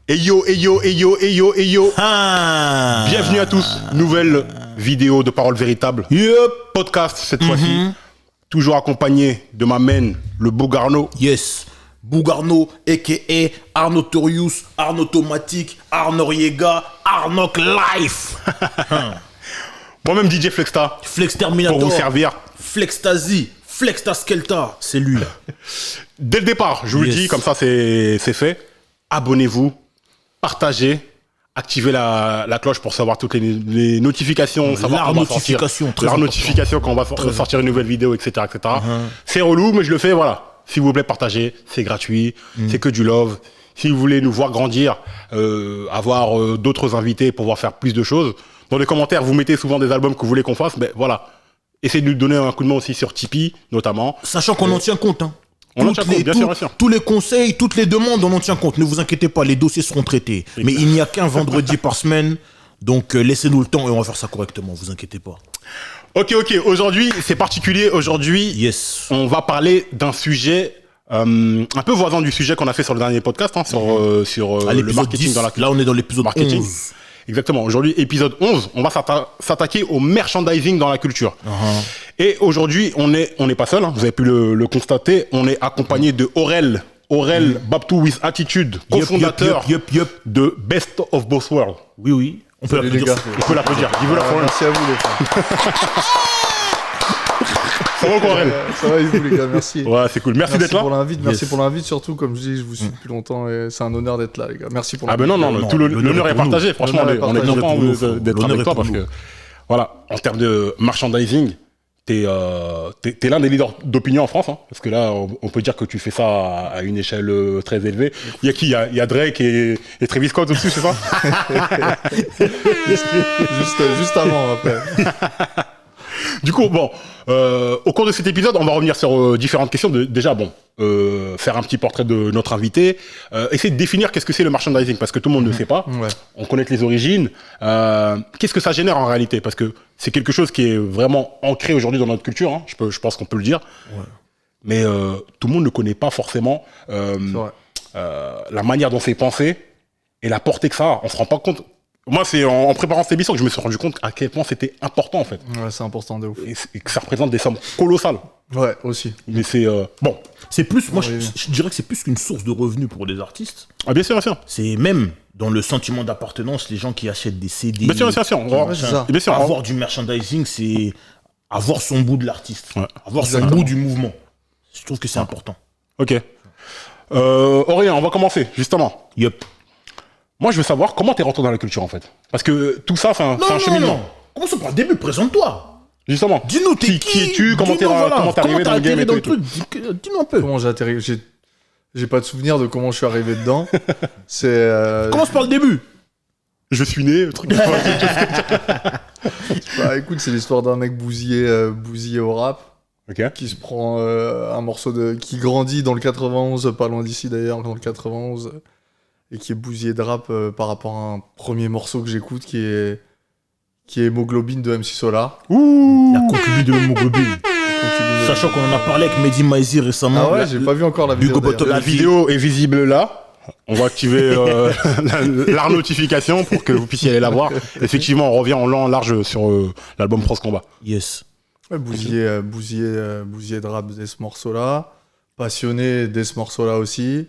Hey yo, hey yo, hey yo, hey yo, hey yo. Ah. Bienvenue à tous. Nouvelle vidéo de Paroles Véritables. Yep. Podcast cette fois-ci. Toujours accompagné de ma main, le Bougarno. Yes. Bougarno, a.k.a. Arnaud Torius, Arnaud Automatique, Arnaud Riega, Arnaud Life. Moi-même DJ Flexta. Flex Terminator. Pour vous servir. Flextasie, Flextaskelta. C'est lui. Dès le départ, je vous le dis, comme ça c'est fait. Abonnez-vous, partagez, activez la cloche pour savoir toutes les notifications, savoir quand on va sortir, la notification quand on va sortir une nouvelle vidéo, etc. etc. C'est relou, mais je le fais, voilà. S'il vous plaît, partagez, c'est gratuit, c'est que du love. Si vous voulez nous voir grandir, avoir d'autres invités pour pouvoir faire plus de choses, dans les commentaires, vous mettez souvent des albums que vous voulez qu'on fasse, mais voilà. Essayez de nous donner un coup de main aussi sur Tipeee, notamment. Sachant qu'on en tient compte, hein. On en tient compte, bien sûr. Tous les conseils, toutes les demandes, on en tient compte. Ne vous inquiétez pas, les dossiers seront traités. Mais il n'y a qu'un vendredi par semaine, donc laissez-nous le temps et on va faire ça correctement, vous inquiétez pas. Ok. Aujourd'hui, c'est particulier. Aujourd'hui, on va parler d'un sujet un peu voisin du sujet qu'on a fait sur le dernier podcast, hein, sur le marketing 10, dans la culture. Là, on est dans l'épisode marketing. 11. Exactement. Aujourd'hui, épisode 11, on va s'attaquer au merchandising dans la culture. Et aujourd'hui, on n'est pas seul, hein, vous avez pu le constater, on est accompagné de Aurel Babtou with Attitude, cofondateur de Best of Both Worlds. Oui. On peut l'applaudir. On peut l'applaudir. Merci à vous les frères. Ça va quoi, Aurel? Ça va et vous les gars, merci. Ouais, c'est cool. Merci d'être là. Merci pour l'invite, surtout comme je dis, je vous suis depuis longtemps et c'est un honneur d'être là les gars. Merci pour l'invite. Ah ben non, tout l'honneur est partagé. Franchement, on est content d'être avec toi parce que voilà, en termes de merchandising, t'es l'un des leaders d'opinion en France, hein, parce que là, on peut dire que tu fais ça à une échelle très élevée. Il y a qui? Il y a Drake et Travis Scott au-dessus, c'est ça? juste avant, après. Du coup, bon, au cours de cet épisode, on va revenir sur différentes questions. Faire un petit portrait de notre invité, essayer de définir qu'est-ce que c'est le merchandising, parce que tout le monde ne sait pas. Ouais. On connaît les origines. Qu'est-ce que ça génère en réalité? Parce que c'est quelque chose qui est vraiment ancré aujourd'hui dans notre culture, hein, je pense qu'on peut le dire. Ouais. Mais tout le monde ne connaît pas forcément la manière dont c'est pensé et la portée que ça a. On se rend pas compte. Moi, c'est en préparant cette émission que je me suis rendu compte à quel point c'était important, en fait. Ouais, c'est important de ouf. Et que ça représente des sommes colossales. Ouais, aussi. Mais c'est... bon. C'est plus... Moi, je dirais que c'est plus qu'une source de revenus pour des artistes. Ah, bien sûr. C'est même dans le sentiment d'appartenance, les gens qui achètent des CD... Bien sûr. Avoir du merchandising, c'est avoir son bout de l'artiste. Ouais. Avoir son bout du mouvement. Je trouve que c'est important. Ok. Aurélien, on va commencer, justement. Yep. Moi, je veux savoir comment t'es rentré dans la culture, en fait. Parce que tout ça, c'est un cheminement. Non. Commençons par le début, présente-toi. Justement. Dis-nous, qui es-tu, comment t'es arrivé dans le game et tout. Dis-nous un peu. Comment j'ai atterri? J'ai pas de souvenir de comment je suis arrivé dedans. Commence par le début. Je suis né, truc. Bah écoute, c'est l'histoire d'un mec bousillé au rap. Okay. Qui se prend un morceau qui grandit dans le 91, pas loin d'ici d'ailleurs, dans le 91. Et qui est bousillé de rap par rapport à un premier morceau que j'écoute qui est Hémoglobine de MC Solar. Ouh, la concubine de Hémoglobine. Sachant qu'on en a parlé avec Mehdi Maizi récemment. Ah ouais, j'ai pas vu encore la vidéo. La vidéo est visible là. On va activer la notification pour que vous puissiez aller la voir. Effectivement, on revient en long en large sur l'album France Combat. Yes. Ouais, bousillé de rap dès ce morceau-là. Passionné dès ce morceau-là aussi.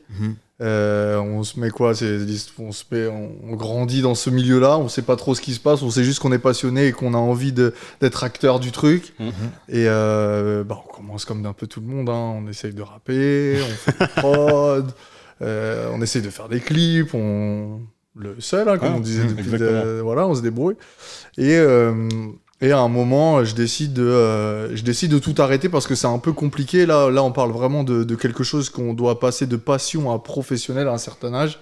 On se met quoi, on grandit dans ce milieu-là, on sait pas trop ce qui se passe, on sait juste qu'on est passionné et qu'on a envie d'être acteur du truc. Et on commence comme d'un peu tout le monde, hein. On essaye de rapper, on fait des prods, on essaye de faire des clips, le seul, hein, comme on disait depuis, on se débrouille. Et à un moment, je décide de tout arrêter parce que c'est un peu compliqué. Là, on parle vraiment de quelque chose qu'on doit passer de passion à professionnel à un certain âge.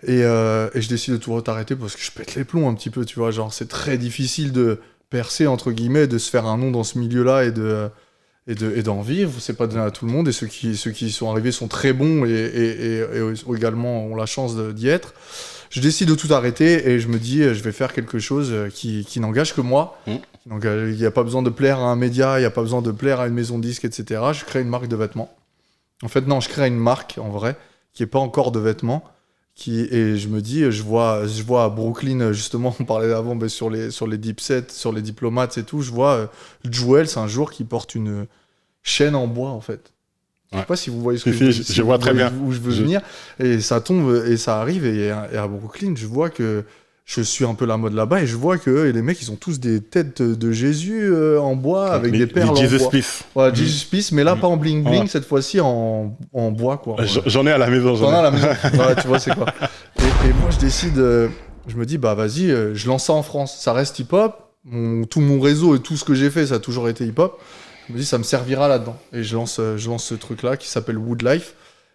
Et je décide de tout arrêter parce que je pète les plombs un petit peu, tu vois. Genre, c'est très difficile de percer, entre guillemets, de se faire un nom dans ce milieu-là et d'en vivre. C'est pas donné à tout le monde. Et ceux qui y sont arrivés sont très bons et également ont la chance d'y être. Je décide de tout arrêter et je me dis, je vais faire quelque chose qui n'engage que moi. Donc, il n'y a pas besoin de plaire à un média, il n'y a pas besoin de plaire à une maison de disques, etc. Je crée une marque de vêtements. En fait, non, je crée une marque, en vrai, qui n'est pas encore de vêtements, Et je me dis, je vois à Brooklyn, justement, on parlait avant sur les dipsets, sur les diplomates et tout, je vois Jewel, c'est un jour qui porte une chaîne en bois, en fait. Je sais pas si vous voyez ce que je vois très bien où je veux venir. Et ça tombe et ça arrive. Et à Brooklyn, je vois que je suis un peu la mode là-bas et je vois que les mecs, ils ont tous des têtes de Jésus en bois avec des perles en bois. Jesus Peace. Ouais, Jesus Peace, mais là, pas en bling-bling, cette fois-ci en bois, quoi. Ouais. J'en ai à la maison. J'en ai à la maison. Ouais, tu vois, c'est quoi. Et moi, je décide, je me dis, bah vas-y, je lance ça en France. Ça reste hip-hop. Tout mon réseau et tout ce que j'ai fait, ça a toujours été hip-hop. Je me dis, ça me servira là-dedans. Et je lance ce truc-là qui s'appelle Woodlife.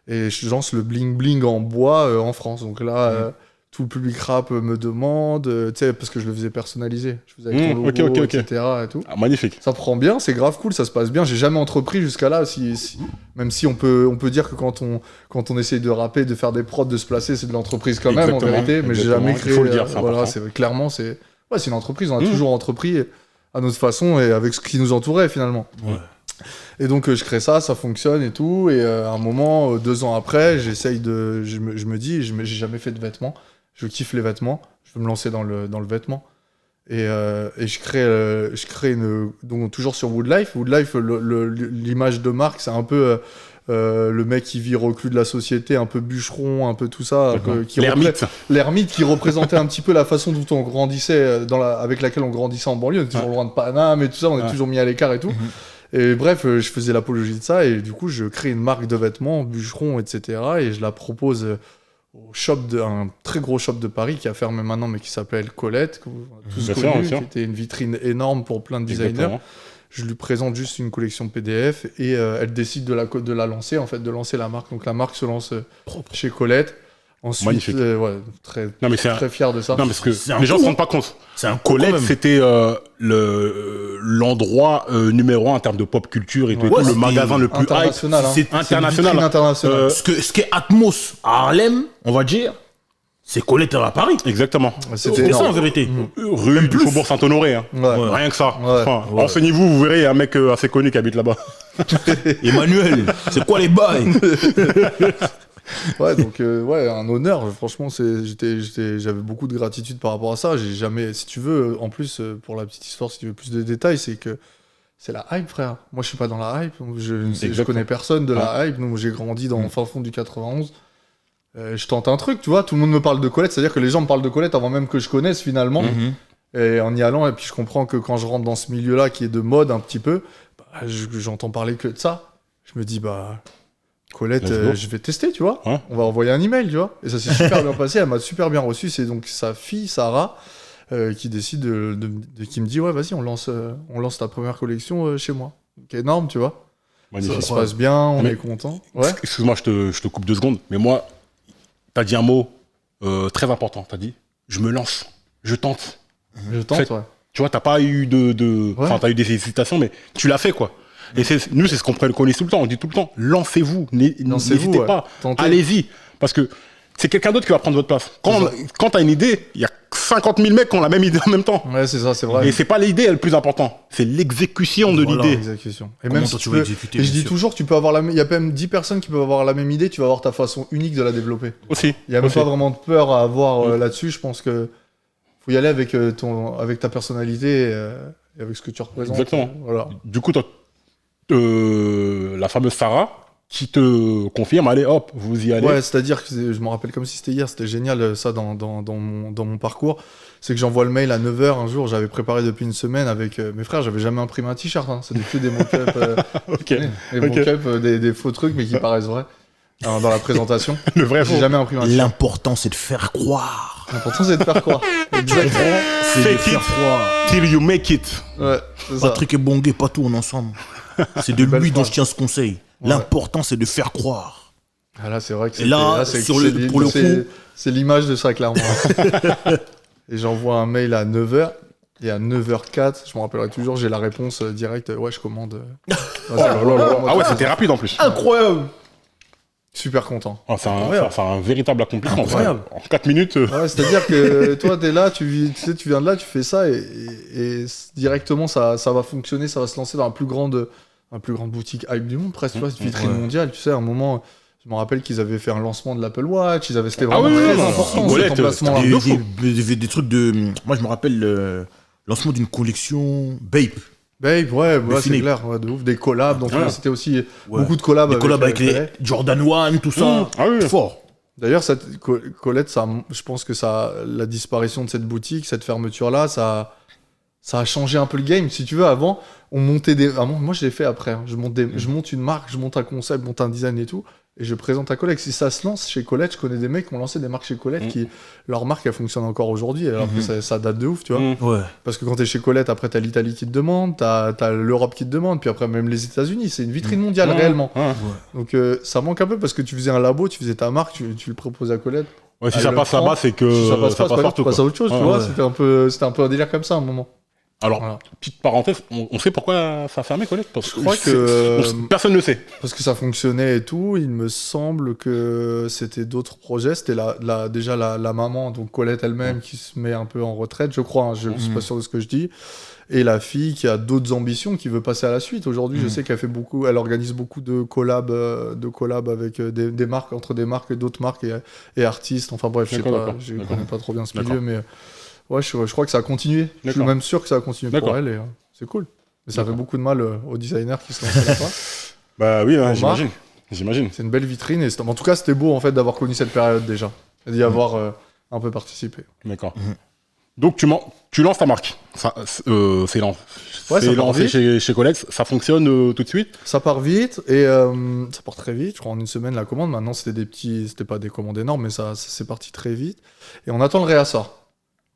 Et je lance le bling-bling en bois en France. Donc là, tout le public rap me demande, tu sais, parce que je le faisais personnalisé. Je faisais avec ton logo, etc. Et tout. Ah, magnifique. Ça prend bien, c'est grave cool, ça se passe bien. J'ai jamais entrepris jusqu'à là. Même si on peut dire que quand on essaye de rapper, de faire des prods, de se placer, c'est de l'entreprise quand même, en vérité. Mais j'ai jamais créé. Il faut le dire, voilà, clairement, c'est une entreprise. On a toujours entrepris à notre façon et avec ce qui nous entourait finalement. Ouais. Et donc je crée ça fonctionne et tout. Et à un moment, 2 ans après, je me dis, j'ai jamais fait de vêtements. Je kiffe les vêtements. Je veux me lancer dans le vêtement. Et je crée donc toujours sur Woodlife. Woodlife, l'image de marque, c'est un peu le mec qui vit reclus de la société, un peu bûcheron, un peu tout ça. L'ermite qui représentait un petit peu la façon dont on grandissait, avec laquelle on grandissait en banlieue. On est toujours loin de Paname et tout ça, on est toujours mis à l'écart et tout. Et bref, je faisais l'apologie de ça et du coup, je crée une marque de vêtements, bûcheron, etc. Et je la propose un très gros shop de Paris qui a fermé maintenant, mais qui s'appelle Colette, que vous avez tous connu, qui était une vitrine énorme pour plein de designers. Exactement. Je lui présente juste une collection PDF et elle décide de la lancer, en fait, de lancer la marque. Donc la marque se lance chez Colette. Ensuite, très fier de ça. Non, parce que les gens ne se rendent pas compte. C'est un Colette, c'était l'endroit numéro 1 en termes de pop culture et tout, le magasin le plus international. C'est international. International. Ce qui est Atmos à Harlem, on va dire, c'est Colette à Paris. Exactement. C'était ça en vérité. Rue du Faubourg Saint-Honoré. Hein. Ouais. Rien que ça. Renseignez-vous, vous verrez, il y a un mec assez connu qui habite là-bas. Emmanuel, c'est quoi les bails? Ouais, donc un honneur. Franchement, j'avais beaucoup de gratitude par rapport à ça. J'ai jamais, si tu veux, en plus pour la petite histoire, si tu veux plus de détails, c'est que c'est la hype, frère. Moi, je suis pas dans la hype. Je connais personne de la hype. Donc, j'ai grandi dans le fin fond du 91. Je tente un truc, tu vois. Tout le monde me parle de Colette, c'est-à-dire que les gens me parlent de Colette avant même que je connaisse finalement. Et en y allant, et puis je comprends que quand je rentre dans ce milieu-là qui est de mode un petit peu, j'entends parler que de ça. Je me dis, Colette, je vais tester, tu vois. On va envoyer un email, tu vois. Et ça s'est super bien passé, elle m'a super bien reçu. C'est donc sa fille, Sarah, qui décide qui me dit, ouais, vas-y, on lance ta première collection chez moi. Donc, énorme, tu vois. Ça se passe bien, on est content. Ouais. Excuse-moi, je te coupe 2 secondes, mais moi, t'as dit un mot très important. T'as dit, je me lance, je tente. Je tente, ouais. Tu vois, t'as pas eu Enfin, t'as eu des hésitations, mais tu l'as fait, quoi. Et nous, c'est ce qu'on connaît tout le temps. On dit tout le temps, lancez-vous, n'hésitez pas, allez-y. Parce que c'est quelqu'un d'autre qui va prendre votre place. Quand t'as une idée, il y a 50 000 mecs qui ont la même idée en même temps. Ouais, c'est ça, c'est vrai. Et c'est pas l'idée le plus important, c'est l'exécution de l'idée. L'exécution. Et même si tu peux exécuter. Et je dis toujours, il y a même 10 personnes qui peuvent avoir la même idée, tu vas avoir ta façon unique de la développer. Aussi. Il y a même pas vraiment de peur à avoir là-dessus. Je pense que faut y aller avec ta personnalité et avec ce que tu représentes. Exactement. Voilà. Du coup, la fameuse Sarah qui te confirme, allez hop, vous y allez. Ouais, c'est-à-dire que je me rappelle comme si c'était hier, c'était génial ça dans mon parcours. C'est que j'envoie le mail à 9h un jour, j'avais préparé depuis une semaine avec mes frères, j'avais jamais imprimé un t-shirt, c'était que des mock-ups, des faux trucs mais qui paraissent vrais dans la présentation. Le vrai j'ai jamais imprimé un t-shirt. L'important c'est de faire croire. L'important c'est de faire croire. Exactement. C'est de faire croire. Till you make it. Ouais, c'est ça. Patrick et Bongué, pas tout en ensemble. C'est de lui dont je tiens ce conseil. Ouais. L'important, c'est de faire croire. Ah là, c'est vrai que c'est l'image de ça, clairement. Et j'envoie un mail à 9h. Et à 9h04, je me rappellerai toujours, j'ai la réponse directe. Ouais, je commande. Ah ouais, c'était rapide en plus. Incroyable. Super content. C'est un véritable accomplissement. Incroyable. En 4 minutes. Ouais, c'est-à-dire que toi, t'es là, tu viens de là, tu fais ça et directement, ça va fonctionner, ça va se lancer dans la plus grande boutique hype du monde, presque, tu vois, cette vitrine mondiale. Tu sais, à un moment, Je me rappelle qu'ils avaient fait un lancement de l'Apple Watch, c'était Ah vraiment oui, très oui, important Colette, cet emplacement-là. Des trucs de. Moi, je me rappelle le lancement d'une collection Bape. Babe, ouais, c'est Fini. clair, ouais, de ouf, des collabs, donc Ouais. c'était aussi Ouais. beaucoup de collabs Des collabs avec les Ferré. Jordan 1, tout ça. Ah oui. Fort. D'ailleurs, Colette, je pense que la disparition de cette boutique, cette fermeture-là, ça a changé un peu le game. Si tu veux, avant, on montait moi, je l'ai fait après. Hein. Je monte une marque, je monte un concept, je monte un design et tout, et je présente à Colette. Si ça se lance chez Colette, je connais des mecs qui ont lancé des marques chez Colette qui, leur marque, elle fonctionne encore aujourd'hui, alors que ça date de ouf, tu vois. Ouais. Parce que quand t'es chez Colette, après, t'as l'Italie qui te demande, t'as l'Europe qui te demande, puis après, même les États-Unis. C'est une vitrine mondiale, réellement. Ouais. Donc, ça manque un peu parce que tu faisais un labo, tu faisais ta marque, tu le proposais à Colette. Ouais, si Elle ça le passe prend. là-bas, c'est que Si ça passe pas, c'est pas grave, partout. tu passes à quoi. autre chose, tu Ouais, vois. ouais. C'était un peu un délire comme ça, à un moment. Alors, Voilà. petite parenthèse, on sait pourquoi ça a fermé, Colette? Parce Je crois que personne ne sait. parce que ça fonctionnait et tout, il me semble que c'était d'autres projets. C'était déjà la maman, donc Colette elle-même, qui se met un peu en retraite, je crois. Hein, je suis pas sûr de ce que je dis. Et la fille qui a d'autres ambitions, qui veut passer à la suite. Aujourd'hui, je sais qu'elle fait elle organise beaucoup de collabs avec des marques, entre des marques et d'autres marques et artistes. Enfin bref, je sais D'accord, pas, d'accord, je d'accord. connais pas trop bien ce D'accord. milieu, mais ouais, je crois que ça a continué. Je suis D'accord. même sûr que ça a continué pour D'accord. elle et c'est cool. Mais ça fait D'accord. beaucoup de mal aux designers qui se lancent là-bas. Bah oui, hein, Omar. j'imagine. C'est une belle vitrine et en tout cas, c'était beau en fait d'avoir connu cette période déjà et d'y avoir un peu participé. D'accord. Donc tu lances ta marque. C'est lancé. Ouais, ça C'est part lancé vite. chez Colette. Ça fonctionne tout de suite. Ça part vite et ça part très vite. Je crois en une semaine la commande. Maintenant, c'était pas des commandes énormes, mais ça c'est parti très vite. Et on attend le réassort.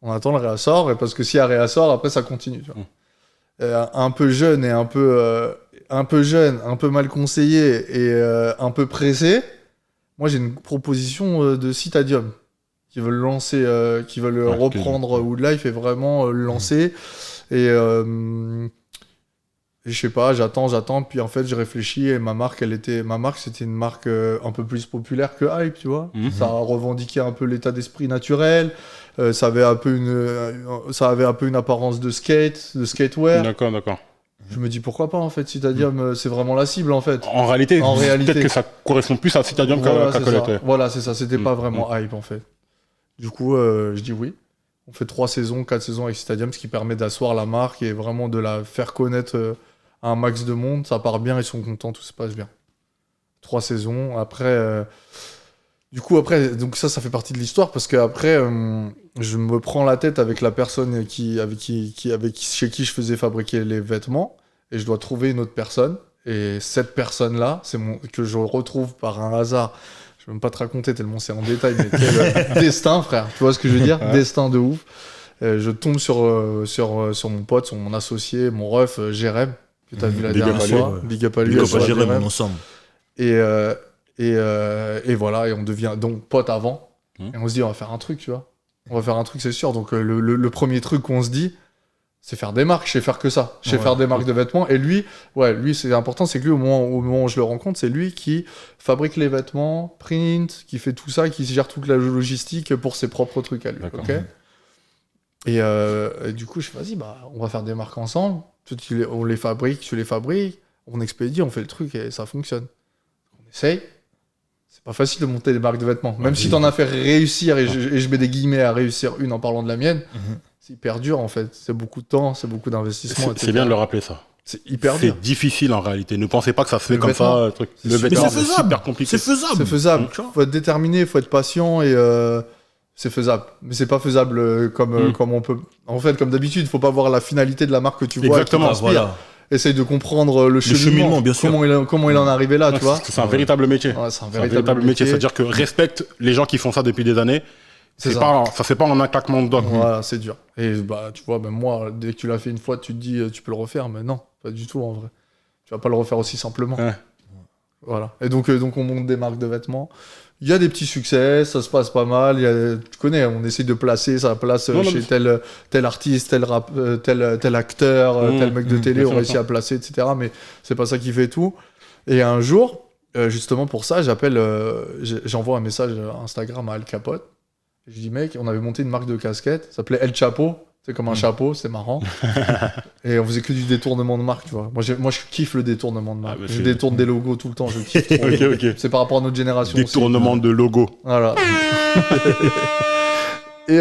Et parce que s'il y a réassort, après ça continue. Tu vois. Un peu jeune et un peu mal conseillé et un peu pressé. Moi, j'ai une proposition de Citadium qui veulent lancer, qui veulent Ouais, reprendre Woodlife et vraiment le lancer. Et je sais pas, j'attends, puis en fait, je réfléchis et ma marque, c'était une marque un peu plus populaire que Hype, tu vois. Ça revendiquait un peu l'état d'esprit naturel. Ça avait un peu une apparence de skatewear. D'accord. Je me dis pourquoi pas en fait, Citadium, c'est vraiment la cible en fait. En réalité, En réalité. peut-être que ça correspond plus à Citadium Voilà, qu'à c'est Colette. ça. Ouais. Voilà, c'est ça. C'était pas vraiment Hype en fait. Du coup, je dis oui. On fait 4 saisons avec Citadium, ce qui permet d'asseoir la marque et vraiment de la faire connaître à un max de monde. Ça part bien, ils sont contents, tout se passe bien. 3 saisons. Après, donc ça fait partie de l'histoire parce qu'après, je me prends la tête avec la personne chez qui je faisais fabriquer les vêtements et je dois trouver une autre personne. Et cette personne-là, que je retrouve par un hasard. Je vais même pas te raconter tellement c'est en détail, mais quel destin, frère. Tu vois ce que je veux dire? Destin de ouf. Je tombe sur mon pote, sur mon associé, mon ref, Jérém, que tu as vu la Big up dernière à lui, fois. ouais. Big up à lui. Big up sur à la Jérém, Jérém. ensemble. Et voilà, et on devient donc pote avant. Et on se dit, on va faire un truc, tu vois. On va faire un truc, c'est sûr. Donc le premier truc qu'on se dit, c'est faire des marques. Je sais faire que ça. Je sais faire des marques de vêtements. Et lui, c'est important, c'est que lui, au moment où je le rencontre, c'est lui qui fabrique les vêtements, print, qui fait tout ça, qui gère toute la logistique pour ses propres trucs à lui. D'accord. Ok. Et du coup, je fais, vas-y, on va faire des marques ensemble. On les fabrique, tu les fabriques, on expédie, on fait le truc et ça fonctionne. On essaye. C'est pas facile de monter des marques de vêtements. Même si t'en as fait réussir, et je mets des guillemets à réussir une en parlant de la mienne, c'est hyper dur en fait. C'est beaucoup de temps, c'est beaucoup d'investissement. C'est bien de le rappeler ça. C'est hyper dur. C'est difficile en réalité. Ne pensez pas que ça se fait Le comme vêtement. ça. Truc. Le Mais vêtement, c'est faisable. super compliqué. C'est faisable. C'est faisable. Tu vois. Faut être déterminé, faut être patient et c'est faisable. Mais c'est pas faisable comme on peut. En fait, comme d'habitude, faut pas voir la finalité de la marque que tu vois. Exactement, qui t'inspire. Voilà. Essaye de comprendre le cheminement, bien sûr. comment il en est arrivé là, tu vois. C'est un véritable métier. Ouais, c'est un C'est un véritable métier. C'est-à-dire que respecte les gens qui font ça depuis des années. C'est ça. Ça se fait pas en un claquement de doigts. Voilà, c'est dur. Et tu vois, même moi, dès que tu l'as fait une fois, tu te dis, tu peux le refaire, mais non, pas du tout en vrai. Tu vas pas le refaire aussi simplement. Ouais. Voilà. Et donc on monte des marques de vêtements. Il y a des petits succès, ça se passe pas mal. Tu connais, on essaie de placer sa place Non, chez tel artiste, tel acteur, tel mec de télé, on réussit à placer, etc. Mais c'est pas ça qui fait tout. Et un jour, justement pour ça, j'envoie un message Instagram à Al Capote. Je dis, mec, on avait monté une marque de casquettes, ça s'appelait El Chapo. C'est comme un chapeau, c'est marrant. Et on faisait que du détournement de marque, tu vois. Moi, je kiffe le détournement de marque. Ah, bah, Je c'est- détourne des logos tout le temps, je kiffe trop. Ok. C'est par rapport à notre génération aussi. Détournement de logo. Voilà. Et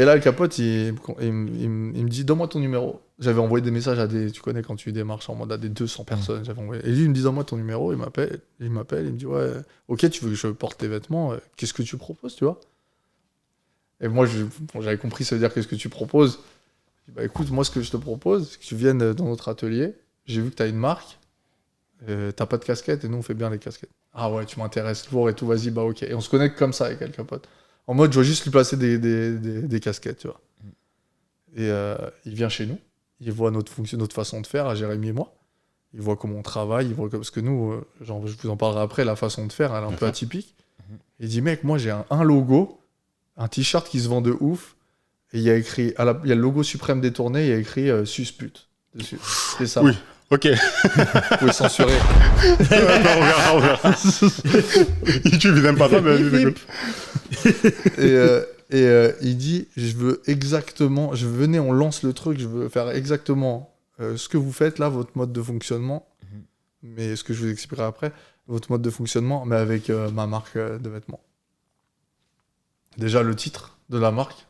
là, le capote, il me dit, donne-moi ton numéro. J'avais envoyé des messages à des, tu connais quand tu démarches en mode à des 200 personnes. J'avais envoyé. Et lui, il me dit, donne-moi ton numéro. Il m'appelle, il me dit, ouais, ok, tu veux que je porte tes vêtements. Qu'est-ce que tu proposes, tu vois? Et moi, j'avais compris, ça veut dire qu'est-ce que tu proposes. Je dis, bah écoute, moi, ce que je te propose, c'est que tu viennes dans notre atelier. J'ai vu que tu as une marque. T'as pas de casquette et nous, on fait bien les casquettes. Ah ouais, tu m'intéresses lourd et tout, vas-y, bah ok. Et on se connecte comme ça avec El Capote. En mode, je dois juste lui placer des casquettes, tu vois. Et il vient chez nous, il voit notre façon de faire, à Jérémy et moi. Il voit comment on travaille, il voit parce que nous, genre, je vous en parlerai après, la façon de faire, elle est un peu atypique. Il dit, mec, moi j'ai un logo, un t-shirt qui se vend de ouf, et il y a écrit, il y a le logo suprême détourné, il y a écrit Suspute dessus. C'est ça. Oui. Ok. Vous pouvez censurer. on verra. YouTube, ils aiment pas ça, mais c'est cool. Et il dit, venez, on lance le truc, je veux faire exactement ce que vous faites là, votre mode de fonctionnement, mais ce que je vous expliquerai après, votre mode de fonctionnement, mais avec ma marque de vêtements. Déjà, le titre de la marque.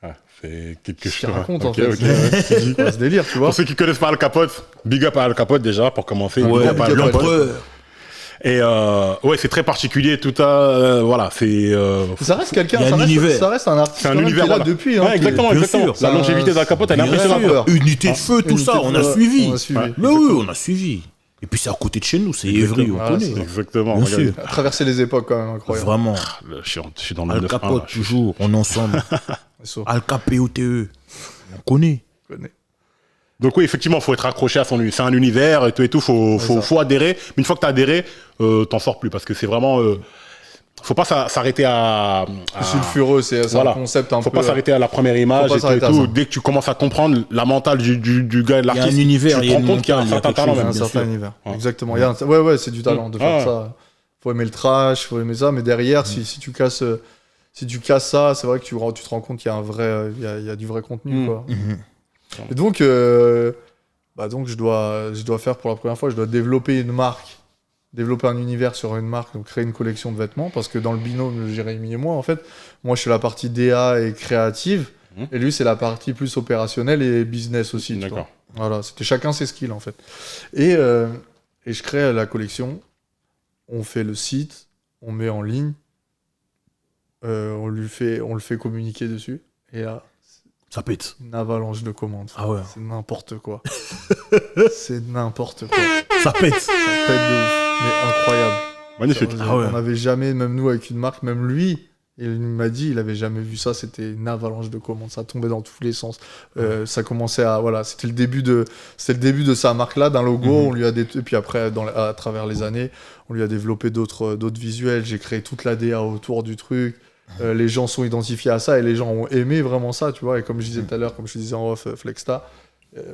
Ah, c'est quelque Qu'est-ce chose. qu'il raconte Ok, en fait? ok. C'est quoi ce délire, tu vois? Pour ceux qui connaissent pas Al Capote, big up à Al Capote déjà, pour commencer. Ouais, Big up à Al Capote. l'empereur. Et ouais, c'est très particulier, tout à. Voilà, c'est. Ça reste quelqu'un, Il y a ça un reste, univers. ça reste un artiste C'est un quand même univers, qui est là voilà. depuis. Hein, Ouais, exactement, bien exactement. sûr. La longévité d'Al Capote, elle est Bien impressionnante. sûr. Unité de feu, tout ça, on a suivi. On a suivi. Ouais. Mais oui, on a suivi. Et puis c'est à côté de chez nous, c'est Évry, on Voilà, connaît. c'est- Exactement. Bien regardez. sûr. À traverser les époques quand même, incroyable. Vraiment. Je suis dans le Al 9-1, là. Capote, toujours, on est ensemble. So, Al Capote, on connaît. je connais. Donc oui, effectivement, faut être accroché à son univers. C'est un univers et tout, faut ça. adhérer. Mais une fois que t'as adhéré, t'en sors plus parce que c'est vraiment. Faut pas s'arrêter à. Sulfureux, c'est Voilà. un concept un Faut peu. pas s'arrêter à la première image pas et s'arrêter à tout. ça. Dès que tu commences à comprendre la mentale du gars et de Il y a l'artiste, un univers, tu il y te a rends une compte qu'il y a un mentale, il y a certain quelque talent chose, même. un bien certain sûr. univers. Ouais. Exactement. Il y a ouais, c'est du talent de faire Ouais. ça. Faut aimer le trash, faut aimer ça, mais derrière, si tu casses ça, c'est vrai que tu te rends compte qu'il y a un vrai, il y a du vrai contenu, quoi. Et donc, donc je dois faire pour la première fois, je dois développer une marque, développer un univers sur une marque, donc créer une collection de vêtements, parce que dans le binôme, Jérémy et moi, en fait, moi je suis la partie DA et créative, et lui c'est la partie plus opérationnelle et business aussi. Tu vois. D'accord. Voilà, c'était chacun ses skills en fait. Et je crée la collection, on fait le site, on met en ligne, on le fait communiquer dessus, et là, Ça pète. une avalanche de commandes. Ah ouais. C'est n'importe quoi. C'est n'importe quoi. Ça pète. Ça pète de ouf, mais incroyable. Magnifique. Genre, Ah ouais. On n'avait jamais, même nous avec une marque, même lui, il m'a dit, il avait jamais vu ça. C'était une avalanche de commandes, ça tombait dans tous les sens. Ça commençait à, voilà, c'était le début de sa marque-là, d'un logo. On lui a et puis après, à travers les années, on lui a développé d'autres visuels. J'ai créé toute la DA autour du truc. Les gens sont identifiés à ça et les gens ont aimé vraiment ça, tu vois. Et comme je disais tout à l'heure, comme je disais en off, Flexta,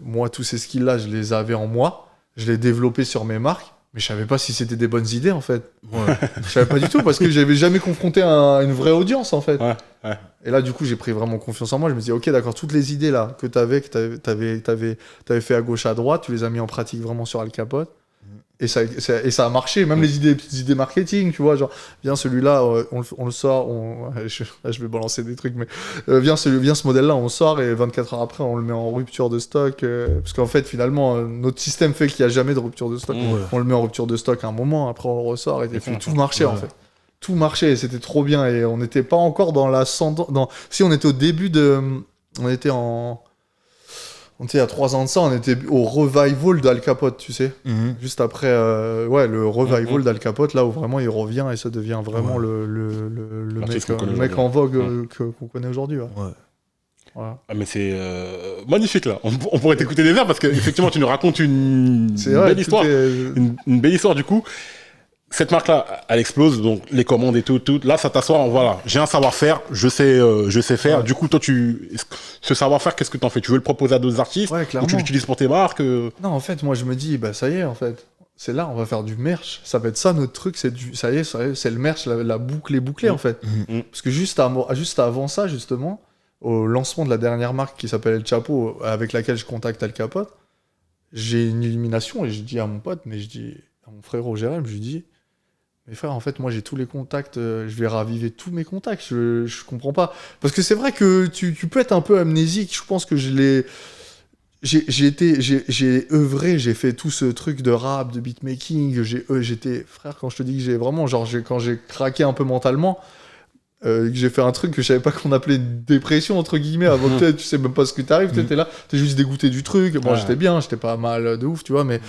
moi, tous ces skills-là, je les avais en moi. Je les développés sur mes marques. Mais je savais pas si c'était des bonnes idées en fait. Ouais. Je savais pas du tout parce que j'avais jamais confronté une vraie audience en fait. Ouais. Et là du coup j'ai pris vraiment confiance en moi. Je me dis ok d'accord, toutes les idées là que t'avais fait à gauche à droite, tu les as mis en pratique vraiment sur Al Capote. Et ça a marché, même les petites idées marketing, tu vois, genre, viens celui-là, on le sort, je vais balancer des trucs, mais viens ce modèle-là, on le sort, et 24 heures après, on le met en rupture de stock, parce qu'en fait, finalement, notre système fait qu'il n'y a jamais de rupture de stock. Ouais. On le met en rupture de stock à un moment, après on le ressort, et tout marchait, en fait. Tout marchait, et c'était trop bien, et on n'était pas encore dans l'ascendant. Si, on était au début de... On était il y a 3 ans de ça, on était au revival d'Al Capote, tu sais. Juste après, le revival d'Al Capote, là où vraiment il revient et ça devient vraiment le L'artiste qu'on connaît mec en aujourd'hui. vogue qu'on connaît aujourd'hui. Ouais. Ouais. Voilà. Ah, mais c'est magnifique là. On pourrait t'écouter des heures parce que effectivement tu nous racontes une C'est vrai, belle histoire. tout est- Une belle histoire du coup. Cette marque-là, elle explose, donc les commandes et tout. Là, ça t'assoit, voilà, j'ai un savoir-faire, je sais faire. Ouais. Du coup, toi, ce savoir-faire, qu'est-ce que t'en fais? Tu veux le proposer à d'autres artistes? Ouais, Ou clairement. tu l'utilises pour tes marques? Non, en fait, moi je me dis, bah ça y est, en fait. C'est là, on va faire du merch. Ça va être ça notre truc, ça y est, c'est le merch, la boucle est bouclée en fait. Mhm. Parce que juste avant ça, justement, au lancement de la dernière marque qui s'appelle El Chapo, avec laquelle je contacte Al Capote, j'ai une illumination et je dis à mon pote, à mon frérot Jérém, je lui dis, mais frère, en fait, moi j'ai tous les contacts, je vais raviver tous mes contacts, je comprends pas. Parce que c'est vrai que tu peux être un peu amnésique, je pense que j'ai œuvré, j'ai fait tout ce truc de rap, de beatmaking, j'étais, frère, quand je te dis que j'ai vraiment, genre, quand j'ai craqué un peu mentalement, que j'ai fait un truc que je savais pas qu'on appelait dépression, entre guillemets, avant que tu sais même pas ce que t'arrives, t'étais là, t'es juste dégoûté du truc, bon, j'étais bien, j'étais pas mal de ouf, tu vois, mais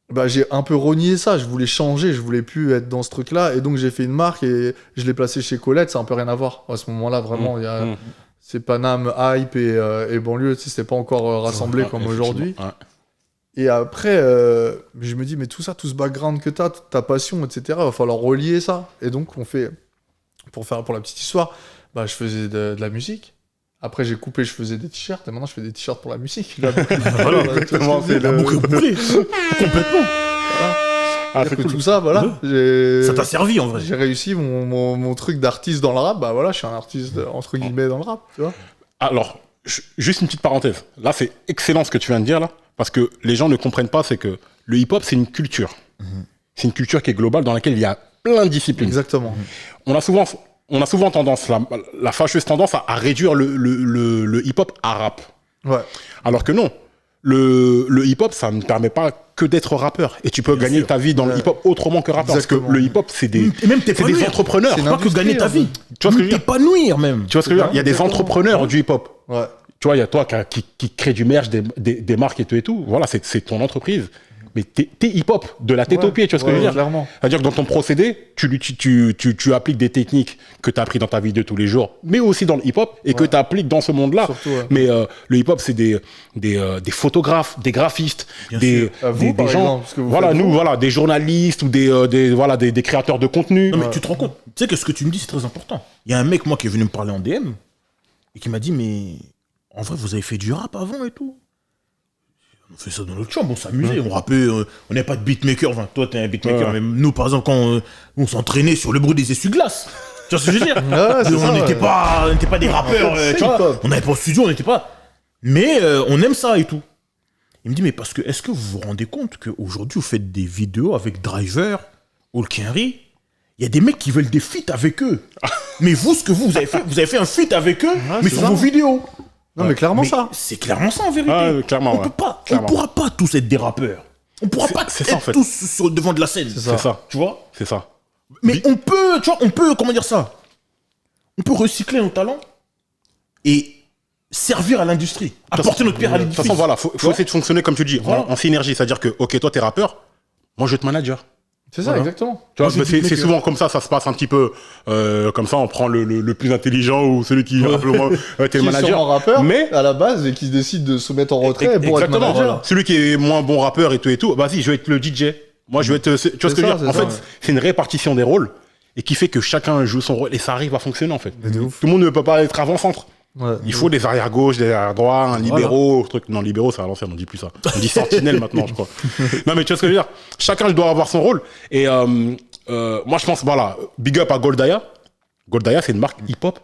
bah, j'ai un peu renié ça, je voulais changer, je voulais plus être dans ce truc-là, et donc j'ai fait une marque et je l'ai placée chez Colette, ça a un peu rien à voir. À ce moment-là, vraiment, c'est Paname, Hype et banlieue, tu sais, c'était pas encore rassemblé comme aujourd'hui. Ouais. Et après, je me dis, mais tout ça, tout ce background que t'as, toute ta passion, etc., il va falloir relier ça. Et donc, on fait, pour la petite histoire, bah, je faisais de la musique. Après, j'ai coupé, je faisais des t-shirts, et maintenant, je fais des t-shirts pour la musique. Voilà, exactement, c'est la boucle bouclée. Complètement. Voilà. Que tout ça, voilà. Ça t'a servi, en vrai. J'ai réussi mon truc d'artiste dans le rap. Bah voilà, je suis un artiste, entre guillemets, dans le rap, tu vois. Alors, juste une petite parenthèse. Là, c'est excellent ce que tu viens de dire, là. Parce que les gens ne comprennent pas, c'est que le hip-hop, c'est une culture. C'est une culture qui est globale, dans laquelle il y a plein de disciplines. Exactement. On a souvent tendance, la fâcheuse tendance à réduire le hip-hop à rap. Ouais. Alors que non. Le hip-hop, ça ne permet pas que d'être rappeur. Et tu peux gagner ta vie dans le hip-hop autrement que rappeur. Exactement. Parce que le hip-hop, c'est des entrepreneurs. C'est pas que gagner ta vie. Tu vois ce que je veux dire ? T'épanouir même. Tu vois ce que je veux dire ? Il y a des entrepreneurs du hip-hop. Ouais. Tu vois, il y a toi qui crée du merch, des marques et tout. Voilà, c'est ton entreprise. Mais t'es hip-hop de la tête aux pieds, tu vois ce que je veux dire ? Clairement. C'est-à-dire que dans ton procédé, tu appliques des techniques que tu as appris dans ta vie de tous les jours, mais aussi dans le hip-hop, et que tu appliques dans ce monde-là. Surtout, mais le hip-hop, c'est des photographes, des graphistes, des gens... Voilà, nous, voilà, des journalistes ou des créateurs de contenu. Non, mais tu te rends compte, tu sais que ce que tu me dis, c'est très important. Il y a un mec, moi, qui est venu me parler en DM, et qui m'a dit, mais en vrai, vous avez fait du rap avant et tout ? On fait ça dans notre chambre, on s'amusait, on rappait, on n'est pas de beatmaker, enfin, toi t'es un beatmaker, mais nous par exemple quand on s'entraînait sur le bruit des essuie-glaces, tu vois ce que je veux dire ? On n'était pas des rappeurs, tu vois, on n'avait pas au studio, on n'était pas... Mais on aime ça et tout. Il me dit, mais parce que, est-ce que vous vous rendez compte qu'aujourd'hui vous faites des vidéos avec Driver, Hulk Henry, il y a des mecs qui veulent des feats avec eux. Mais vous, ce que vous avez fait un feat avec eux, mais sur vos vidéos. Non, mais clairement ça. C'est clairement ça en vérité. Clairement, on pourra pas tous être des rappeurs. On pourra pas être tous sur le devant de la scène. C'est ça. Tu vois ? C'est ça. Mais on peut, comment dire ça ? On peut recycler nos talents et servir à l'industrie. Apporter notre pierre à l'édifice. De toute façon, voilà, faut essayer de fonctionner comme tu dis, en synergie. C'est-à-dire que, ok, toi t'es rappeur, moi je vais être manager. C'est ça, exactement. Tu vois, c'est souvent comme ça se passe un petit peu. Comme ça, on prend le plus intelligent ou celui qui rappe le moins. T'es le manager. Qui est rappeur, mais à la base, et qui se décide de se mettre en retrait pour être manager. Voilà. Celui qui est moins bon rappeur et tout, vas-y, je vais être le DJ. Moi, je vais être. Tu vois ce que je veux dire ? En fait, c'est une répartition des rôles et qui fait que chacun joue son rôle et ça arrive à fonctionner en fait. Tout le monde ne peut pas être avant-centre. Ouais, il faut des arrière-gauche, des arrière-droits, un libéraux, truc. Non, libéraux, c'est à l'ancienne, on dit plus ça. On dit sentinelle maintenant, je crois. Non, mais tu vois ce que je veux dire ? Chacun doit avoir son rôle. Et moi, je pense, voilà, big up à Goldaya. Goldaya, c'est une marque hip-hop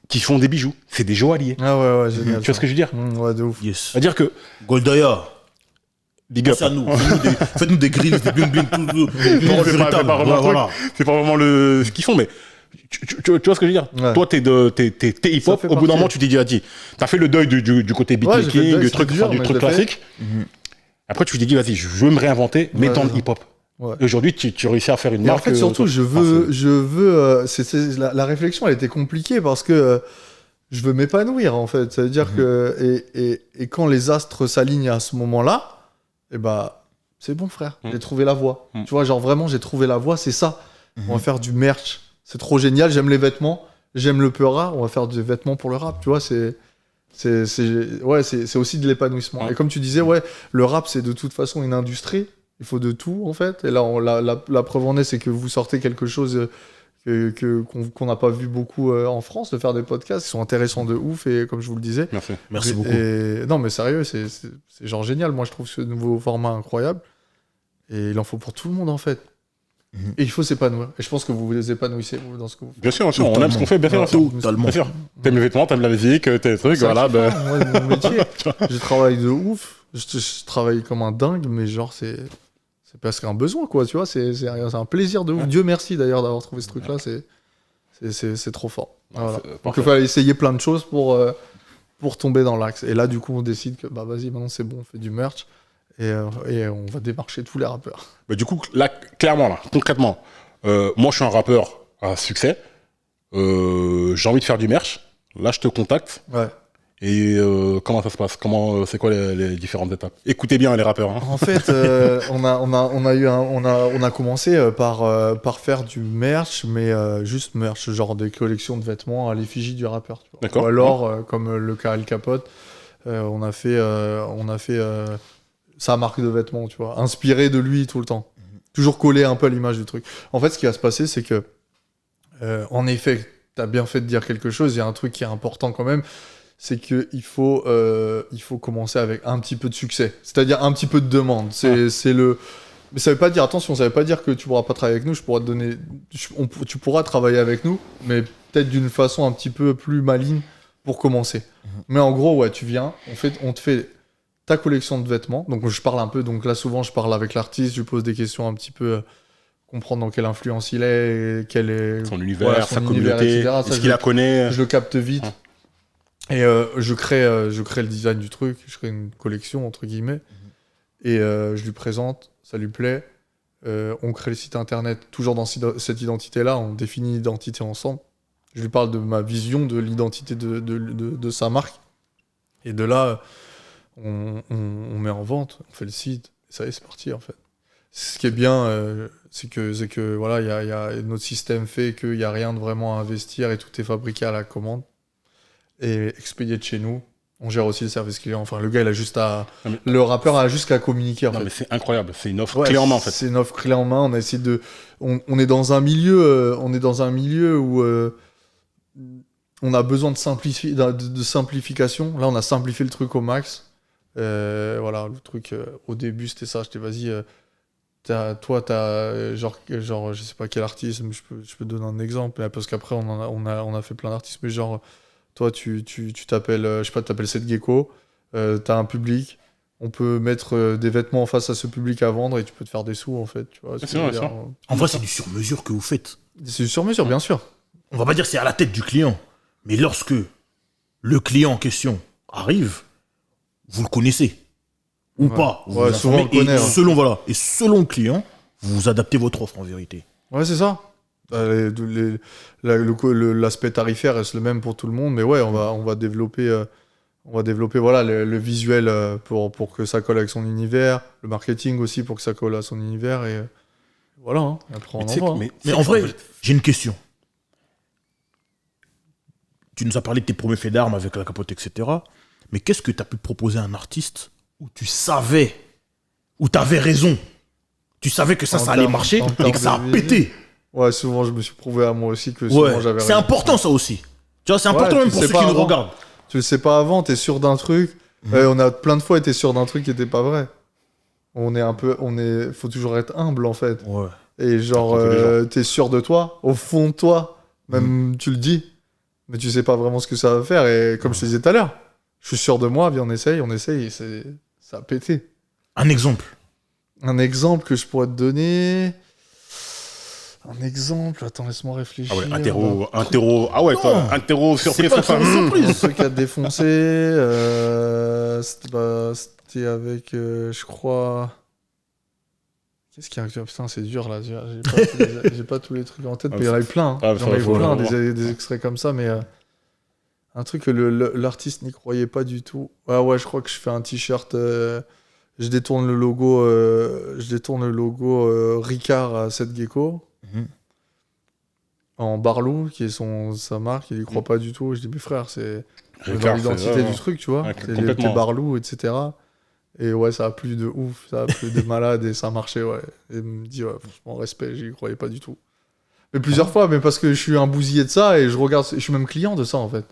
qui font des bijoux. C'est des joailliers. Ah ouais, génial. Tu vois ce que je veux dire ? Ouais, de ouf. Yes. C'est-à-dire que Goldaya, big up. C'est à nous. Faites-nous des grilles, des bling-bling, tout. Non, c'est pas vraiment c'est pas vraiment ce qu'ils font, mais tu vois ce que je veux dire ? Ouais. Toi, t'es hip-hop, au bout d'un moment, tu t'es dit, t'as fait le deuil du côté beatmaking, du truc classique. Après, tu t'es dit, vas-y, je veux me réinventer, mais dans le hip-hop. Ouais. Et aujourd'hui, tu réussis à faire une marque. En fait, surtout, je veux la réflexion, elle était compliquée parce que je veux m'épanouir, en fait. Ça veut dire que, et quand les astres s'alignent à ce moment-là, et bah, c'est bon, frère, j'ai trouvé la voie. Tu vois, genre vraiment, j'ai trouvé la voie, c'est ça. On va faire du merch. C'est trop génial, j'aime les vêtements, j'aime le peu rare, on va faire des vêtements pour le rap, tu vois, c'est aussi de l'épanouissement. Et comme tu disais, le rap, c'est de toute façon une industrie, il faut de tout, en fait. Et là, la preuve en est, c'est que vous sortez quelque chose qu'on n'a pas vu beaucoup en France, de faire des podcasts qui sont intéressants de ouf, et comme je vous le disais. Merci beaucoup. Non, mais sérieux, c'est genre génial. Moi, je trouve ce nouveau format incroyable. Et il en faut pour tout le monde, en fait. Et il faut s'épanouir. Et je pense que vous vous épanouissez vous, dans ce que vous faites. Bien sûr, on aime ce qu'on fait, bien sûr. Totalement. Bien sûr. T'aimes les vêtements, t'aimes la musique, t'aimes les trucs, voilà. Moi, mon métier, je travaille de ouf. Je travaille comme un dingue, mais genre, c'est presque un besoin, quoi. Tu vois, c'est un plaisir de ouf. Dieu merci d'ailleurs d'avoir trouvé ce truc-là. C'est trop fort. Voilà. Donc il fallait essayer plein de choses pour tomber dans l'axe. Et là, du coup, on décide que bah vas-y, maintenant c'est bon, on fait du merch et on va démarcher tous les rappeurs. Bah, du coup, là, clairement, là, concrètement, moi, je suis un rappeur à succès. J'ai envie de faire du merch. Là, je te contacte. Ouais. Et comment ça se passe? C'est quoi les différentes étapes? Écoutez bien les rappeurs. Hein. En fait, on a commencé par faire du merch, mais juste merch, genre des collections de vêtements à l'effigie du rappeur. Tu vois. D'accord. Ou alors, comme le cas El Capote, on a fait sa marque de vêtements, tu vois, inspiré de lui tout le temps. Toujours collé un peu à l'image du truc. En fait, ce qui va se passer, c'est que, en effet, t'as bien fait de dire quelque chose. Il y a un truc qui est important quand même. C'est qu'il faut commencer avec un petit peu de succès. C'est-à-dire un petit peu de demande. Mais ça veut pas dire, attention, ça veut pas dire que tu pourras pas travailler avec nous. Je pourrais te donner, tu pourras travailler avec nous, mais peut-être d'une façon un petit peu plus maligne pour commencer. Mais en gros, ouais, tu viens, on te fait ta collection de vêtements. Donc je parle un peu, donc là souvent je parle avec l'artiste, je lui pose des questions un petit peu, comprendre dans quelle influence il est, et quel est son univers, voilà, sa communauté, est-ce qu'il la connaît. Je le capte vite. Et je crée le design du truc, je crée une collection, entre guillemets, et je lui présente, ça lui plaît. On crée le site internet, toujours dans cette identité-là, on définit l'identité ensemble. Je lui parle de ma vision de l'identité de sa marque. Et de là, on met en vente, on fait le site, et ça y est, c'est parti, en fait. Ce qui est bien, c'est que voilà, notre système fait qu'il n'y a rien de vraiment à investir et tout est fabriqué à la commande. Et expédié de chez nous. On gère aussi le service client. Enfin, le gars, le rappeur a juste qu'à communiquer. En fait. Mais c'est incroyable. C'est une offre clé en main, en fait. C'est une offre clé en main. On a essayé on est dans un milieu, où on a besoin de simplification. Là, on a simplifié le truc au max. Voilà, le truc au début, c'était ça. J'étais vas-y. Toi, t'as genre, je sais pas quel artiste, mais je peux te donner un exemple. Parce qu'après, on a fait plein d'artistes, mais genre. Toi, tu t'appelles, je sais pas, tu t'appelles Seth Gecko, t'as un public, on peut mettre des vêtements en face à ce public à vendre et tu peux te faire des sous, en fait. Tu vois, en vrai, c'est du sur-mesure que vous faites. C'est du sur-mesure, bien sûr. On va pas dire que c'est à la tête du client, mais lorsque le client en question arrive, vous le connaissez. Ou pas. Vous vous souvent on le connaît. Et selon le client, vous adaptez votre offre en vérité. Ouais, c'est ça. L'aspect tarifaire reste le même pour tout le monde, mais ouais, on va développer voilà, le visuel pour que ça colle avec son univers, le marketing aussi pour que ça colle à son univers, et voilà, hein. Après on en va. Mais en vrai, j'ai une question. Tu nous as parlé de tes premiers faits d'armes avec la capote, etc. Mais qu'est-ce que tu as pu proposer à un artiste où tu savais, où tu avais raison, tu savais que ça allait marcher et que ça a pété? Ouais, souvent je me suis prouvé à moi aussi que souvent j'avais raison. C'est important ça aussi. Tu vois, c'est important même pour ceux qui nous regardent. Tu le sais pas avant, t'es sûr d'un truc. On a plein de fois été sûr d'un truc qui était pas vrai. Faut toujours être humble en fait. Ouais. Et genre, t'es sûr de toi, au fond de toi, même tu le dis, mais tu sais pas vraiment ce que ça va faire. Et comme je te disais tout à l'heure, je suis sûr de moi, viens on essaye, et ça a pété. Un exemple que je pourrais te donner. Un exemple, attends, laisse-moi réfléchir. Ah ouais, interro surprise. Un truc à défoncer. C'était avec, je crois. Qu'est-ce qu'il y a? Putain, c'est dur là. J'ai pas tous les trucs en tête, mais il y en a eu plein. J'en ai eu plein, des extraits comme ça, mais un truc que l'artiste n'y croyait pas du tout. Ouais, je crois que je fais un t-shirt. Je détourne le logo Ricard à Seth Gecko. En Barlou, qui est sa marque, il y croit pas du tout. Je dis, mais frère, c'est dans l'identité du truc, tu vois. Ouais, c'est les Barlou, etc. Et ouais, ça a plu de ouf, ça a plu de malade et ça a marché, ouais. Et il me dit, ouais, franchement, respect, j'y croyais pas du tout. Mais plusieurs fois, mais parce que je suis un bousillé de ça et je suis même client de ça, en fait.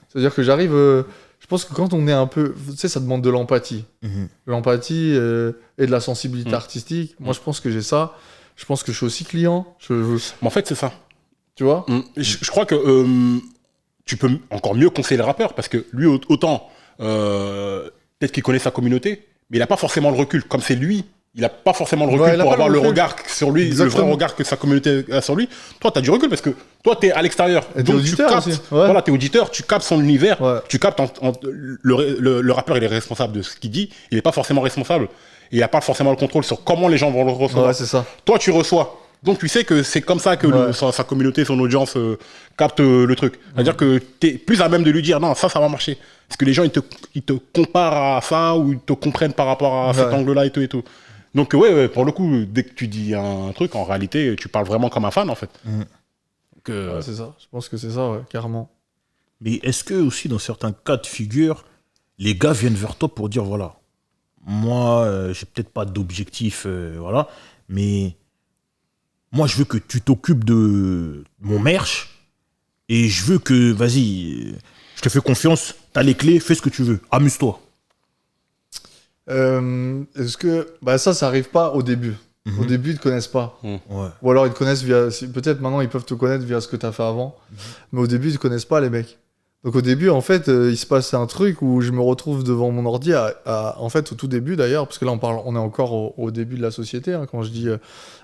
C'est-à-dire que j'arrive. Je pense que quand on est un peu. Tu sais, ça demande de l'empathie. L'empathie et de la sensibilité artistique. Moi, je pense que j'ai ça. je pense que je suis aussi client. Mais en fait, c'est ça. Tu vois? Je crois que tu peux encore mieux conseiller le rappeur parce que lui, autant, peut-être qu'il connaît sa communauté, mais il n'a pas forcément le recul. Comme c'est lui, il n'a pas forcément le recul pour avoir le regard sur lui, Exactement. le vrai regard que sa communauté a sur lui. Toi, tu as du recul parce que toi, tu es à l'extérieur. Et t'es Donc, tu auditeur captes. aussi. Ouais. Voilà, tu es auditeur, tu captes son univers, Ouais. tu captes le rappeur, il est responsable de ce qu'il dit, il n'est pas forcément responsable. Et il n'a pas forcément le contrôle sur comment les gens vont le recevoir. Ouais, c'est ça. Toi, tu reçois. Donc, tu sais que c'est comme ça que Ouais. sa communauté, son audience capte le truc. C'est-à-dire que tu es plus à même de lui dire non, ça va marcher. Parce que les gens, ils te comparent à ça ou ils te comprennent par rapport à cet Ouais. angle-là et tout et tout. Donc, ouais, pour le coup, dès que tu dis un truc, en réalité, tu parles vraiment comme un fan, en fait. Donc, Ouais, c'est ça. Je pense que c'est ça, ouais, carrément. Mais est-ce que aussi dans certains cas de figure, les gars viennent vers toi pour dire voilà, moi j'ai peut-être pas d'objectif, voilà, mais moi je veux que tu t'occupes de mon merch et je veux que, vas-y, je te fais confiance, t'as les clés, fais ce que tu veux, amuse-toi. Est-ce que. Bah, ça arrive pas au début. Au début, ils te connaissent pas. Ouais. Ou alors, ils te connaissent via. Peut-être maintenant, ils peuvent te connaître via ce que t'as fait avant. Mais au début, ils te connaissent pas, les mecs. Donc, au début, en fait, il se passe un truc où je me retrouve devant mon ordi, en fait, au tout début d'ailleurs, parce que là, on est encore au début de la société, hein, quand je dis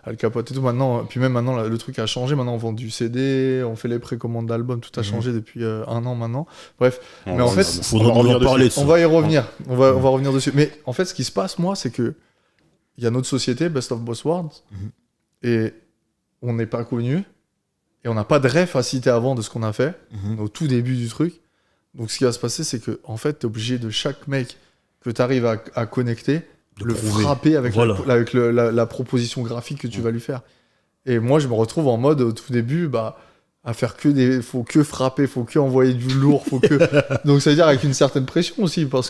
Al Capote et tout. Maintenant, puis même maintenant, le truc a changé. Maintenant, on vend du CD, on fait les précommandes d'albums, tout a changé depuis 1 an maintenant. Bref. Mais en fait, faudra en parler de ça. on va y revenir. On va revenir dessus. Mais en fait, ce qui se passe, moi, c'est que il y a notre société, Best of Boss World, et on n'est pas connu, et on n'a pas de ref à citer avant de ce qu'on a fait, au tout début du truc. Donc, ce qui va se passer, c'est que, en fait, t'es obligé de chaque mec que tu arrives à connecter, De le prouver. frapper avec, Voilà. avec la proposition graphique que tu vas lui faire. Et moi, je me retrouve en mode, au tout début, bah, à faire faut que frapper, faut que envoyer du lourd, faut que. Donc, ça veut dire avec une certaine pression aussi, parce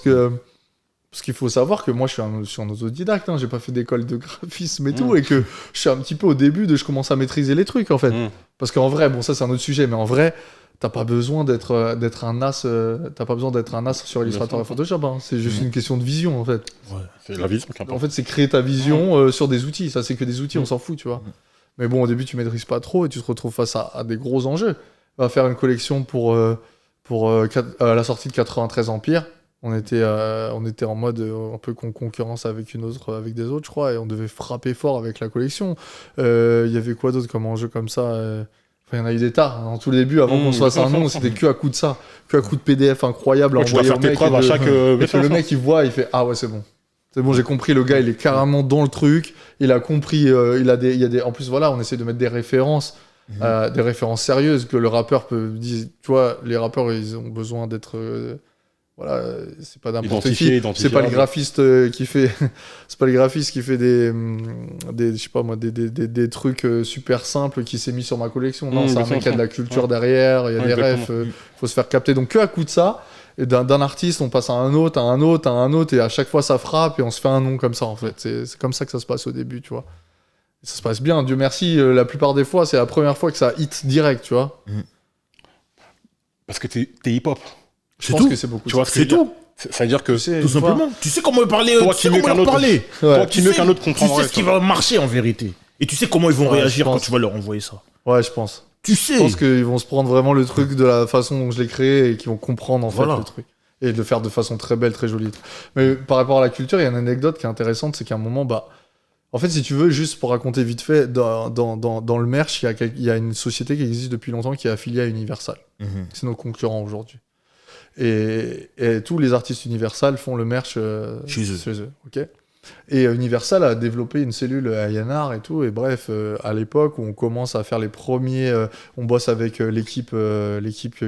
qu'il faut savoir que moi, je suis un autodidacte, hein, j'ai pas fait d'école de graphisme et tout, et que je suis un petit peu au début je commence à maîtriser les trucs, en fait. Parce qu'en vrai, bon, ça, c'est un autre sujet, mais en vrai, t'as pas besoin d'être un as, t'as pas besoin d'être un as sur Illustrator et Photoshop, hein. C'est juste une question de vision, en fait. c'est la vision qui En importe. fait, c'est créer ta vision sur des outils. Ça, c'est que des outils, on s'en fout, tu vois. Mais bon, au début, tu maîtrises pas trop et tu te retrouves face à des gros enjeux. On va faire une collection pour la sortie de 93 Empire. On était en mode un peu concurrence avec des autres, je crois, et on devait frapper fort avec la collection. Il y avait quoi d'autre comme enjeu comme ça Enfin, il y en a eu des tas. En tout le début, avant qu'on se fasse un nom, c'était que à coup de ça. Que à coup de PDF incroyable. Ouais, tu dois envoyé faire au tes mec preuves à et chaque et que le version. mec, il voit, il fait « Ah ouais, c'est bon. C'est bon, j'ai compris, le gars, il est carrément dans le truc. Il a compris, il y a des... En plus, voilà, on essaie de mettre des références sérieuses que le rappeur peut dire. Tu vois, les rappeurs, ils ont besoin d'être... voilà, c'est pas n'importe Identifié, qui. C'est pas le graphiste qui fait... c'est pas le graphiste qui fait des je sais pas moi, des trucs super simples qui s'est mis sur ma collection. Non, c'est un mec qui a de la culture derrière, il y a des refs, faut se faire capter. Donc, que à coup de ça... Et d'un artiste, on passe à un autre, et à chaque fois ça frappe et on se fait un nom comme ça en fait. C'est comme ça que ça se passe au début, tu vois. Et ça se passe bien, Dieu merci. La plupart des fois, c'est la première fois que ça hit direct, tu vois. Parce que t'es hip-hop. Je pense que c'est beaucoup. Tu vois ce que je C'est veux dire tout, Ça veut dire que tout simplement. Tu sais comment parler, Toi tu qui sais mieux comment qu'un leur autre. parler. toi qui mieux qu'un autre Tu comprendrais. sais ce qui va marcher en vérité. Et tu sais comment ils vont Ouais, réagir je quand pense. tu vas leur envoyer ça. Ouais, je pense. Tu sais. Je pense qu'ils vont se prendre vraiment le truc de la façon dont je l'ai créé et qu'ils vont comprendre en fait Voilà. le truc. Et de le faire de façon très belle, très jolie. Mais par rapport à la culture, il y a une anecdote qui est intéressante, c'est qu'à un moment, bah, en fait, si tu veux, juste pour raconter vite fait, dans le merch, il y a une société qui existe depuis longtemps qui est affiliée à Universal. C'est nos concurrents aujourd'hui. Et tous les artistes Universal font le merch Chez eux. ok. Et Universal a développé une cellule à Yanar et tout. Et bref, à l'époque où on commence à faire les premiers, on bosse avec l'équipe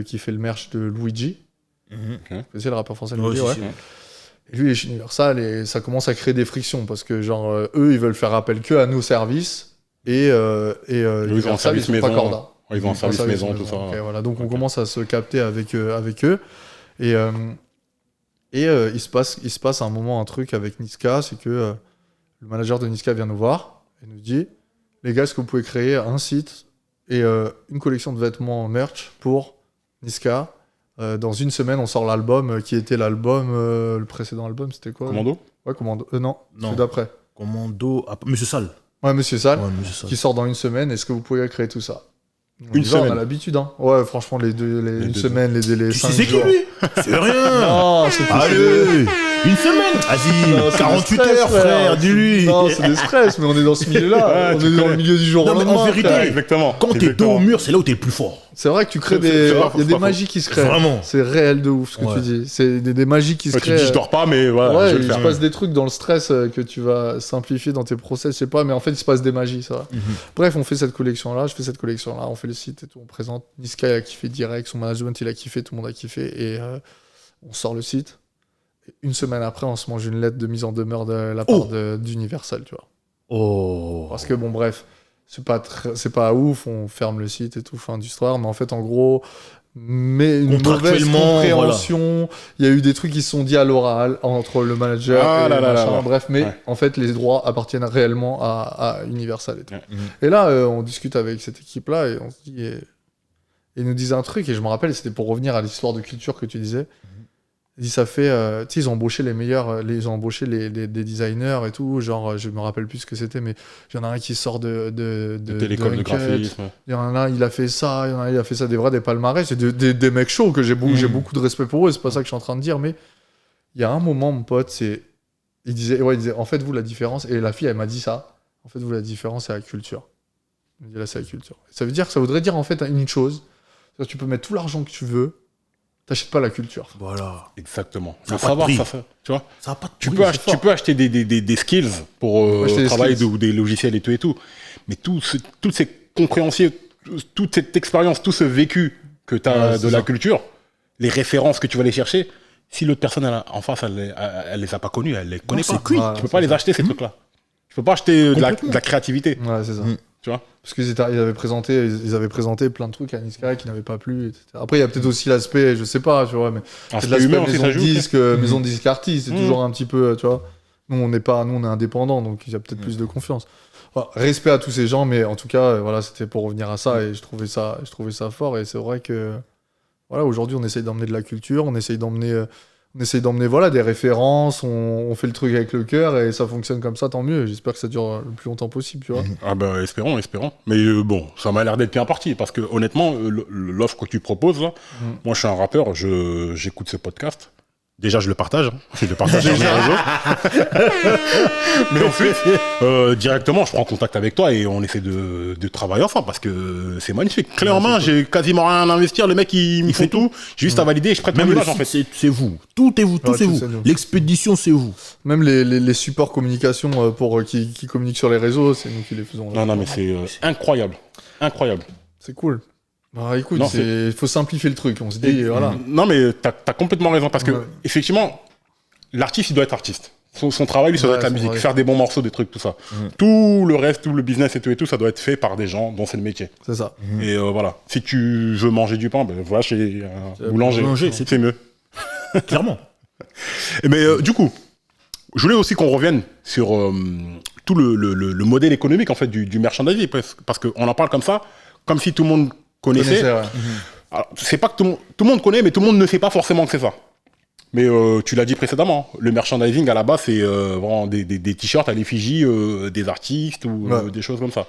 qui fait le merch de Luigi. C'est le rappeur français Luigi, ouais. Et lui, il est chez Universal et ça commence à créer des frictions parce que, genre, eux, ils veulent faire appel que à nos services et Universal, ils sont pas corda. Ils vont en service maison, tout ça. Ok, voilà. Donc, on commence à se capter avec eux. Et il se passe à un moment un truc avec Niska, c'est que le manager de Niska vient nous voir et nous dit « Les gars, est-ce que vous pouvez créer un site et une collection de vêtements merch pour Niska ?» Dans une semaine, on sort l'album qui était l'album... le précédent album, c'était quoi Commando Ouais, Commando. Non, Non. c'est d'après. Commando. Monsieur Sale. Ouais, Monsieur Sall, Ouais, mais c'est ça. qui sort dans une semaine. Est-ce que vous pouvez créer tout ça? Une On semaine. a l'habitude, hein. Ouais, franchement, une deux. semaine, les Tu 5 sais c'est qui jours. lui? C'est rien. Non, c'est tout. Allez, une semaine. Non, Vas-y, c'est 48 des stress, heures, frère, dis-lui. Non, c'est des stress, mais on est dans ce milieu-là. Ouais, on tu est dans connais. le milieu du jour Non, au mais en lendemain. vérité, frère. Ouais, exactement. Quand t'es dos Exactement. au mur, c'est là où t'es le plus fort. C'est vrai que tu crées C'est des. vrai, Il y a c'est des pas magies qui se créent. Vraiment. C'est réel de ouf ce que Ouais. tu dis. C'est des magies qui se Ouais, tu créent. dis je dors pas, mais voilà, Ouais, je vais le il faire. se passe des trucs dans le stress que tu vas simplifier dans tes process, je sais pas, mais en fait, il se passe des magies, ça va. Bref, on fait cette collection-là, je fais cette collection-là, on fait le site et tout, on présente. Niska il a kiffé direct, son management il a kiffé, tout le monde a kiffé, et on sort le site. Et une semaine après, on se mange une lettre de mise en demeure de la part d'Universal, tu vois. Oh. Parce que bon, bref, c'est pas ouf, on ferme le site et tout, fin d'histoire, mais en fait, en gros, mais une mauvaise Contractuellement, compréhension, il y a eu des trucs qui se sont dit à l'oral entre le manager Ah et là le là là machin, là. bref, mais Ouais. en fait, les droits appartiennent réellement à Universal et tout. Ouais. Et là, on discute avec cette équipe-là et on se dit, et ils nous disent un truc, et je me rappelle, c'était pour revenir à l'histoire de culture que tu disais. Ils disent, ça fait, tu sais, ils ont embauché les meilleurs, ils ont embauché des designers et tout, genre, je me rappelle plus ce que c'était, mais il y en a un qui sort de Télécole de Uncut, graphisme. il y en a un, il a fait ça, il y en a un, il a fait ça, des palmarès, c'est des mecs chauds que j'ai beaucoup de respect pour eux, c'est pas ça que je suis en train de dire, mais il y a un moment, mon pote, il disait, en fait, vous, la différence, et la fille, elle m'a dit ça, en fait, vous, la différence, c'est la culture. Il me dit, là, c'est la culture. Ça voudrait dire, en fait, une chose, c'est-à-dire, tu peux mettre tout l'argent que tu veux, t'achètes pas la culture. Voilà. Exactement. Ça a Faut pas de savoir prix. ça, tu vois. Ça a pas de Tu prix, peux, c'est ach- fort. tu peux acheter des skills pour Acheter des travailler skills. ou des logiciels et tout. Mais toutes ces compréhensions, toute cette expérience, tout ce vécu que tu as Ouais, c'est de la ça. culture, les références que tu vas aller chercher, si l'autre personne en face, elle les a pas connues, elle les connaît c'est pas. cuit. Voilà, Tu peux c'est pas les ça. acheter, ces trucs-là. Tu peux pas acheter de la Complètement. créativité, Ouais, c'est ça. tu vois. Parce qu'ils avaient présenté plein de trucs à Niska qui n'avaient pas plu, etc. Après, il y a peut-être aussi l'aspect, je sais pas, tu vois, mais c'est Aspect l'aspect humain aussi, maison ça de joue. disque, maison de disque artiste, c'est toujours un petit peu, tu vois. Nous, on est indépendants, donc il y a peut-être plus de confiance. Voilà, respect à tous ces gens, mais en tout cas, voilà, c'était pour revenir à ça, et je trouvais ça fort, et c'est vrai que, voilà, aujourd'hui, on essaye d'emmener de la culture, on essaye d'emmener voilà, des références, on fait le truc avec le cœur, et ça fonctionne comme ça, tant mieux. J'espère que ça dure le plus longtemps possible, tu vois. Ah ben espérons. Mais bon, ça m'a l'air d'être bien parti parce que honnêtement, l'offre que tu proposes là, moi je suis un rappeur, j'écoute ce podcast. Déjà je le partage, hein. Je le partage sur mes réseaux. Mais ensuite, directement, je prends contact avec toi et on essaie de travailler ensemble parce que c'est magnifique. Clé en main, j'ai quasiment rien à investir. Le mec il me fait tout, j'ai juste à valider et je prête mon Même le image en site, fait. c'est vous. Tout est vous, tout Ouais, c'est tout vous. c'est nous. L'expédition, c'est vous. Même les supports communication qui communiquent sur les réseaux, c'est nous qui les faisons. Non mais c'est incroyable. C'est cool. Bah écoute, Non, il faut simplifier le truc. On se dit, voilà. Non, mais t'as complètement raison parce que, Ouais. effectivement, l'artiste, il doit être artiste. Son travail, lui, ça doit Ouais, être la son musique, travail. faire des bons morceaux, des trucs, tout ça. Tout le reste, tout le business et tout, ça doit être fait par des gens dont c'est le métier. C'est ça. Et voilà. Si tu veux manger du pain, ben voilà chez un boulanger. boulanger, C'est mieux. Clairement. Mais du coup, je voulais aussi qu'on revienne sur tout le modèle économique, en fait, du merchandising. Parce qu'on en parle comme ça, comme si tout le monde connaissait. Ouais. Alors, c'est pas que tout le monde connaît, mais tout le monde ne sait pas forcément que c'est ça. Mais tu l'as dit précédemment, le merchandising à la base, c'est vraiment des t-shirts à l'effigie des artistes ou des choses comme ça.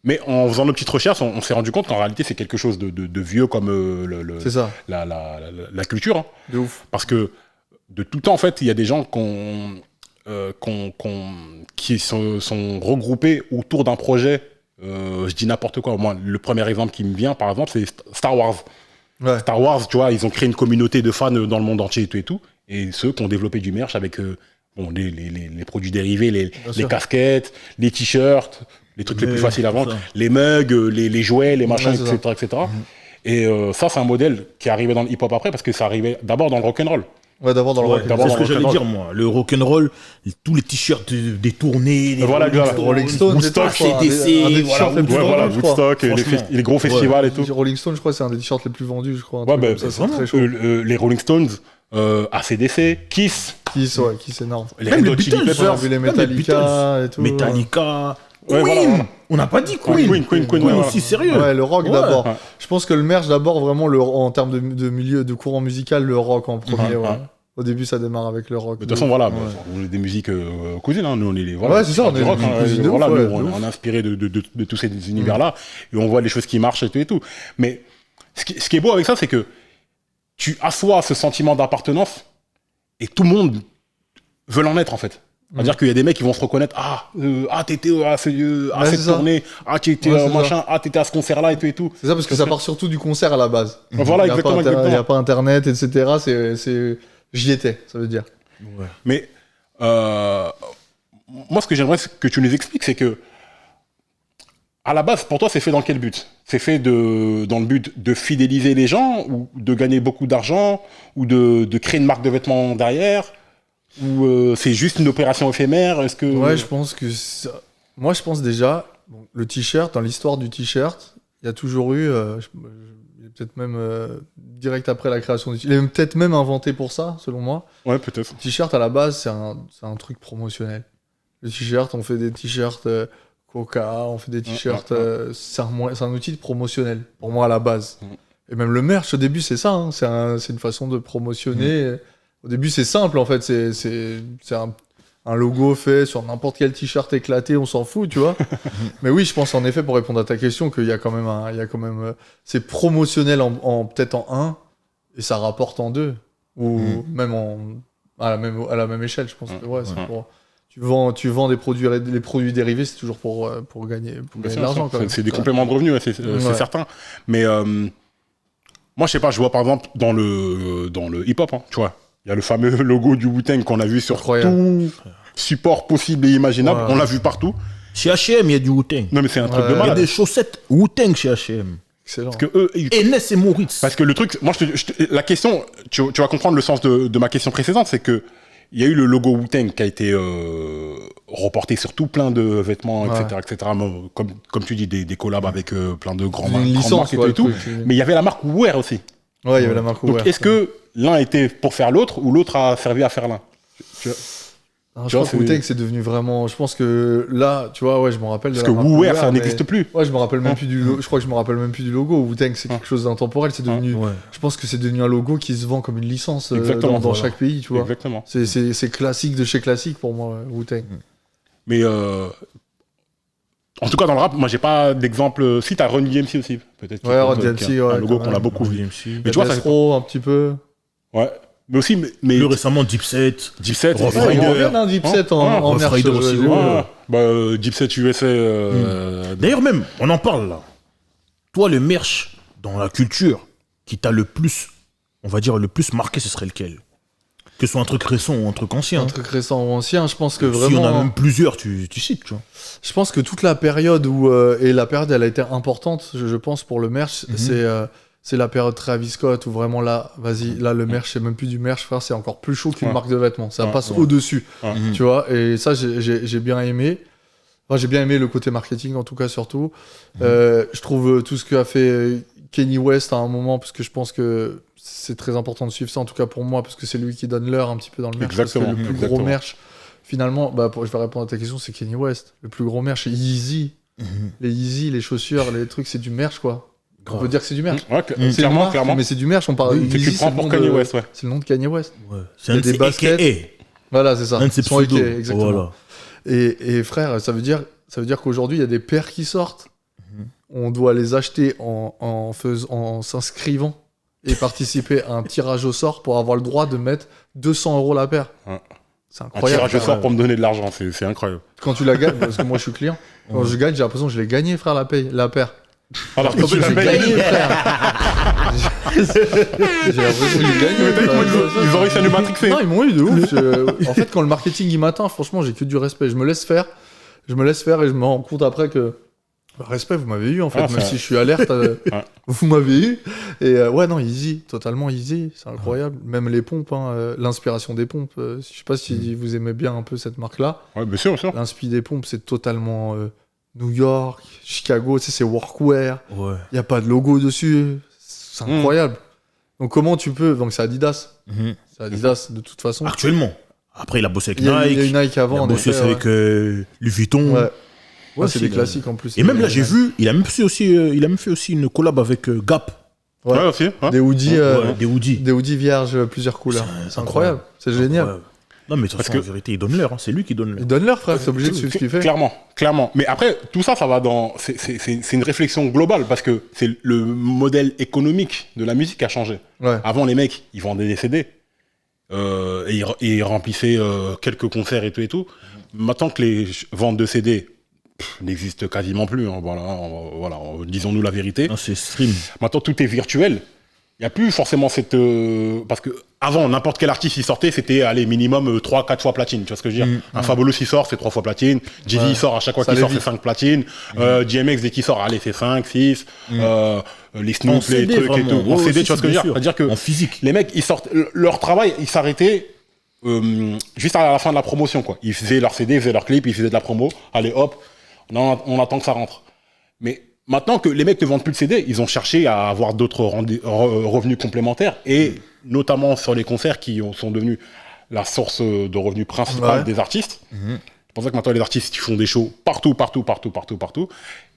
Mais en faisant nos petites recherches, on s'est rendu compte qu'en réalité, c'est quelque chose de vieux comme C'est ça. la culture. Hein. De ouf. Parce que de tout temps, en fait, il y a des gens qui sont regroupés autour d'un projet. Je dis n'importe quoi. Moi, le premier exemple qui me vient, par exemple, c'est Star Wars. Ouais. Star Wars, tu vois, ils ont créé une communauté de fans dans le monde entier et tout. Et ceux qui ont développé du merch avec les produits dérivés, les sûr. casquettes, les t-shirts, les trucs les plus Mais, faciles à vendre, ça. les mugs, les jouets, les machins, Ouais, c'est etc. etc. Et ça, c'est un modèle qui est arrivé dans le hip-hop après parce que ça arrivait d'abord dans le rock'n'roll. Ouais, d'abord dans le rock. d'abord C'est ce dans que j'allais rock'n'roll. dire, moi. Le rock'n'roll, tous les t-shirts détournés, les Voilà, Rolling Stones, Woodstock, c'est quoi, CDC, un des voilà, t-shirts les plus Ouais, voilà, vendus, je crois. Woodstock, Franchement. les gros festivals et tout. Rolling Stone, je crois, c'est un des t-shirts les plus vendus, je crois. un Ouais, truc ben, comme ça, c'est vraiment, très chaud. les Rolling Stones, AC/DC, Kiss, Qui c'est énorme. les Même Red les Hot Chili Beatles, On a Peppers. vu les Même les Metallica et tout. Metallica, Ouais, Queen. voilà. On n'a pas dit Ouais, Queen. Queen, Queen ouais, voilà. aussi, sérieux. Ouais, le rock Ouais. d'abord. Ouais. Je pense que le merch d'abord, vraiment, en termes de milieu, de courant musical, le rock en premier. Ouais. Ouais. Au début, ça démarre avec le rock. De toute façon, voilà, on est des musiques cousines, hein. Nous, on est les. Voilà, Ouais, c'est ça, on est rock, des hein. cousines de Voilà, ouf, nous, ouais, on est inspiré de tous ces univers-là, et on voit les choses qui marchent et tout et tout. Mais ce qui est beau avec ça, c'est que tu assois ce sentiment d'appartenance, et tout le monde veut en être, en fait. C'est-à-dire qu'il y a des mecs qui vont se reconnaître, t'étais à cette tournée, tu étais machin, t'étais à ce concert-là et tout et tout. C'est ça, parce que ça part surtout du concert à la base. Voilà, exactement. Il n'y a pas Internet, etc. J'y étais, ça veut dire. Ouais. Mais moi, ce que j'aimerais que tu nous expliques, c'est que à la base, pour toi, c'est fait dans quel but? C'est fait dans le but de fidéliser les gens, ou de gagner beaucoup d'argent, ou de créer une marque de vêtements derrière, ou c'est juste une opération éphémère? Est-ce que... Ouais, je pense que... Moi, je pense déjà, le t-shirt, dans l'histoire du t-shirt, il y a toujours eu... il est peut-être même direct après la création du t-shirt. Il est peut-être même inventé pour ça, selon moi. Ouais, peut-être. Le t-shirt, à la base, c'est un truc promotionnel. Le t-shirt, on fait des t-shirts Coca, on fait des t-shirts... c'est un outil promotionnel, pour moi, à la base. Et même le merch, au début, c'est ça. Hein. C'est une façon de promotionner... Au début, c'est simple, en fait. C'est un logo fait sur n'importe quel t-shirt éclaté, on s'en fout, tu vois. Mais oui, je pense, en effet, pour répondre à ta question, qu'il y a quand même c'est promotionnel peut-être en 1, et ça rapporte en 2. Ou même à la même échelle, je pense. Que, ouais, c'est pour... Tu vends les produits dérivés, c'est toujours pour gagner de l'argent. C'est des compléments de revenus, c'est certain. Mais moi, je sais pas, je vois par exemple dans le hip-hop, hein, tu vois. Il y a le fameux logo du Wu-Tang qu'on a vu sur tout support possible et imaginable. On l'a vu partout. Chez H&M, il y a du Wu-Tang. Non, mais c'est un truc de malade. Il y a des chaussettes Wu-Tang chez H&M. Excellent. Parce que eux, Enes et Moritz. Parce que le truc, moi, la question, tu vas comprendre le sens de ma question précédente, c'est que il y a eu le logo Wu-Tang qui a été reporté sur tout plein de vêtements, etc. Comme tu dis, des collabs avec plein de grandes marques et tout. Mais il y avait la marque Wear aussi. Ouais, il y avait la marque Wear. Donc, est-ce que l'un était pour faire l'autre, ou l'autre a servi à faire l'un? Je crois que Wu-Tang, c'est devenu vraiment... Je pense que là, tu vois, je me rappelle de la marque Wear, ça n'existe plus. Ouais, je me rappelle même plus du logo. Je crois que je me rappelle même plus du logo. Wu-Tang, c'est quelque chose d'intemporel. C'est devenu... Je pense que c'est devenu un logo qui se vend comme une licence dans chaque pays, tu vois. Exactement. C'est classique de chez classique pour moi, Wu-Tang. Mais en tout cas, dans le rap, moi, j'ai pas d'exemple. Si, t'as Run DMC aussi, peut-être. Ouais, Run DMC, un logo qu'on a beaucoup vu. Mais tu vois, ça un petit peu. Ouais. Mais aussi, mais plus récemment, Dipset, Rough Rider, Dipset en Rough Rider aussi. Dipset USA. D'ailleurs, même, on en parle là. Toi, le merch dans la culture qui t'a le plus, on va dire, le plus marqué, ce serait lequel? Que ce soit un truc récent ou un truc ancien. Un truc récent ou ancien, je pense que vraiment... Si on a même plusieurs, tu cites, tu vois. Je pense que toute la période où... et la période, elle a été importante, je pense, pour le merch, c'est la période Travis Scott où vraiment là, là, le merch, c'est même plus du merch, frère, c'est encore plus chaud qu'une marque de vêtements. Ça passe au-dessus, tu vois. Et ça, j'ai bien aimé. Enfin, j'ai bien aimé le côté marketing, en tout cas, surtout. Je trouve tout ce qu'a fait Kanye West à un moment, parce que je pense que c'est très important de suivre ça, en tout cas pour moi, parce que c'est lui qui donne l'heure un petit peu dans le merch. Exactement. Parce que le plus gros merch, finalement, je vais répondre à ta question, c'est Kanye West. Le plus gros merch, c'est Yeezy. Les Yeezy, les chaussures, les trucs, c'est du merch, quoi. On peut dire que c'est du merch. Ouais, clairement. Mais c'est du merch, on parle. Oui, Yeezy, tu prends pour Kanye West, c'est le nom de Kanye West. Ouais. C'est un des baskets. Voilà, c'est ça. Un de ses pseudos. Exactement. Voilà. Et frère, ça veut dire qu'aujourd'hui, il y a des paires qui sortent. On doit les acheter en s'inscrivant et participer à un tirage au sort pour avoir le droit de mettre 200 € la paire. C'est incroyable. Un tirage au sort pour me donner de l'argent, c'est incroyable. Quand tu la gagnes, parce que moi je suis client, quand je gagne, j'ai l'impression que je l'ai gagné, frère, la paire. Alors que tu l'as gagné, frère. J'ai l'impression que j'ai gagné. Ils ont réussi à nous matrixer. Non, ils m'ont eu de ouf. En fait, quand le marketing il m'atteint, franchement, j'ai que du respect. Je me laisse faire et je me rends compte après que respect, vous m'avez eu en fait, même si je suis alerte, vous m'avez eu. Et non, easy, totalement easy, c'est incroyable. Même les pompes, l'inspiration des pompes, je sais pas si vous aimez bien un peu cette marque-là. Ouais, bien sûr. L'inspi des pompes, c'est totalement New York, Chicago, tu sais, c'est workwear. Ouais. Il y a pas de logo dessus, c'est incroyable. Donc comment tu peux... Donc c'est Adidas. C'est Adidas de toute façon. Actuellement. Après, il a bossé avec Nike. Il y a eu Nike avant. Il a bossé avec Louis Vuitton. Ouais, c'est des classiques en plus. Et même là, j'ai vu, il a même fait aussi une collab avec Gap. Ouais. Ouais, aussi. Ouais. Des hoodies, des hoodies. des hoodies vierges, plusieurs couleurs. C'est incroyable. C'est génial. Incroyable. Non, mais de toute façon, en vérité, il donne l'heure. Hein. C'est lui qui donne l'heure. Il donne leur frère, c'est obligé de suivre ce qu'il fait. Clairement. Mais après, tout ça, ça va dans. C'est une réflexion globale parce que c'est le modèle économique de la musique qui a changé. Ouais. Avant, les mecs, ils vendaient des CD. Et ils remplissaient quelques concerts et tout. Maintenant que les ventes de CD n'existent quasiment plus, hein, voilà, disons-nous la vérité. Non, c'est stream. Maintenant, tout est virtuel. Il n'y a plus forcément cette... parce que avant, n'importe quel artiste, il sortait, c'était, allez, minimum 3-4 fois platine. Tu vois ce que je veux dire? Un Fabulous, il sort, c'est 3 fois platine. Jay-Z, il sort, à chaque fois qu'il sort, c'est 5 platines. DMX, dès qu'il sort, allez, c'est 5, 6. Les Snoop, les trucs et tout. En CD, tu vois ce que je veux dire? C'est-à-dire que en physique. les mecs, ils sortent... Leur travail, il s'arrêtait juste à la fin de la promotion, quoi. Ils faisaient leur CD, ils faisaient leur clip, ils faisaient de la promo. Allez, hop, on attend que ça rentre. Mais... Maintenant que les mecs ne vendent plus de CD, ils ont cherché à avoir d'autres revenus complémentaires, et notamment sur les concerts qui sont devenus la source de revenus principale des artistes. C'est pour ça que maintenant les artistes ils font des shows partout.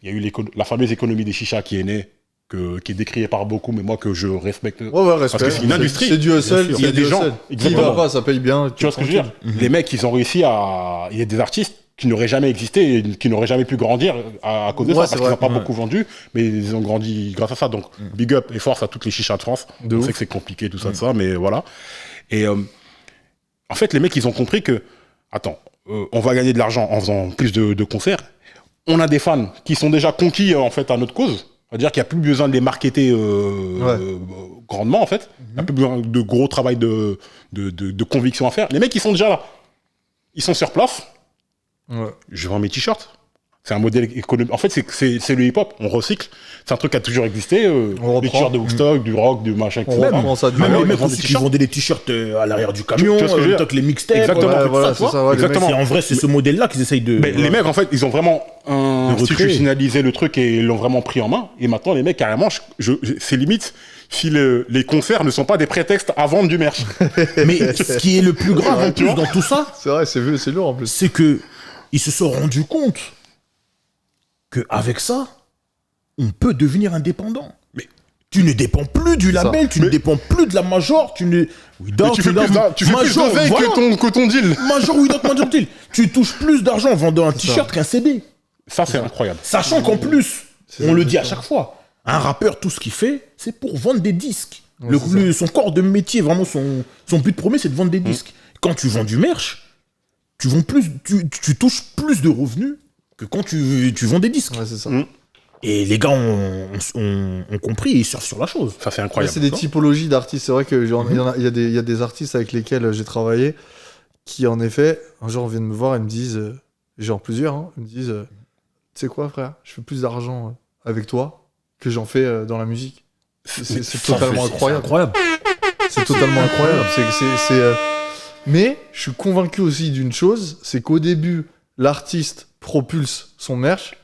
Il y a eu la fameuse économie des chichas qui est née, qui est décriée par beaucoup, mais moi que je respecte. Respect. Parce que c'est une industrie. C'est du hustle. Il y a des gens qui va pas, ça paye bien. Tu vois ce que je veux dire? Les mecs, ils ont réussi à... Il y a des artistes qui n'auraient jamais existé et qui n'auraient jamais pu grandir à cause de ça, parce qu'ils n'ont pas beaucoup vendu, mais ils ont grandi grâce à ça. Donc, big up et force à toutes les chichas de France. On sait que c'est compliqué, tout ça, mais voilà. Et en fait, les mecs, ils ont compris que, attends, on va gagner de l'argent en faisant plus de concerts. On a des fans qui sont déjà conquis, en fait, à notre cause. C'est-à-dire qu'il n'y a plus besoin de les marketer grandement, en fait. Il n'y a plus besoin de gros travail de conviction à faire. Les mecs, ils sont déjà là. Ils sont sur place. Ouais. Je vends mes t-shirts. C'est un modèle économique. En fait, c'est le hip-hop. On recycle. C'est un truc qui a toujours existé. Les t-shirts de Woodstock, du rock, du machin, etc. Même les mecs aussi qui vendaient des t-shirts à l'arrière du camion, les mixtapes. Exactement. En vrai, c'est ce modèle-là qu'ils essayent de... Les mecs, en fait, ils ont vraiment institutionnalisé le truc et l'ont vraiment pris en main. Et maintenant, les mecs, carrément, c'est limite si les concerts ne sont pas des prétextes à vendre du merch. Mais ce qui est le plus grave en plus dans tout ça... C'est vrai, c'est lourd en plus. C'est que ils se sont rendus compte qu'avec ça, on peut devenir indépendant. Mais tu ne dépends plus du label, tu ne dépends plus de la major, tu fais plus d'oseille que ton deal. Major Major deal. Tu touches plus d'argent en vendant un t-shirt qu'un CD. Ça, c'est incroyable. Sachant qu'en plus, on le dit à chaque fois, un rappeur, tout ce qu'il fait, c'est pour vendre des disques. Son corps de métier, vraiment, son but premier, c'est de vendre des disques. Quand tu vends du merch, tu touches plus de revenus que quand tu vends des disques. Ouais, c'est ça. Et les gars ont compris et ils surfent sur la chose. Ça, c'est incroyable. C'est des typologies d'artistes. C'est vrai qu'il y a des artistes avec lesquels j'ai travaillé qui, en effet, un jour, viennent me voir et me disent, genre plusieurs, hein, ils me disent, tu sais quoi, frère, je fais plus d'argent avec toi que j'en fais dans la musique. C'est totalement incroyable. C'est totalement incroyable. Mais je suis convaincu aussi d'une chose, c'est qu'au début, l'artiste propulse son merch,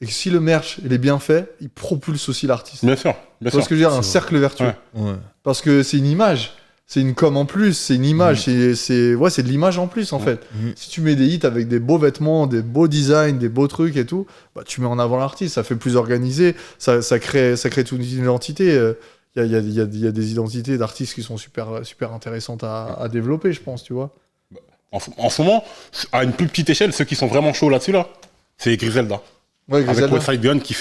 et que si le merch il est bien fait, il propulse aussi l'artiste. Bien sûr. Tu vois ce que je veux dire, un cercle vertueux. Ouais. Parce que c'est une image, c'est une com en plus, c'est une image, c'est de l'image en plus en fait. Si tu mets des hits avec des beaux vêtements, des beaux designs, des beaux trucs et tout, bah, tu mets en avant l'artiste, ça fait plus organisé, ça crée toute une identité. Il y a des identités d'artistes qui sont super intéressantes à développer, je pense, tu vois. En ce moment, à une plus petite échelle, ceux qui sont vraiment chauds là-dessus, c'est Griselda. Ouais, Griselda. Avec Westside Gun qui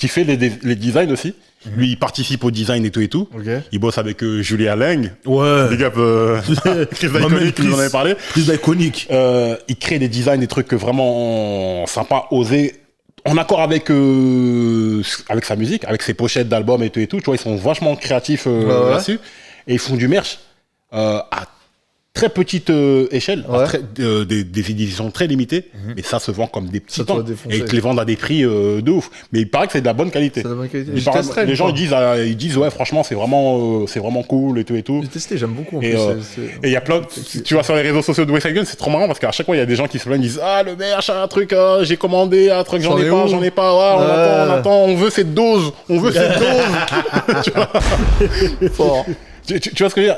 fait les designs aussi. Lui, il participe au design et tout. Okay. Il bosse avec Julia Lang. Ouais. Big up, Chris Iconic, qui nous en avait parlé. Chris Iconic. Il crée des designs, des trucs vraiment sympas, osés, en accord avec sa musique, avec ses pochettes d'albums et tout. Tu vois, ils sont vachement créatifs là-dessus. Et ils font du merch à très petite échelle, des éditions très limitées, mais ça se vend comme des petits temps. Et ils te les vendent à des prix de ouf. Mais il paraît que c'est de la bonne qualité. C'est de la bonne qualité. Les gens ils disent ouais, franchement c'est vraiment cool et tout. J'ai testé, j'aime beaucoup. Et il y a plein tu vois sur les réseaux sociaux de Westside Gun, c'est trop marrant parce qu'à chaque fois il y a des gens qui se plaignent, ils disent ah le merch, un truc, j'ai commandé un truc, j'en ai pas, on attend, on veut cette dose, tu vois. Fort. Tu vois ce que je veux dire?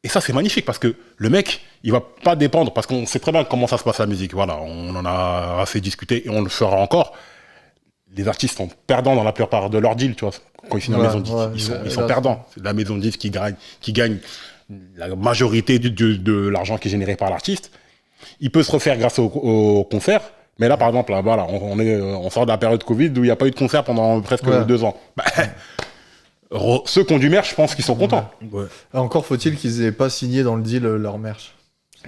Et ça, c'est magnifique parce que le mec, il va pas dépendre, parce qu'on sait très bien comment ça se passe la musique. Voilà, on en a assez discuté et on le fera encore. les artistes sont perdants dans la plupart de leurs deals, tu vois. Quand ils signent en maison de disques, ils sont perdants. C'est la maison de disques qui gagne la majorité de l'argent qui est généré par l'artiste. Il peut se refaire grâce au concert. Mais là, par exemple, là, voilà, on sort de la période Covid où il n'y a pas eu de concert pendant presque 2 ans. Ceux qui ont du merch, je pense qu'ils sont contents. Ouais. Encore faut-il qu'ils aient pas signé dans le deal leur merch.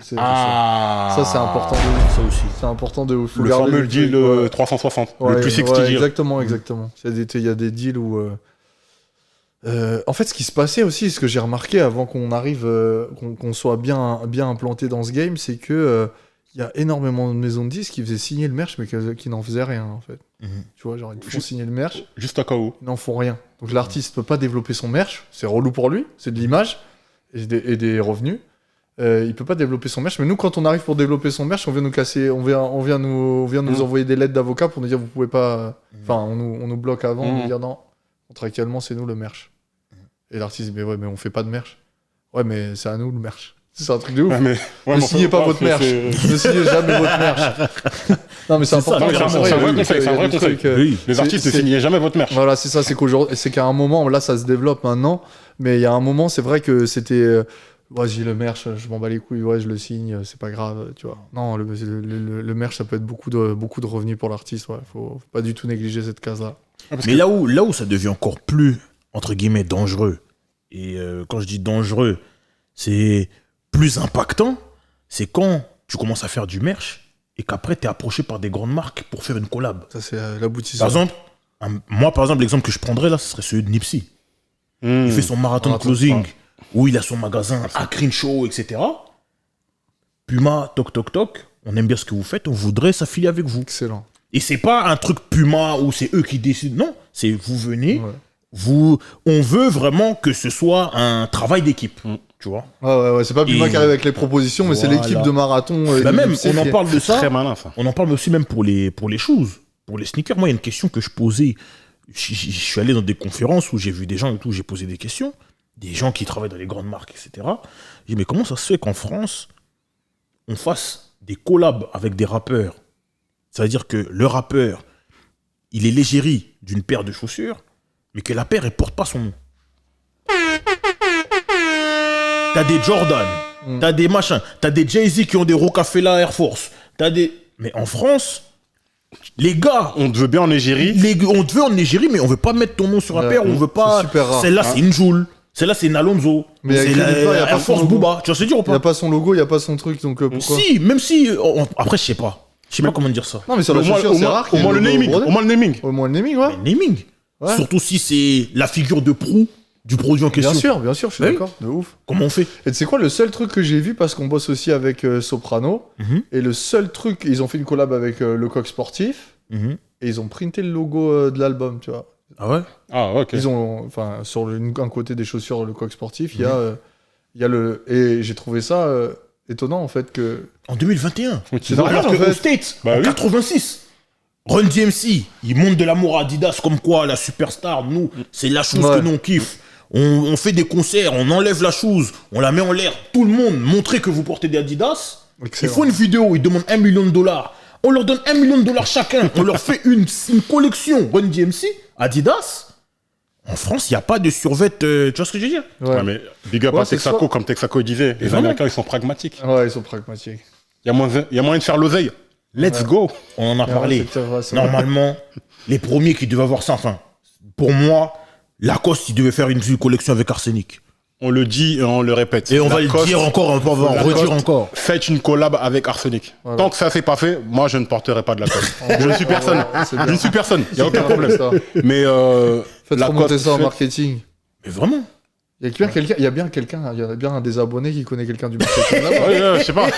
Ça, c'est important de ouf. Ça aussi. C'est important de ouf. Le fameux deal 360, le plus 60 deal. Exactement. Il y a des deals où... en fait, ce qui se passait aussi, ce que j'ai remarqué avant qu'on arrive, qu'on soit bien implanté dans ce game, c'est que il y a énormément de maisons de disques qui faisaient signer le merch, mais qui n'en faisaient rien, en fait. Tu vois, genre, ils font signer le merch. Juste à cas où. Ils n'en font rien. Donc l'artiste peut pas développer son merch. C'est relou pour lui. C'est de l'image et des revenus. Il peut pas développer son merch. Mais nous, quand on arrive pour développer son merch, on vient nous casser, on vient nous envoyer des lettres d'avocats pour nous dire vous pouvez pas. Enfin, on nous bloque avant, on nous dire non. Contractuellement, c'est nous le merch. Et l'artiste dit mais on fait pas de merch. Ouais, mais c'est à nous le merch. C'est un truc de ouf. Ne signez pas votre merch. Ne signez jamais votre merch. Non, mais c'est important. C'est un vrai conseil. Les artistes ne signez jamais votre merch. Voilà, c'est ça. C'est qu'à un moment, là, ça se développe maintenant. Mais il y a un moment, c'est vrai que c'était. J'ai le merch, je m'en bats les couilles. Ouais, je le signe, c'est pas grave, tu vois. Non, le merch, ça peut être beaucoup de revenus pour l'artiste. Ouais, faut pas du tout négliger cette case-là. Mais là où ça devient encore plus, entre guillemets, dangereux, et quand je dis dangereux, c'est plus impactant, c'est quand tu commences à faire du merch et qu'après tu es approché par des grandes marques pour faire une collab. Ça, c'est l'aboutissement. Par exemple, l'exemple que je prendrais là, ce serait celui de Nipsey. Il fait son marathon closing où il a son magasin à Crenshaw, etc. Puma, toc, on aime bien ce que vous faites, on voudrait s'affilier avec vous. Excellent. Et c'est pas un truc Puma où c'est eux qui décident, non, c'est vous venez, on veut vraiment que ce soit un travail d'équipe. Tu vois. Ouais, c'est pas Puma qui arrive avec les propositions, mais c'est l'équipe de marathon. Même, on en parle de ça. Très malin, ça. On en parle aussi même pour les shoes, pour les sneakers. Moi, il y a une question que je posais. Je suis allé dans des conférences où j'ai vu des gens et tout, j'ai posé des questions. Des gens qui travaillent dans les grandes marques, etc. J'ai dit, mais comment ça se fait qu'en France, on fasse des collabs avec des rappeurs? Ça veut dire que le rappeur, il est l'égérie d'une paire de chaussures, mais que la paire, elle porte pas son nom. T'as des Jordan, t'as des machins, t'as des Jay-Z qui ont des Rockefeller Air Force, mais en France, les gars... On te veut bien en Égérie. On te veut en Égérie, mais on veut pas mettre ton nom sur la paire, on veut pas... Celle-là, c'est une Joule. Celle-là, c'est une Alonso. Mais c'est la Air Force Booba. Tu vois ce que je veux dire ou pas? Il n'y a pas son logo, il n'y a pas son truc, donc pourquoi? Si, même si... Après, je sais pas. Je sais pas comment dire ça. Non, mais sur la chaussure, c'est rare. Au moins le naming. Au moins le naming, ouais. Mais naming. Surtout si c'est la figure de proue du produit en question. Bien sûr, je suis d'accord, de ouf. Comment on fait? Et tu sais quoi, le seul truc que j'ai vu, parce qu'on bosse aussi avec Soprano, et le seul truc, ils ont fait une collab avec le Coq Sportif, et ils ont printé le logo de l'album, tu vois. Ah ouais? Ah ok. Ils ont, enfin, sur un côté des chaussures, le Coq Sportif, il y a le... Et j'ai trouvé ça étonnant, en fait, que... En 2021. C'est normal, alors en qu'aux fait. States, en 86... Run DMC, il monte de l'amour à Adidas comme quoi la superstar, nous, c'est la chose que nous on kiffe. On fait des concerts, on enlève la chose, on la met en l'air. Tout le monde, montrez que vous portez des Adidas. Excellent. Il faut une vidéo, ils demandent $1 million. On leur donne $1 million chacun. On leur fait une collection Run DMC, Adidas. En France, il n'y a pas de survêt, tu vois ce que je veux dire? Ouais, mais big up à Texaco, comme Texaco disait. Les Américains, ils sont pragmatiques. Ouais, ils sont pragmatiques. Il y a moyen de faire l'oseille. Let's go. On en a parlé. C'est Normalement, les premiers qui devaient avoir ça, enfin, pour moi, Lacoste, il devait faire une collection avec Arsenic. On le dit et on le répète. Et on va le dire encore, on va en redire encore. Faites une collab avec Arsenic. Voilà. Tant que ça c'est pas fait, moi je ne porterai pas de Lacoste. Je ne suis personne. Je ne suis personne. Il n'y a aucun problème. Mais faites remonter ça en marketing. Mais vraiment. Il y a bien un des abonnés qui connaît quelqu'un du marketing là-bas. Ouais, je sais pas.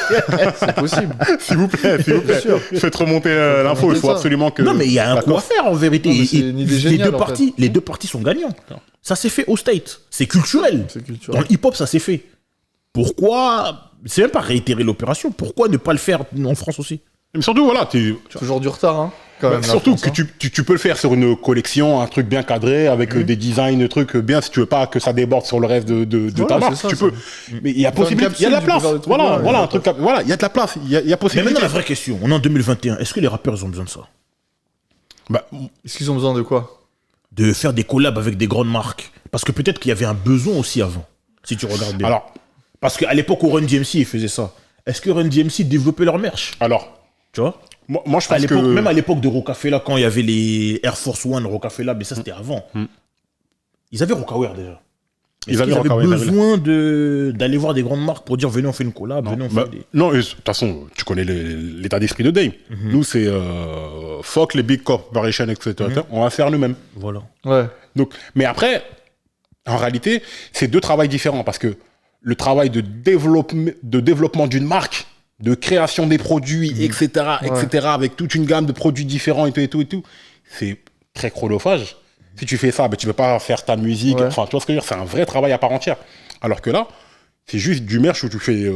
C'est possible. S'il vous plaît. Faites remonter l'info. Il faut absolument que. Non, mais il y a un coup à faire en vérité. Non, c'est une idée géniale, les deux parties sont gagnants. Ça s'est fait au States. C'est culturel. Dans le hip-hop, ça s'est fait. Pourquoi? C'est même pas réitérer l'opération. Pourquoi ne pas le faire en France aussi? Mais surtout, voilà. Toujours du retard, hein. Quand même, surtout France, que tu peux le faire sur une collection, un truc bien cadré, avec des designs, trucs bien, si tu veux pas que ça déborde sur le reste de ta marque, tu peux. Mais il y a possibilité, il y a de la place. Voilà, un truc, voilà, il y a de la place, il y a possibilité. Mais maintenant, la vraie question, on est en 2021, est-ce que les rappeurs ont besoin de ça? Bah, Est-ce qu'ils ont besoin de quoi? De faire des collabs avec des grandes marques. Parce que peut-être qu'il y avait un besoin aussi avant, si tu regardes bien. alors, Parce qu'à l'époque où Run DMC ils faisaient ça, est-ce que Run DMC développait leur merch? Tu vois? moi je À pense l'époque, que... même à l'époque de Rocafella, quand il y avait les Air Force One, Rocafella, mais ça c'était avant. Ils avaient Rocawear déjà. Ils Est-ce avaient qu'ils avaient Rocawear, besoin d'aller voir des grandes marques pour dire venez on fait une collab, venez on fait des... Non, de toute façon, tu connais l'état d'esprit de Dame. Nous, c'est fuck les big corporations, etc. On va faire nous-mêmes. Voilà. Ouais. Donc, mais après, en réalité, c'est deux travails différents parce que le travail de développement d'une marque, de création des produits, etc., avec toute une gamme de produits différents et tout, c'est très chronophage. Si tu fais ça, ben, tu ne peux pas faire ta musique. Ouais. Enfin, tu vois ce que je veux dire, c'est un vrai travail à part entière. Alors que là, c'est juste du merch où tu fais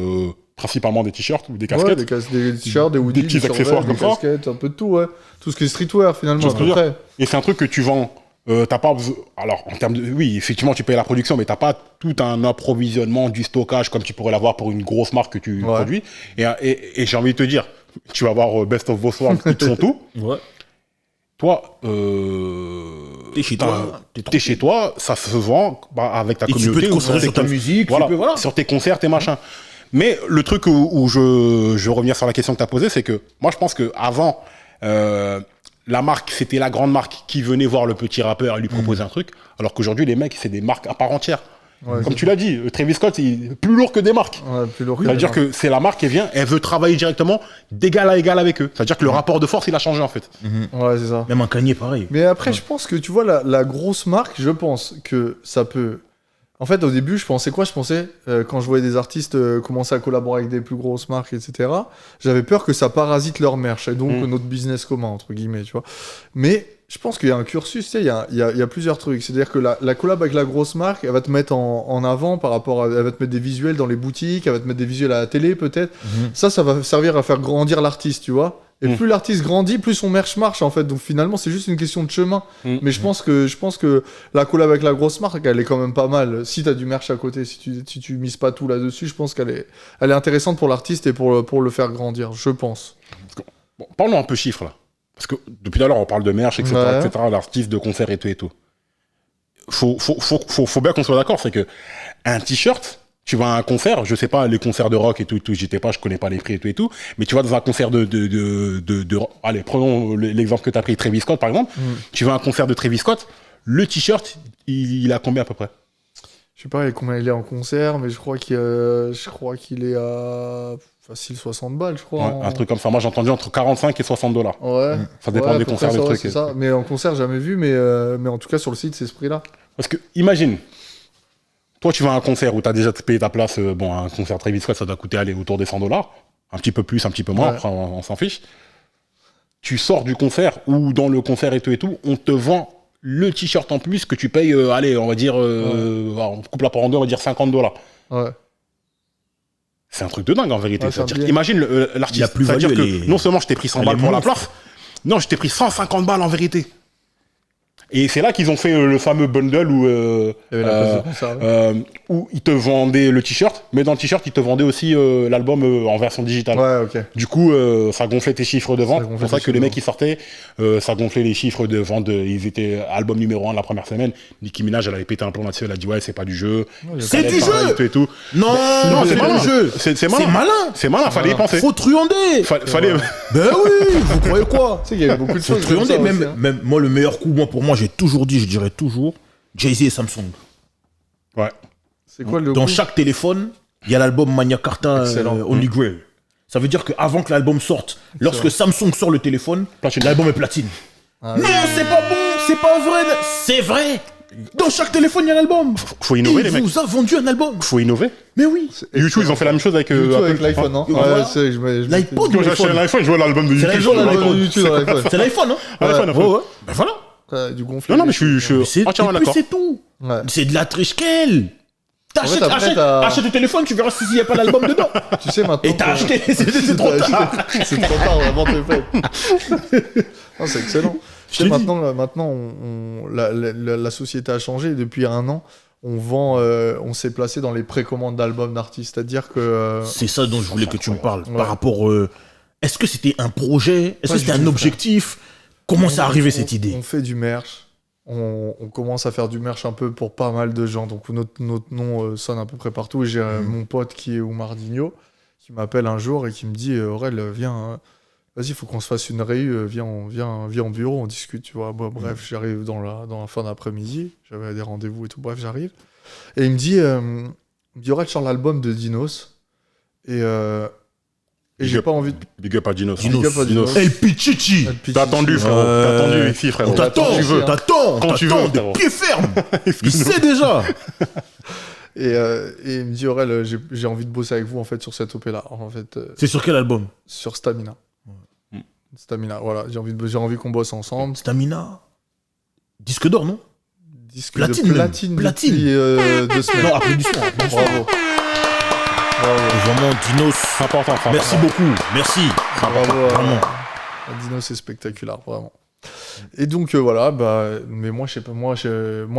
principalement des t-shirts ou des casquettes. Ouais, des t-shirts, des hoodies, Des petits des accessoires survêtements, comme des ça. casquettes, un peu de tout, ouais. Tout ce qui est streetwear, finalement. Tu vois ce que je veux Après. dire. Et c'est un truc que tu vends. T'as pas besoin... Alors, en termes de... Oui, effectivement, tu payes la production, mais t'as pas tout un approvisionnement du stockage comme tu pourrais l'avoir pour une grosse marque que tu produis. Et j'ai envie de te dire, tu vas voir Best of Boss World, ils te font tout. Ouais. Toi, T'es chez toi. t'es chez toi, ça se vend avec ta Et tu communauté. peux te concentrer sur ta musique. Voilà, Tu peux, voilà. sur tes concerts, tes machins. Mais le truc où je veux revenir sur la question que tu as posée, c'est que moi, je pense qu'avant, la marque, c'était la grande marque qui venait voir le petit rappeur et lui proposer un truc, alors qu'aujourd'hui, les mecs, c'est des marques à part entière. Ouais, Comme tu l'as dit, Travis Scott, il est plus lourd que des marques. Ouais, plus lourd. C'est-à-dire que c'est la marque qui vient, elle veut travailler directement d'égal à égal avec eux. C'est-à-dire que le rapport de force, il a changé en fait. Ouais, c'est ça. Même un Kanye, pareil. Mais après, je pense que tu vois, la grosse marque, je pense que ça peut. En fait, au début, je pensais quoi? Je pensais, quand je voyais des artistes commencer à collaborer avec des plus grosses marques, etc., j'avais peur que ça parasite leur merch et donc notre business commun, entre guillemets, tu vois. Mais je pense qu'il y a un cursus, tu sais, il y a plusieurs trucs. C'est-à-dire que la collab avec la grosse marque, elle va te mettre en avant par rapport à. Elle va te mettre des visuels dans les boutiques, elle va te mettre des visuels à la télé, peut-être. Ça va servir à faire grandir l'artiste, tu vois. Et plus l'artiste grandit, plus son merch marche en fait. Donc finalement, c'est juste une question de chemin. Mais je pense que la collab avec la grosse marque, elle est quand même pas mal. Si t'as du merch à côté, si tu mises pas tout là-dessus, je pense qu'elle est intéressante pour l'artiste et pour le faire grandir, je pense. Bon, parlons un peu chiffres là. Parce que depuis tout à l'heure, on parle de merch, etc., Ouais. etc., d'artistes, de concerts et tout. Faut bien qu'on soit d'accord, c'est que un t-shirt, tu vas à un concert, je sais pas, les concerts de rock et tout, j'étais pas, je connais pas les prix et tout, mais tu vas dans un concert allez, prenons l'exemple que tu as pris, Travis Scott par exemple, tu vas à un concert de Travis Scott, le t-shirt, il a combien à peu près? Je sais pas combien il est en concert, mais je crois qu'il est à facile 60 balles, je crois. Ouais, un truc comme ça. Moi, j'ai entendu entre 45 et 60 $. Ouais. Ça dépend Ouais, des à peu concerts, près des ça, trucs. c'est ça. Mais en concert, jamais vu, mais en tout cas, sur le site, c'est ce prix-là. Parce que, imagine, toi, tu vas à un concert où tu as déjà payé ta place. Bon, un concert Travis Scott, ça doit coûter aller autour des 100 $. Un petit peu plus, un petit peu moins. Ouais. Après, on s'en fiche. Tu sors du concert ou dans le concert et tout, on te vend le t-shirt en plus que tu payes, allez, on va dire, on coupe la part en deux, on va dire 50 $. Ouais. C'est un truc de dingue en vérité. Ouais, c'est un C'est-à-dire billet. qu'imagine La l'artiste. plus-value, C'est-à-dire que elle est- non seulement je t'ai pris 100 elle balles est pour la monstre. place, non, je t'ai pris 150 balles en vérité. Et c'est là qu'ils ont fait le fameux bundle où, Il y avait la place de concert, ouais. où ils te vendaient le t-shirt, mais dans le t-shirt, ils te vendaient aussi l'album en version digitale. Ouais, ok. Du coup, ça gonflait tes chiffres de vente. gonflait C'est pour ça tes que les chiffres mecs de qui sortaient, ça gonflait les chiffres de vente. Ils étaient album numéro 1 la première semaine. Nicki Minaj, elle avait pété un plomb là-dessus. Elle a dit ouais, c'est pas du jeu. C'est du Pareil, jeu. et tout. Non, Non, c'est c'est malin. le jeu. C'est malin. C'est malin. C'est malin, fallait y penser. Faut truander. Fallait. Ben oui, vous croyez quoi? Tu sais qu'il y avait beaucoup de Faut choses. comme truander. ça Même, aussi, hein. même moi, le meilleur coup, pour moi, j'ai toujours dit, je dirais toujours, Jay-Z et Samsung. Ouais. C'est quoi le Dans goût chaque téléphone, il y a l'album Magna Carta Excellent. Holy Grail. Ça veut dire qu'avant que l'album sorte, lorsque Samsung sort le téléphone, Platine. l'album est platine. Ah, Non, c'est pas bon, c'est pas vrai. C'est vrai. Dans chaque téléphone, il y a l'album. Faut innover, les Il mecs. vous a vendu un album. Faut innover. Mais oui. YouTube, ils ont fait la même chose avec YouTube avec Apple. l'iPhone, hein. Voilà. Ouais, c'est- je L'iPod. Quand j'ai acheté l'iPhone, je vois l'album de C'est YouTube. l'iPhone, sur l'iPhone. l'iPhone. YouTube dans l'iPhone. C'est l'iPhone, hein. iPhone, Ouais, ouais. Ben voilà. Du gonflé. Non, mais je suis C'est entièrement et puis d'accord. c'est tout. Ouais. C'est de la triche qu'elle. T'achètes, En fait, après, achète, t'as- achète le téléphone, tu verras s'il n'y a pas l'album dedans. Tu sais maintenant. Et t'as que- acheté, c'est trop tard. C'est trop tard, la vente est faite. Non, c'est excellent. Tu sais, t'ai maintenant la société a changé. Et depuis un an, on vend, on s'est placé dans les précommandes d'albums d'artistes. C'est-à-dire que. C'est ça dont je voulais que tu me parles. Ouais. Par rapport. Est-ce que c'était un projet? Est-ce Pas que du c'était un tout, objectif? Comment c'est arrivé cette idée? On fait du merch. On commence à faire du merch un peu pour pas mal de gens. Donc notre nom sonne à peu près partout. Et j'ai mon pote qui est Oumar Digno qui m'appelle un jour et qui me dit Aurel, viens, vas-y, il faut qu'on se fasse une réu. Viens au bureau, on discute. Tu vois. Bon, bref, j'arrive dans la fin d'après-midi. J'avais des rendez-vous et tout. Bref, j'arrive. Et il me dit Aurel, sur l'album de Dinos. Et j'ai pas envie de. Big up à Dinos. Big up à Dinos. El Pichichi. T'as attendu, frérot. T'as attendu ici, frérot. On t'attend, Quand tu veux. Quand tu veux, frérot. de pied ferme. Il sait déjà. Et il me dit Aurel, j'ai envie de bosser avec vous en fait sur cette OP là. En fait, C'est sur quel album? sur Stamina. Stamina, voilà. J'ai envie qu'on bosse ensemble. Stamina. Disque d'or, non? Disque Platine de même. platine. Platine. Depuis 2 semaines. Non, applaudissements. Bravo. Vraiment, Dinos. Important, Merci beaucoup. Merci. Bravo. Vraiment. Dino, c'est spectaculaire, vraiment. Et donc voilà, mais moi, je sais pas,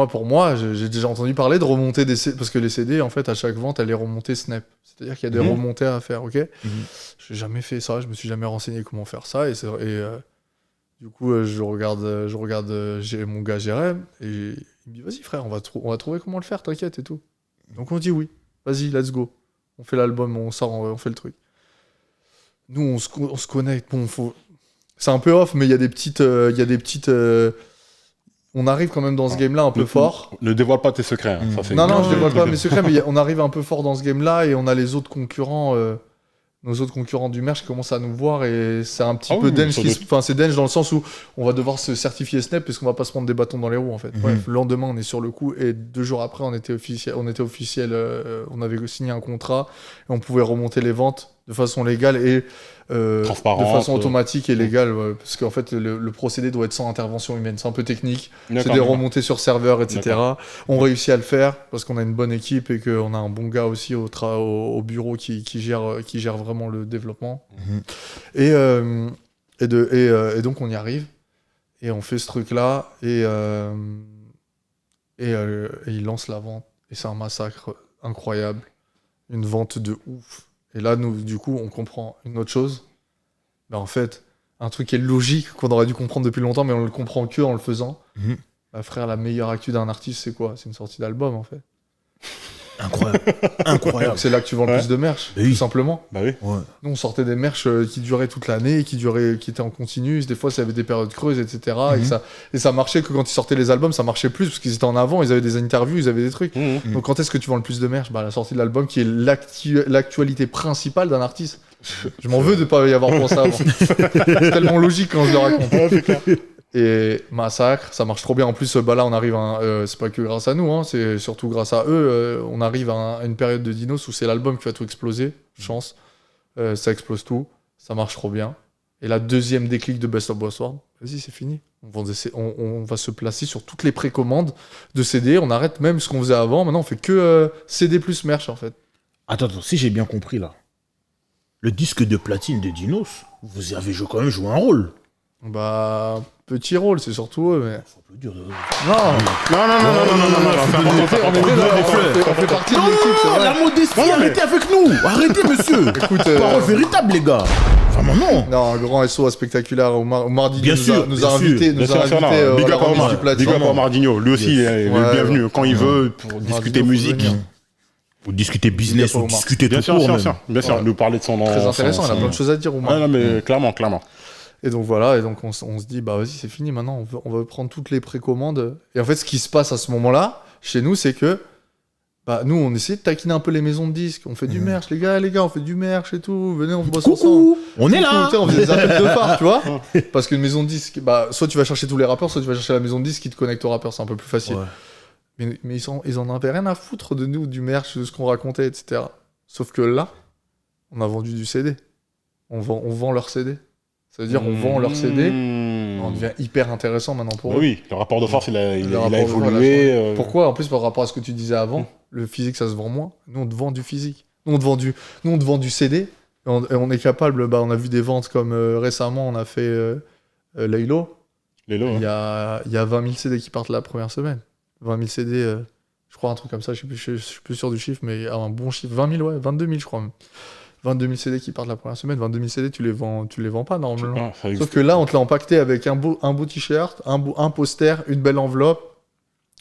pour moi, j'ai déjà entendu parler de remonter des CD, parce que les CD, en fait, à chaque vente, elle est remontée Snap. C'est-à-dire qu'il y a des remontées à faire, ok. J'ai jamais fait ça, je me suis jamais renseigné comment faire ça, du coup, je regarde j'ai mon gars Jérém, et il me dit, vas-y frère, on va trouver comment le faire, t'inquiète et tout. Donc on dit oui, vas-y, let's go. On fait l'album, on sort, on fait le truc. Nous, on se connecte, bon, c'est un peu off, mais il y a des petites... On arrive quand même dans ce game-là un peu fort. Ne dévoile pas tes secrets. Hein. Ça, Non, je dévoile pas mes secrets, mais on arrive un peu fort dans ce game-là et on a les autres concurrents, nos autres concurrents du merch qui commencent à nous voir et c'est un petit peu dense. Enfin, c'est dense dans le sens où on va devoir se certifier Snap parce qu'on va pas se prendre des bâtons dans les roues en fait. Bref, le lendemain, on est sur le coup et 2 jours après, on était officiel. On avait signé un contrat et on pouvait remonter les ventes de façon légale et de façon automatique et légale, parce qu'en fait le procédé doit être sans intervention humaine, c'est un peu technique, c'est des remontées sur serveur, etc. On réussit à le faire parce qu'on a une bonne équipe et qu'on a un bon gars aussi au bureau qui gère vraiment le développement. Et donc on y arrive et on fait ce truc là et il lance la vente et c'est un massacre incroyable, une vente de ouf. Et là, nous, du coup, on comprend une autre chose. Ben, en fait, un truc qui est logique, qu'on aurait dû comprendre depuis longtemps, mais on le comprend que en le faisant. Bah, frère, la meilleure actu d'un artiste, c'est quoi? C'est une sortie d'album, en fait. Incroyable. C'est là que tu vends le plus de merch, tout simplement. Bah oui. Ouais. Nous, on sortait des merch qui duraient toute l'année, qui étaient en continu. Des fois, ça avait des périodes creuses, etc. Et ça marchait que quand ils sortaient les albums, ça marchait plus parce qu'ils étaient en avant, ils avaient des interviews, ils avaient des trucs. Donc, quand est-ce que tu vends le plus de merch? Bah, la sortie de l'album qui est l'actualité principale d'un artiste. Je m'en veux de pas y avoir pensé avant. C'est tellement logique quand je le raconte. Et massacre, ça marche trop bien. En plus, là, on arrive c'est pas que grâce à nous, hein, c'est surtout grâce à eux. On arrive à une période de Dinos où c'est l'album qui va tout exploser. Chance. Ça explose tout. Ça marche trop bien. Et la deuxième déclic de Best of Boss World, vas-y, c'est fini. On va se placer sur toutes les précommandes de CD. On arrête même ce qu'on faisait avant. Maintenant, on fait que CD plus merch, en fait. Attends, si j'ai bien compris, là. Le disque de platine de Dinos, vous avez quand même joué un rôle. Bah, petit rôle, c'est surtout eux, mais... Faut plus dire de... Non. On fait partie de l'équipe, c'est vrai. La modestie, arrêtez avec nous. Arrêtez, monsieur. Écoute, parole véritable, les gars. Vraiment, non. Non, un grand SO spectaculaire. Omar Digno Bien sûr, nous a invités Big up à Omar. Big up à Omar Digno. Lui aussi, il est bienvenu quand il veut pour discuter musique. Pour discuter business ou discuter tout court. Bien sûr, nous parler de son... Très intéressant, il a plein de choses à dire, Omar. Non, mais clairement. Et donc voilà, et donc on se dit, bah vas-y, c'est fini maintenant, on va prendre toutes les précommandes. Et en fait, ce qui se passe à ce moment-là, chez nous, c'est que bah, nous, on essaie de taquiner un peu les maisons de disques. On fait du merch, les gars, on fait du merch et tout. Venez, on bosse ensemble. On est là. On fait des appels de phare, tu vois. Parce qu'une maison de disques, bah, soit tu vas chercher tous les rappeurs, soit tu vas chercher la maison de disques qui te connecte aux rappeurs. C'est un peu plus facile. Ouais. Mais ils en avaient rien à foutre de nous, du merch, de ce qu'on racontait, etc. Sauf que là, on a vendu du CD. On vend leur CD. Ça veut dire on vend leur CD, on devient hyper intéressant maintenant pour eux. Oui, le rapport de force, il a évolué. Pourquoi? En plus, par rapport à ce que tu disais avant, le physique, ça se vend moins. Nous, on te vend du physique. Nous, on te vend du CD. Et on est capable, on a vu des ventes comme récemment, on a fait Laylo. Il y a 20 000 CD qui partent la première semaine. 20 000 CD, je crois un truc comme ça, je suis plus sûr du chiffre, mais un bon chiffre. 20 000, ouais, 22 000, je crois même. 22 000 CD qui partent la première semaine. 22 000 CD, tu les vends pas normalement. Ah, ça Sauf que là, on te l'a empaqueté avec un beau t-shirt, un poster, une belle enveloppe.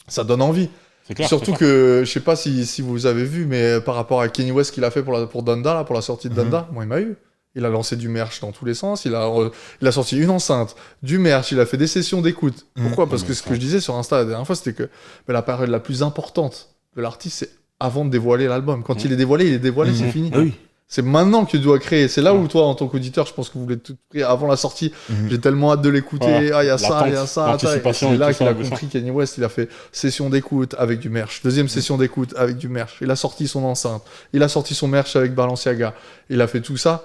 Ça donne envie. c'est clair, Surtout c'est clair. que, je sais pas si vous avez vu, mais par rapport à Kanye West qu'il a fait pour Donda, là, pour la sortie de Donda, moi, il m'a eu. Il a lancé du merch dans tous les sens. Il a sorti une enceinte, du merch. Il a fait des sessions d'écoute. Pourquoi ? Parce que ce que je disais sur Insta la dernière fois, c'était que la période la plus importante de l'artiste, c'est avant de dévoiler l'album. Quand il est dévoilé, c'est fini. Ah oui. C'est maintenant que tu dois créer. C'est là où toi, en tant qu'auditeur, je pense que vous voulez tout créer avant la sortie. J'ai tellement hâte de l'écouter. Voilà. Ah, il y a ça, il y a ça. L'anticipation C'est et là tout qu'il ça, a bien compris Kanye West. Il a fait session d'écoute avec du merch. Deuxième session d'écoute avec du merch. Il a sorti son enceinte. Il a sorti son merch avec Balenciaga. Il a fait tout ça.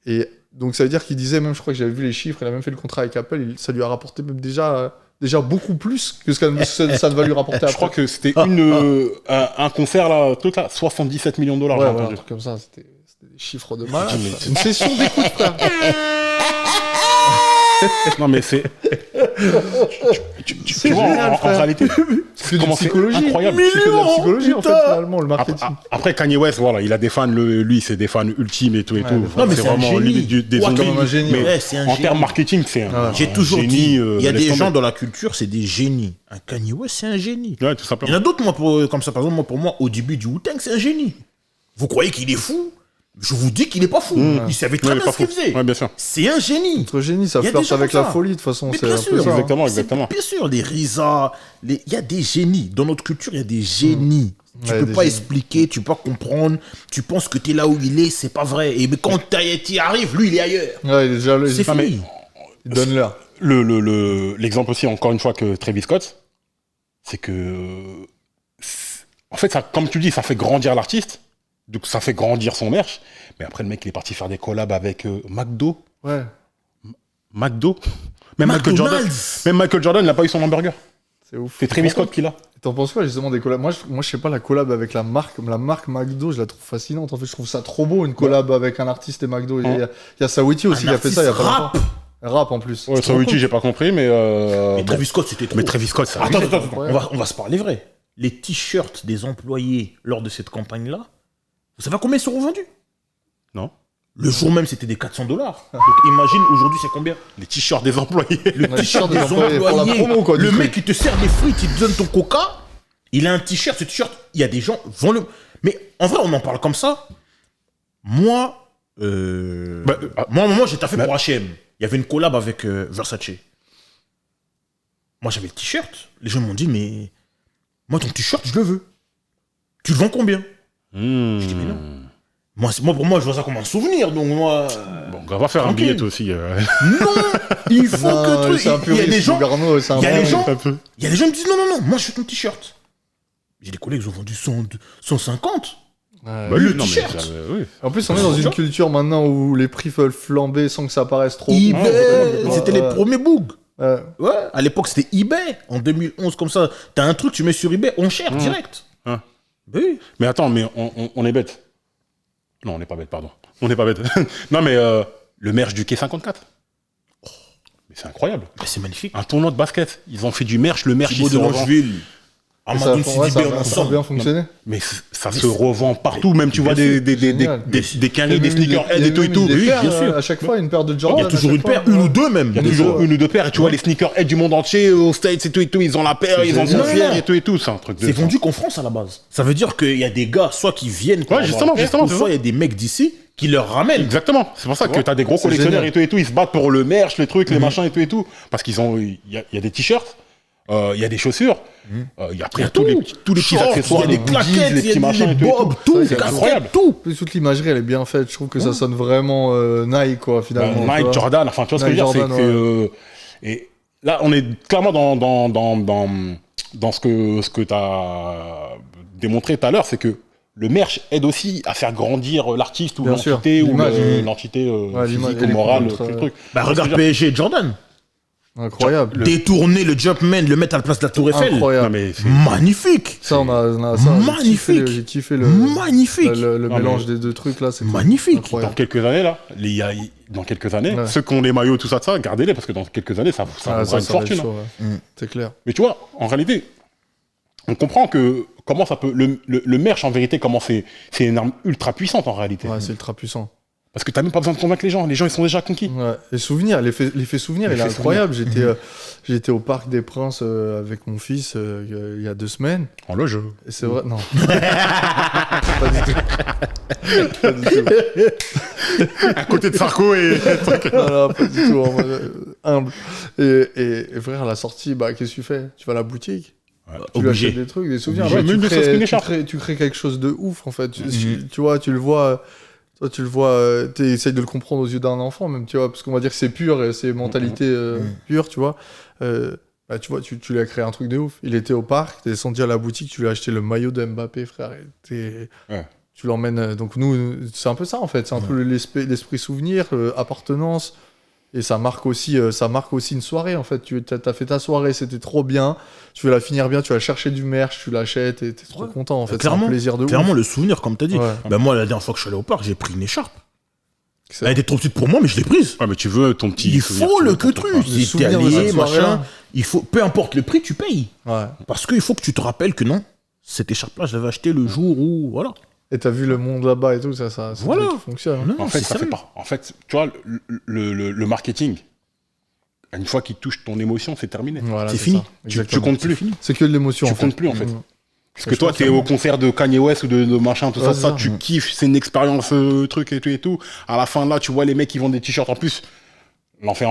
Et donc, ça veut dire qu'il disait, même, je crois que j'avais vu les chiffres, il a même fait le contrat avec Apple. Ça lui a rapporté même déjà beaucoup plus que ce que ça va lui rapporter après. Je crois que c'était un concert, là, truc là, 77 millions de dollars. Ouais, j'ai voilà, un entendu. truc comme ça. C'était des chiffres de malade. Mais Une session d'écoute, frère. Non, mais c'est. Tu vois, génial, en frère. réalité, C'est de comment c'est psychologie. incroyable. C'est que de la psychologie, en fait, putain. finalement, le marketing. Après, Kanye West, voilà, il a des fans, lui, c'est des fans ultimes et tout et Ouais, tout. des Non, mais c'est c'est un vraiment génie. limite des Ouais, zombies. comme un génie, Mais ouais, c'est un en génie. termes marketing, c'est un. J'ai un toujours génie, dit, il y a laisse des tomber. gens dans la culture, c'est des génies. Un Kanye West, c'est un génie. Ouais, tout Il y simplement. en a d'autres, moi, comme ça, par exemple, pour moi, au début du Wu-Tang, c'est un génie. Vous croyez qu'il est fou ? Je vous dis qu'il est pas fou. Il savait très Ouais, il est bien pas ce qu'il fou. faisait. Ouais, bien sûr. C'est un génie. Notre génie, ça Il y a des flirte gens avec comme la ça. folie, de toute façon. Mais C'est bien un peu sûr, ça. Exactement, C'est- exactement. Bien sûr, les RZA, il y a des génies. Dans notre culture, il y a des génies. Tu Ouais, peux des pas génies. expliquer, tu peux pas comprendre. Tu penses que tu es là où il est, c'est pas vrai. Et mais quand tu y arrives, lui, il est ailleurs. Ouais, il est déjà là. C'est Non, mais- fini. Il donne l'heure. L'exemple aussi, encore une fois, que Travis Scott, c'est que. En fait, ça, comme tu dis, ça fait grandir l'artiste. Donc, ça fait grandir son merch. Mais après, le mec, il est parti faire des collabs avec McDo. Ouais. McDo. Même Michael Jordan. McDonald's. Même Michael Jordan n'a pas eu son hamburger. C'est ouf. C'est Travis Scott qui l'a. T'en penses quoi justement des collabs? Moi, je sais pas, la collab avec la marque McDo, je la trouve fascinante. En fait, je trouve ça trop beau, une collab avec un artiste et McDo. Il y a Sawiti aussi qui a fait ça il y a pas rap. longtemps. Rap en plus. Ouais, sur Wiki, j'ai pas compris, mais. Mais bon. Travis Scott, c'était trop. Mais Travis Scott, ça. Attends, Ouais. on va se parler vrai. Les t-shirts des employés lors de cette campagne-là, vous savez à combien ils seront vendus? Non. Le jour même, c'était des 400 $. Donc imagine, aujourd'hui, c'est combien? Les t-shirts des employés. Le Ouais, t-shirt des des employés, pour la employés. promo, quoi, du Le truc. mec, il te sert des frites, il te donne ton coca. Il a un t-shirt, ce t-shirt, il y a des gens, vont le. Mais en vrai, on en parle comme ça. Moi, moi, j'ai taffé pour H&M. Il y avait une collab avec Versace. Moi, j'avais le t-shirt. Les gens m'ont dit, mais moi, ton t-shirt, je le veux. Tu le vends combien? Je dis, mais non. Pour moi, je vois ça comme un souvenir. Donc, moi. Bon, on va faire un Tranquille. billet, toi aussi. Non, il faut que Non, tu. c'est un Il y a puriste, des gens. Garneau, c'est un Il y a vrai- des gens. un peu. Il y a des gens qui me disent non, moi je veux ton t-shirt. J'ai des collègues qui ont vendu 150. Ouais. Bah, Le non, mais t-shirt. ça, oui. En plus, on est dans une culture maintenant où les prix veulent flamber sans que ça paraisse trop. eBay, Ouais, c'était ouais. les premiers bugs. Ouais. Ouais, à l'époque c'était eBay. En 2011, comme ça, t'as un truc, tu mets sur eBay, on cher, direct. Hein. Oui. Mais attends, mais on est bête. Non, on n'est pas bête, pardon. On n'est pas bête. Non, mais le merch du Quai 54. Mais c'est incroyable. Bah, c'est magnifique. Un tournoi de basket. Ils ont fait du merch. Le merch, Thibaut il se de revend. Langeville. Et ça, Amadou ouais, Sidibé, on ça a ensemble. bien fonctionné. Mais ça se revend partout. Même, tu vois, des Génial. Quinry, des sneakers, Il y a et tout et même tout. des Oui, paires, bien sûr. à chaque fois, une paire de Il Jordan. y a toujours à une chaque paire, fois, une ouais. ou deux même. Il y a Des toujours deux, une ou deux paires. Et tu vois, les sneakers du monde entier, aux States et tout, ils ont la paire, C'est ils en sont génial. fiers et tout et tout. C'est un truc de. C'est vendu qu'en France à la base. Ça veut dire qu'il y a des gars, soit qui viennent, pour Ouais, avoir justement, la paire, justement, ou tu soit vois. il y a des mecs d'ici qui leur ramènent. Exactement. C'est pour ça que vois, t'as des gros c'est collectionneurs génial. et tout, ils se battent pour le merch, les trucs, les machins et tout. Parce qu'ils ont, il y a des t-shirts, il y a des chausseurs, il y a après tous les petits Shorts, accessoires, il y les a des goodies, claquettes, les il y a petits des machins et tout. bobs, tout, C'est casquettes, incroyable. tout. En plus, toute l'imagerie, elle est bien faite. Je trouve que ça sonne vraiment Nike, quoi, finalement. tu Nike, vois. Jordan, enfin, tu vois ce que je veux Nike, dire, c'est Jordan, que, et là, on est clairement dans ce que t'as démontré tout à l'heure, c'est que le merch aide aussi à faire grandir l'artiste ou Bien sûr. l'entité ou L'image, l'entité l'image, physique elle ou est morale, contre- tout le truc. Bah regarde PSG et Jordan. Incroyable. Détourner le Jumpman, le mettre à la place de la Tour Eiffel. Incroyable. Non, mais c'est- Magnifique. Ça, on a ça. Magnifique. J'ai kiffé le Magnifique. le Non, mélange mais- des deux trucs là. C'est Magnifique. dans incroyable. quelques années, là, dans quelques années, Ouais. ceux qui ont les maillots, tout ça, gardez-les, parce que dans quelques années, ça Ah, vaudra une ça va être fortune. chaud, hein. ouais. C'est clair. Mais tu vois, en réalité, on comprend comment ça peut. Le merch, en vérité, comment c'est une arme ultra puissante, en réalité. Ouais, c'est ultra puissant. Parce que t'as même pas besoin de convaincre les gens ils sont déjà conquis. Ouais. Les souvenirs, l'effet souvenir, il est incroyable. J'étais au Parc des Princes avec mon fils il y a 2 semaines. En loge. Et c'est vrai, non. Pas du tout. Pas du tout. À côté de Sarko et... Non, pas du tout, en mode, humble. Et frère, à la sortie, bah, qu'est-ce que tu fais? Tu vas à la boutique, tu lui achètes des trucs, des souvenirs. Obligé. Ouais, Même ne serait-ce qu'une écharpe. tu crées quelque chose de ouf, en fait. Tu vois, tu le vois... Toi, tu le vois, tu essayes de le comprendre aux yeux d'un enfant, même, tu vois, parce qu'on va dire que c'est pur, et c'est mentalité pure, tu vois. Bah, tu vois, tu lui as créé un truc de ouf. Il était au parc, t'es descendu à la boutique, tu lui as acheté le maillot de Mbappé, frère. Tu l'emmènes. Donc, nous, c'est un peu ça, en fait. C'est un peu l'esprit souvenir, appartenance. Et ça marque aussi une soirée, en fait. Tu as fait ta soirée, c'était trop bien. Tu veux la finir bien, tu vas chercher du merch, tu l'achètes et t'es trop content, en fait. Clairement, c'est un plaisir de ouf. Clairement, le souvenir, comme t'as dit. Ouais. Bah, moi, la dernière fois que je suis allé au parc, j'ai pris une écharpe. Elle était trop petite pour moi, mais je l'ai prise. Ouais, mais tu veux ton petit... Il souvenir, faut tu le veux que ton truc. truc. Si t'es souvenir de allé, cette machin, soirée-là. il faut, peu importe le prix, tu payes. Ouais. Parce qu'il faut que tu te rappelles que non, cette écharpe-là, je l'avais achetée le jour où, voilà. Et t'as vu le monde là-bas et tout, ça Voilà. qui fonctionne. Non, En fait, c'est ça fait sérieux. pas. En fait, tu vois, le marketing, une fois qu'il touche ton émotion, c'est terminé. Voilà, C'est fini. ça. Tu Exactement. comptes plus. C'est que de l'émotion. Tu en fait. comptes plus, en fait. Parce que Je toi, pense t'es que- au concert de Kanye West ou de machin, tout Ouais, ça, c'est ça, ça. tu kiffes, c'est une expérience, truc et tout. À la fin, là, tu vois les mecs qui vendent des t-shirts. En plus, l'effet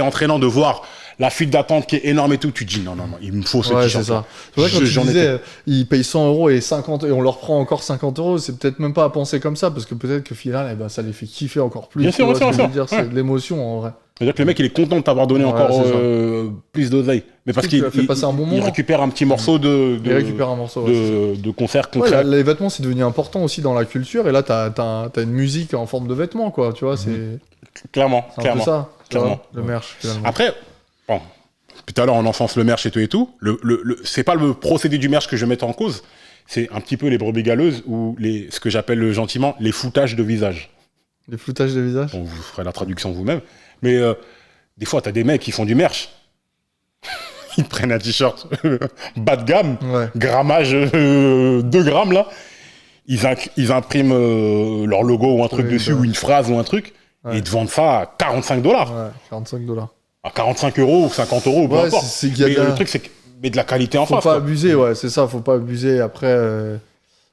entraînant de voir la file d'attente qui est énorme et tout, tu te dis non, il me faut ce Ouais, t-shirt. c'est ça. C'est vrai, quand tu J'en disais, étais. ils payent 100 € et 50 et on leur prend encore 50 €, c'est peut-être même pas à penser comme ça, parce que peut-être que final, eh ben, ça les fait kiffer encore plus. Bien tu sûr, vois bien ce que sûr, je veux dire, ouais. c'est de l'émotion en vrai. C'est-à-dire que le mec, il est content de t'avoir donné Ouais, encore c'est ça. plus d'oseille. Mais parce que tu qu'il lui as fait passer un bon il moment. récupère un petit morceau Il récupère un morceau. Ouais, c'est ça. de concert Ouais, concret. les vêtements, c'est devenu important aussi dans la culture, et là, t'as une musique en forme de vêtements, quoi, tu vois, c'est Clairement, un peu clairement. ça, tu vois, Clairement. le merch, finalement. Après, bon, tout à l'heure on enfonce le merch et tout. C'est pas le procédé du merch que je vais mettre en cause. C'est un petit peu les brebis galeuses ou ce que j'appelle gentiment les foutages de visage. Les floutages de visage. Bon, vous ferez la traduction vous-même. Mais des fois, t'as des mecs qui font du merch. Ils prennent un t-shirt bas de gamme, Ouais. grammage 2 grammes là. Ils impriment leur logo ou un truc Oui, dessus, bah. ou une phrase ou un truc, Ouais. et ils te vendent ça à 45 $. Ouais, 45 $. À 45 € ou 50 €, peu Ouais, importe. c'est qu'il y a Mais de la- le truc, c'est que mais de la qualité en Faut face. pas quoi. abuser, ouais, c'est ça, faut pas abuser. Après,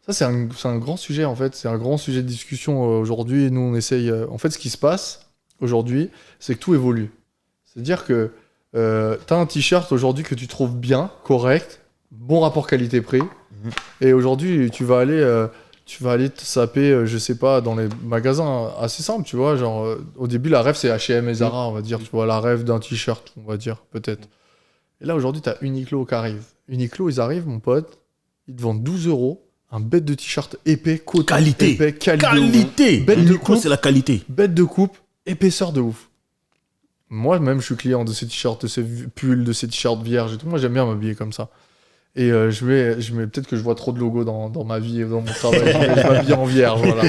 ça, c'est un grand sujet, en fait. C'est un grand sujet de discussion aujourd'hui. Nous, on essaye. En fait, ce qui se passe aujourd'hui, c'est que tout évolue. C'est-à-dire que t'as un t-shirt aujourd'hui que tu trouves bien, correct, bon rapport qualité-prix. Et aujourd'hui, tu vas aller te saper, je sais pas, dans les magasins assez simples, tu vois. Genre, au début, la rêve, c'est H&M et Zara, on va dire. Tu vois, la rêve d'un t-shirt, on va dire, peut-être. Et là, aujourd'hui, t'as Uniqlo qui arrive. Uniqlo, ils arrivent, mon pote, ils te vendent 12 €, un bête de t-shirt épais, coton Qualité. épais, qualité. Qualité. Bête de Uniquement, coupe. c'est la qualité. Bête de coupe, épaisseur de ouf. Moi, même, je suis client de ces t-shirts, de ces pulls, de ces t-shirts vierges et tout. Moi, j'aime bien m'habiller comme ça. Et je mets peut-être que je vois trop de logos dans ma vie et dans mon travail. Je m'habille en vierge, voilà.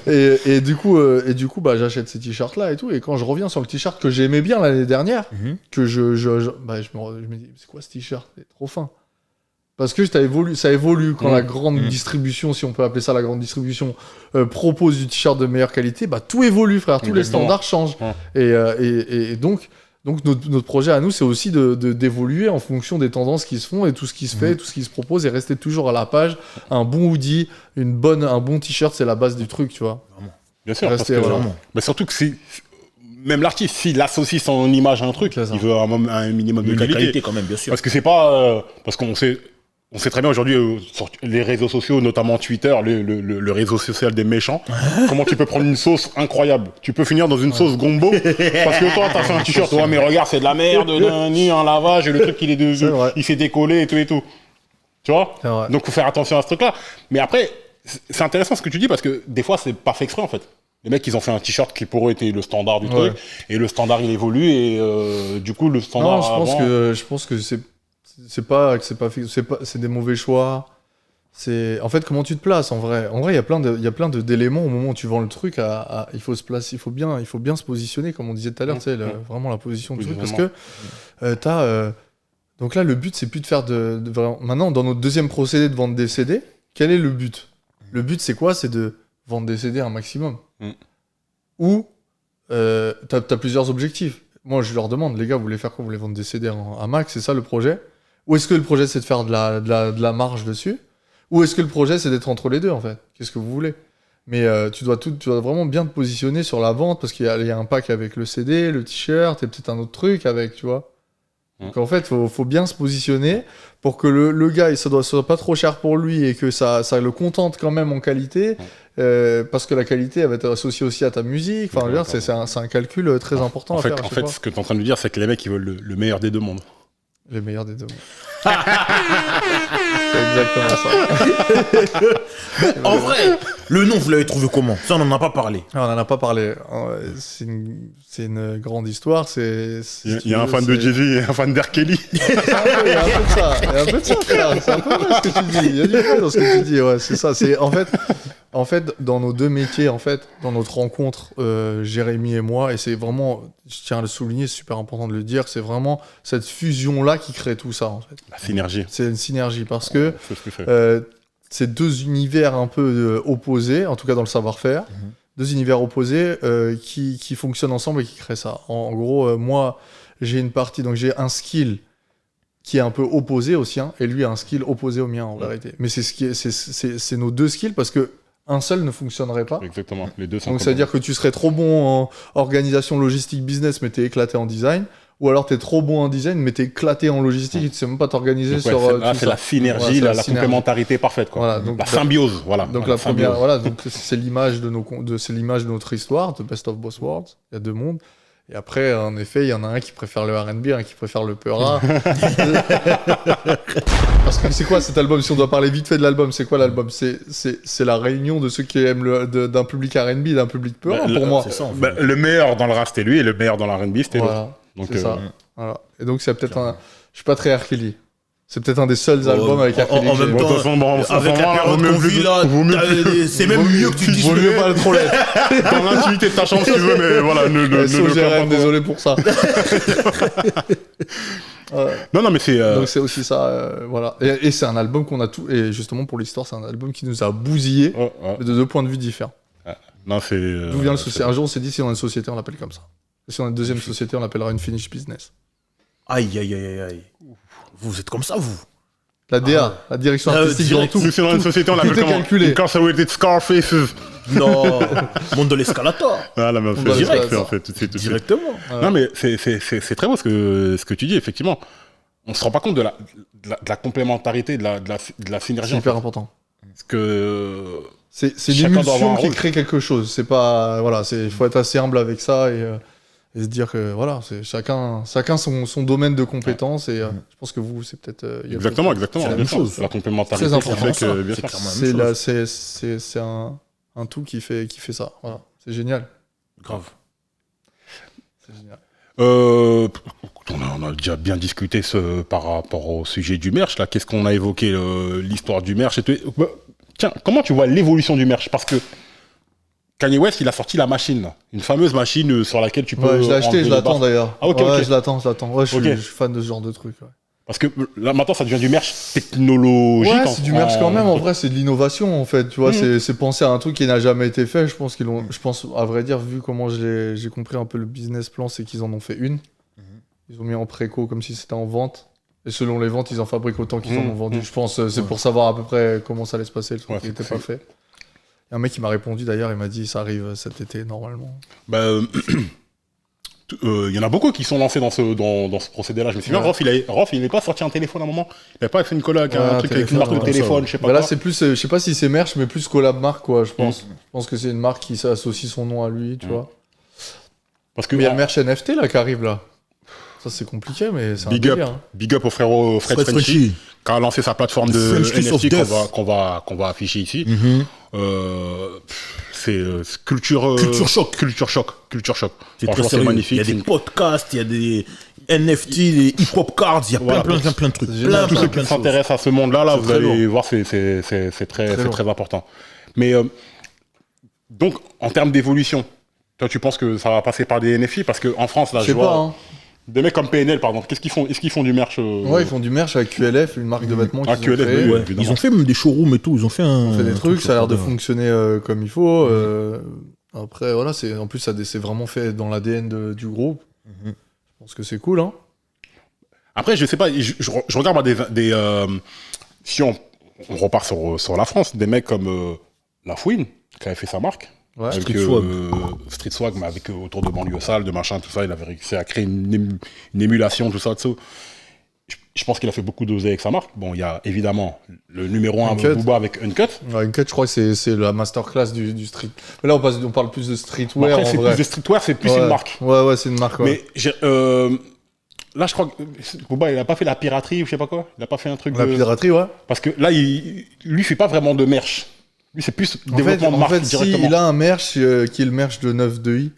Et du coup, bah, j'achète ces t-shirts-là et tout. Et quand je reviens sur le t-shirt que j'aimais bien l'année dernière, que je me dis, c'est quoi ce t-shirt? C'est trop fin. Parce que ça évolue quand la grande distribution, si on peut appeler ça la grande distribution, propose du t-shirt de meilleure qualité, bah tout évolue, frère. Tous les Exactement. standards changent. Ouais. Et donc notre projet à nous, c'est aussi d'évoluer en fonction des tendances qui se font et tout ce qui se fait, tout ce qui se propose et rester toujours à la page. Un bon hoodie, un bon t-shirt, c'est la base du truc, tu vois. Bien sûr, parce Rester, que, voilà. mais surtout que même l'artiste, s'il associe son image à un truc, C'est ça. il veut un minimum de Une qualité. qualité quand même, bien sûr. Parce que c'est pas... parce qu'on sait... On sait très bien aujourd'hui, sur les réseaux sociaux, notamment Twitter, le réseau social des méchants, comment tu peux prendre une sauce incroyable. Tu peux finir dans une sauce gombo, parce que toi, t'as fait un t-shirt, ouais, mais regarde, c'est de la merde, ni un lavage, et le truc, C'est vrai. il s'est décollé et tout et tout. Tu vois? C'est vrai. Donc, faut faire attention à ce truc-là. Mais après, c'est intéressant ce que tu dis, parce que des fois, c'est pas fait exprès, en fait. Les mecs, ils ont fait un t-shirt qui pour eux était le standard du Ouais. truc, et le standard, il évolue, et du coup, le standard... Non, je pense que c'est des mauvais choix. En fait, comment tu te places en vrai. En vrai, il y a plein d'éléments au moment où tu vends le truc. Il faut se placer, il faut bien se positionner, comme on disait tout à l'heure. Tu sais, vraiment la position du truc, parce que donc là, le but, c'est plus de faire vraiment. Maintenant, dans notre deuxième procédé de vendre des CD, quel est le but? Le but, c'est quoi? C'est de vendre des CD un maximum. ou t'as plusieurs objectifs. Moi, je leur demande, les gars, vous voulez faire quoi? Vous voulez vendre des CD à max, c'est ça le projet? Ou est-ce que le projet, c'est de faire de la marge dessus? Ou est-ce que le projet, c'est d'être entre les deux, en fait? Qu'est-ce que vous voulez? Mais tu dois vraiment bien te positionner sur la vente, parce qu'il y a un pack avec le CD, le t-shirt, et peut-être un autre truc avec, tu vois. Donc en fait, faut bien se positionner pour que le gars, ça soit pas trop cher pour lui et que ça le contente quand même en qualité, parce que la qualité, elle va être associée aussi à ta musique. Enfin, je veux dire, c'est un calcul très important En à fait, faire. en fait, ce que tu es en train de dire, c'est que les mecs, ils veulent le meilleur des deux mondes. Les meilleurs des deux mondes. C'est exactement ça. En vrai, le nom, vous l'avez trouvé comment? Ça, on n'en a pas parlé. On n'en a pas parlé. C'est une grande histoire. Il y a un fan de Jay-Z et un fan d'R. Kelly. Il y a un peu de ça. Il y a un peu de ça, frère. C'est un peu vrai ce que tu dis. Il y a du vrai dans ce que tu dis. Ouais, c'est ça. C'est en fait, dans nos deux métiers, en fait, dans notre rencontre, Jérémy et moi, et c'est vraiment, je tiens à le souligner, c'est super important de le dire, c'est vraiment cette fusion-là qui crée tout ça, en fait. La synergie. C'est une synergie parce que C'est ce que c'est. c'est deux univers un peu opposés, en tout cas dans le savoir-faire, deux univers opposés qui fonctionnent ensemble et qui créent ça. En gros, moi, j'ai une partie, donc j'ai un skill qui est un peu opposé au sien, et lui a un skill opposé au mien, en vérité. Mais c'est nos deux skills parce que un seul ne fonctionnerait pas. Exactement. Les deux sont Donc ça veut dire que tu serais trop bon en organisation logistique business, mais t'es éclaté en design. Ou alors t'es trop bon en design, mais t'es éclaté en logistique et tu sais même pas t'organiser sur. C'est la synergie, voilà, la complémentarité parfaite, quoi. Voilà, donc, la symbiose, voilà. Donc la première, symbiose. voilà, donc c'est l'image c'est l'image de notre histoire, The Best of Both Worlds. Il y a deux mondes. Et après, en effet, il y en a un qui préfère le R&B, un qui préfère le Peura. Parce que c'est quoi cet album? Si on doit parler vite fait de l'album, c'est quoi l'album? C'est la réunion de ceux qui aiment d'un public R&B et d'un public Peura, pour moi. C'est ça, en fait. Le meilleur dans le rap, c'était lui, et le meilleur dans la R&B, c'était l'autre. Voilà, Donc, c'est ça. Voilà. Et donc, c'est peut-être un... Je suis pas très R. Kelly. C'est peut-être un des seuls albums avec R. Kelly. En même temps, avec la période qu'on vit là, c'est même mieux que tu dises. Vaut mieux pas le troller. dans l'intimité de ta chambre si tu veux, mais voilà, désolé pour ça. Non, mais c'est. Donc c'est aussi ça, voilà. Et c'est un album qu'on a tout. Et justement pour l'histoire, c'est un album qui nous a bousillé de deux points de vue différents. Non, c'est. D'où vient le souci? Un jour, on s'est dit si on a une société, on l'appelle comme ça. Et si on a une deuxième société, on l'appellera une Finish Business. Aïe, aïe, aïe, aïe. Vous êtes comme ça, vous? La DA, la direction artistique dans tout. Si on a une société, on l'appelle comment? Calculé. Incarcerated Scarfaces. Non, monde de l'escalator. Ah, la meuf, Direct, en fait, tout de suite. Directement. Non, mais c'est très beau ce que tu dis, effectivement. On se rend pas compte de la complémentarité, de la synergie. C'est hyper important. Parce que. C'est l'émulsion qui crée quelque chose. C'est pas. Voilà, il faut être assez humble avec ça et se dire que voilà, c'est chacun son domaine de compétences et je pense que vous, c'est peut-être. Exactement. C'est la même chose. La complémentarité. Très important. C'est un tout qui fait ça. Voilà, c'est génial. grave. C'est génial. On a déjà bien discuté par rapport au sujet du merch. Là, qu'est-ce qu'on a évoqué l'histoire du merch et tout. Tiens, comment tu vois l'évolution du merch? Parce que Kanye West, il a sorti la machine, là. Une fameuse machine sur laquelle tu peux. Ouais, je l'ai acheté, je l'attends d'ailleurs. Ah, ok, ouais, ok. je l'attends. Ouais, je suis fan de ce genre de truc. Ouais. Parce que là, maintenant, ça devient du merch technologique. Ouais, c'est du merch quand même. En vrai, c'est de l'innovation, en fait. Tu vois, c'est penser à un truc qui n'a jamais été fait. Je pense à vrai dire, vu comment j'ai compris un peu le business plan, c'est qu'ils en ont fait une. Ils ont mis en préco comme si c'était en vente. Et selon les ventes, ils en fabriquent autant qu'ils en ont vendu. Je pense c'est pour savoir à peu près comment ça allait se passer, le truc qui n'était pas fait. Il y a un mec qui m'a répondu d'ailleurs, il m'a dit ça arrive cet été normalement. Il y en a beaucoup qui sont lancés dans ce procédé-là. Je me souviens, Rof, il n'est pas sorti un téléphone à un moment. Il n'avait pas fait une collab, un truc avec une marque de téléphone, je sais pas. Là, c'est plus, je sais pas si c'est merch, mais plus collab marque, quoi, je pense. Je pense que c'est une marque qui associe son nom à lui, tu vois. Parce que mais il y a le merch NFT là qui arrive là. Ça, c'est compliqué, mais c'est un délire. Big up au frérot Fred Frenchy, qui a lancé sa plateforme de NFT qu'on va afficher ici. C'est culture choc. C'est magnifique. Il y a des podcasts, il y a des NFT, des hip-hop cards, il y a plein de trucs. Tous ceux qui s'intéressent à ce monde-là, vous allez voir, c'est très important. Mais donc, en termes d'évolution, toi, tu penses que ça va passer par des NFT? Parce qu'en France, là, je vois des mecs comme PNL, par exemple, qu'est-ce qu'ils font? Est-ce qu'ils font du merch Ouais, ils font du merch avec QLF, une marque de vêtements qu'ils ont créée. Ouais. Ils ont fait même des showrooms et tout, ils ont fait des trucs, ça a l'air de fonctionner comme il faut. Après, voilà, en plus, c'est vraiment fait dans l'ADN du groupe. Je pense que c'est cool, hein. Après, je sais pas, je regarde moi, si on repart sur la France, des mecs comme La Fouine, qui avait fait sa marque. Ouais. Avec Street Swag, mais avec autour de banlieue sale, de machin, tout ça, il avait réussi à créer une émulation, tout ça, tout ça. Je pense qu'il a fait beaucoup d'oseille avec sa marque. Bon, il y a évidemment le numéro 1, Booba avec Uncut. Ouais, Uncut, je crois que c'est la masterclass du street. Mais là, on parle plus de streetwear. Après, c'est plus de streetwear, c'est plus une marque. Ouais, c'est une marque. Ouais. Mais là, je crois que Booba, il a pas fait la piraterie ou je sais pas quoi. Il a pas fait un truc la piraterie, ouais. Parce que là, lui, fait pas vraiment de merch. Lui, c'est plus développement de marque directement. Si, il a un merch qui est le merch de 9-2i.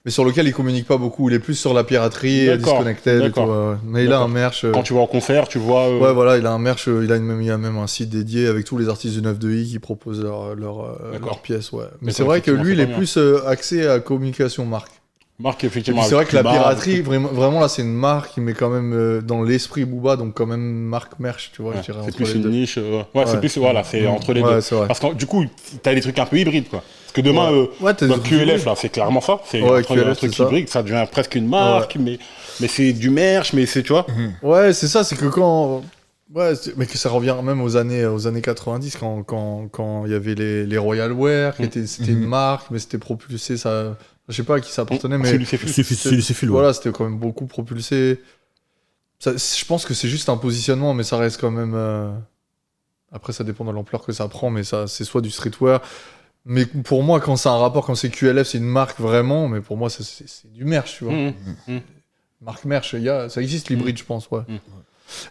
Mais sur lequel il communique pas beaucoup. Il est plus sur la piraterie, Disconnected et tout. Mais il a un merch. Quand tu vas en concert, tu vois. Ouais, voilà, il a un merch. Il a même un site dédié avec tous les artistes du 9-2i qui proposent leurs pièces. Ouais. Mais c'est vrai que lui, il est plus axé à communication marque. Marque, effectivement. C'est vrai que la piraterie, vraiment là, c'est une marque, mais quand même dans l'esprit Booba, donc quand même marque merch, tu vois, je dirais. C'est plus une niche. Ouais, c'est plus, voilà, c'est entre les deux. Parce que du coup, t'as des trucs un peu hybrides, quoi. Parce que demain, dans QLF, là, c'est clairement ça. C'est un truc hybride, ça devient presque une marque, mais c'est du merch, mais c'est, tu vois. Ouais, c'est ça, c'est que quand. Ouais, mais que ça revient même aux années 90, quand il y avait les Royal Wear, c'était une marque, mais c'était propulsé, ça. Je sais pas à qui ça appartenait, mais. C'est Voilà, c'était quand même beaucoup propulsé. Je pense que c'est juste un positionnement, mais ça reste quand même. Après, ça dépend de l'ampleur que ça prend, mais c'est soit du streetwear. Mais pour moi, quand c'est un rapport, quand c'est QLF, c'est une marque vraiment, mais pour moi, c'est du merch, tu vois. Marque merch, ça existe l'hybride, je pense, ouais.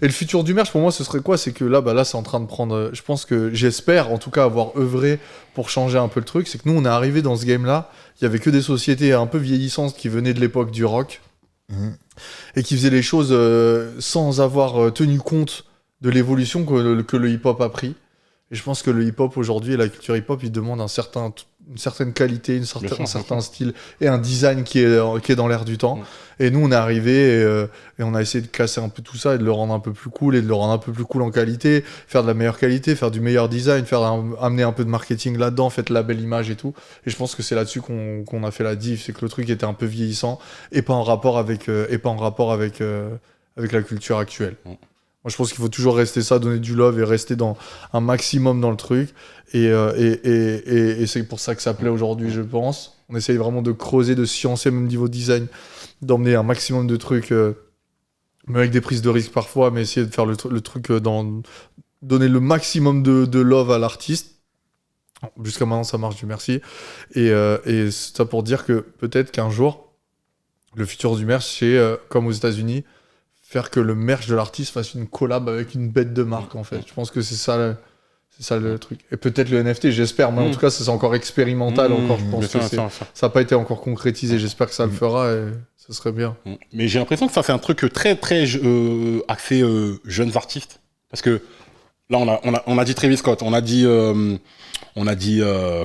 Et le futur du merch, pour moi, ce serait quoi? C'est que là, c'est en train de prendre. Je pense que j'espère, en tout cas, avoir œuvré pour changer un peu le truc. C'est que nous, on est arrivé dans ce game-là. Il y avait que des sociétés un peu vieillissantes qui venaient de l'époque du rock et qui faisaient les choses sans avoir tenu compte de l'évolution que le hip-hop a pris. Et je pense que le hip-hop aujourd'hui et la culture hip-hop, ils demandent une certaine qualité, un certain style et un design qui est dans l'air du temps. Et nous, on est arrivé et on a essayé de casser un peu tout ça et de le rendre un peu plus cool et de le rendre un peu plus cool en qualité, faire de la meilleure qualité, faire du meilleur design, amener un peu de marketing là-dedans, faire de la belle image et tout. Et je pense que c'est là-dessus qu'on a fait la diff, c'est que le truc était un peu vieillissant et pas en rapport avec la culture actuelle. Moi, je pense qu'il faut toujours rester ça, donner du love et rester dans un maximum dans le truc. Et c'est pour ça que ça plaît aujourd'hui, je pense. On essaye vraiment de creuser, de sciencer, même niveau design, d'emmener un maximum de trucs, mais avec des prises de risque parfois, mais essayer de faire le truc donner le maximum de love à l'artiste. Jusqu'à maintenant, ça marche, Dieu merci. Et c'est ça pour dire que peut-être qu'un jour, le futur du merch, c'est comme aux États-Unis, faire que le merch de l'artiste fasse une collab avec une bête de marque, en fait. Je pense que c'est ça le truc. Et peut-être le NFT, j'espère, mais en tout cas, c'est encore expérimental encore. Je pense que ça n'a pas été encore concrétisé. J'espère que ça le fera et ce serait bien. Mais j'ai l'impression que ça, c'est un truc très, très axé jeunes artistes. Parce que là, on a dit Travis Scott, on a dit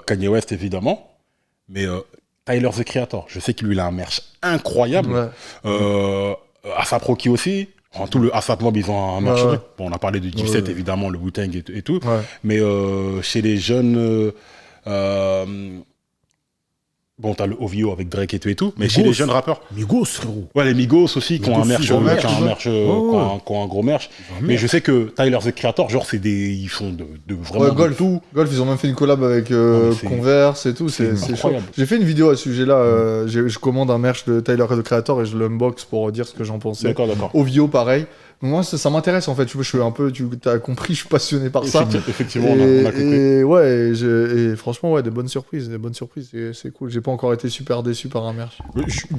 Kanye West, évidemment, mais Tyler, the Creator, je sais qu'il lui a un merch incroyable. A$AP Rocky aussi. Enfin, tout le A$AP Mob, ils ont un merch. Bon, on a parlé du Dipset, évidemment, le Wu-Tang et tout. Mais chez les jeunes... bon, t'as le OVO avec Drake et tout. Mais chez les jeunes rappeurs... Migos, frérot. Ouais, les Migos aussi, qui ont un merch, qui ont un gros merch. Mais je sais que Tyler, the Creator, genre, ils font de vraiment de tout. Golf, ils ont même fait une collab avec Converse et tout. C'est incroyable. J'ai fait une vidéo à ce sujet-là. Je commande un merch de Tyler, the Creator, et je l'unbox pour dire ce que j'en pensais. D'accord. OVO, pareil. Moi, ça m'intéresse en fait. Je suis un peu, t'as compris, je suis passionné par ça. Effectivement, on a compris. Et franchement, des bonnes surprises. C'est cool. J'ai pas encore été super déçu par un merch.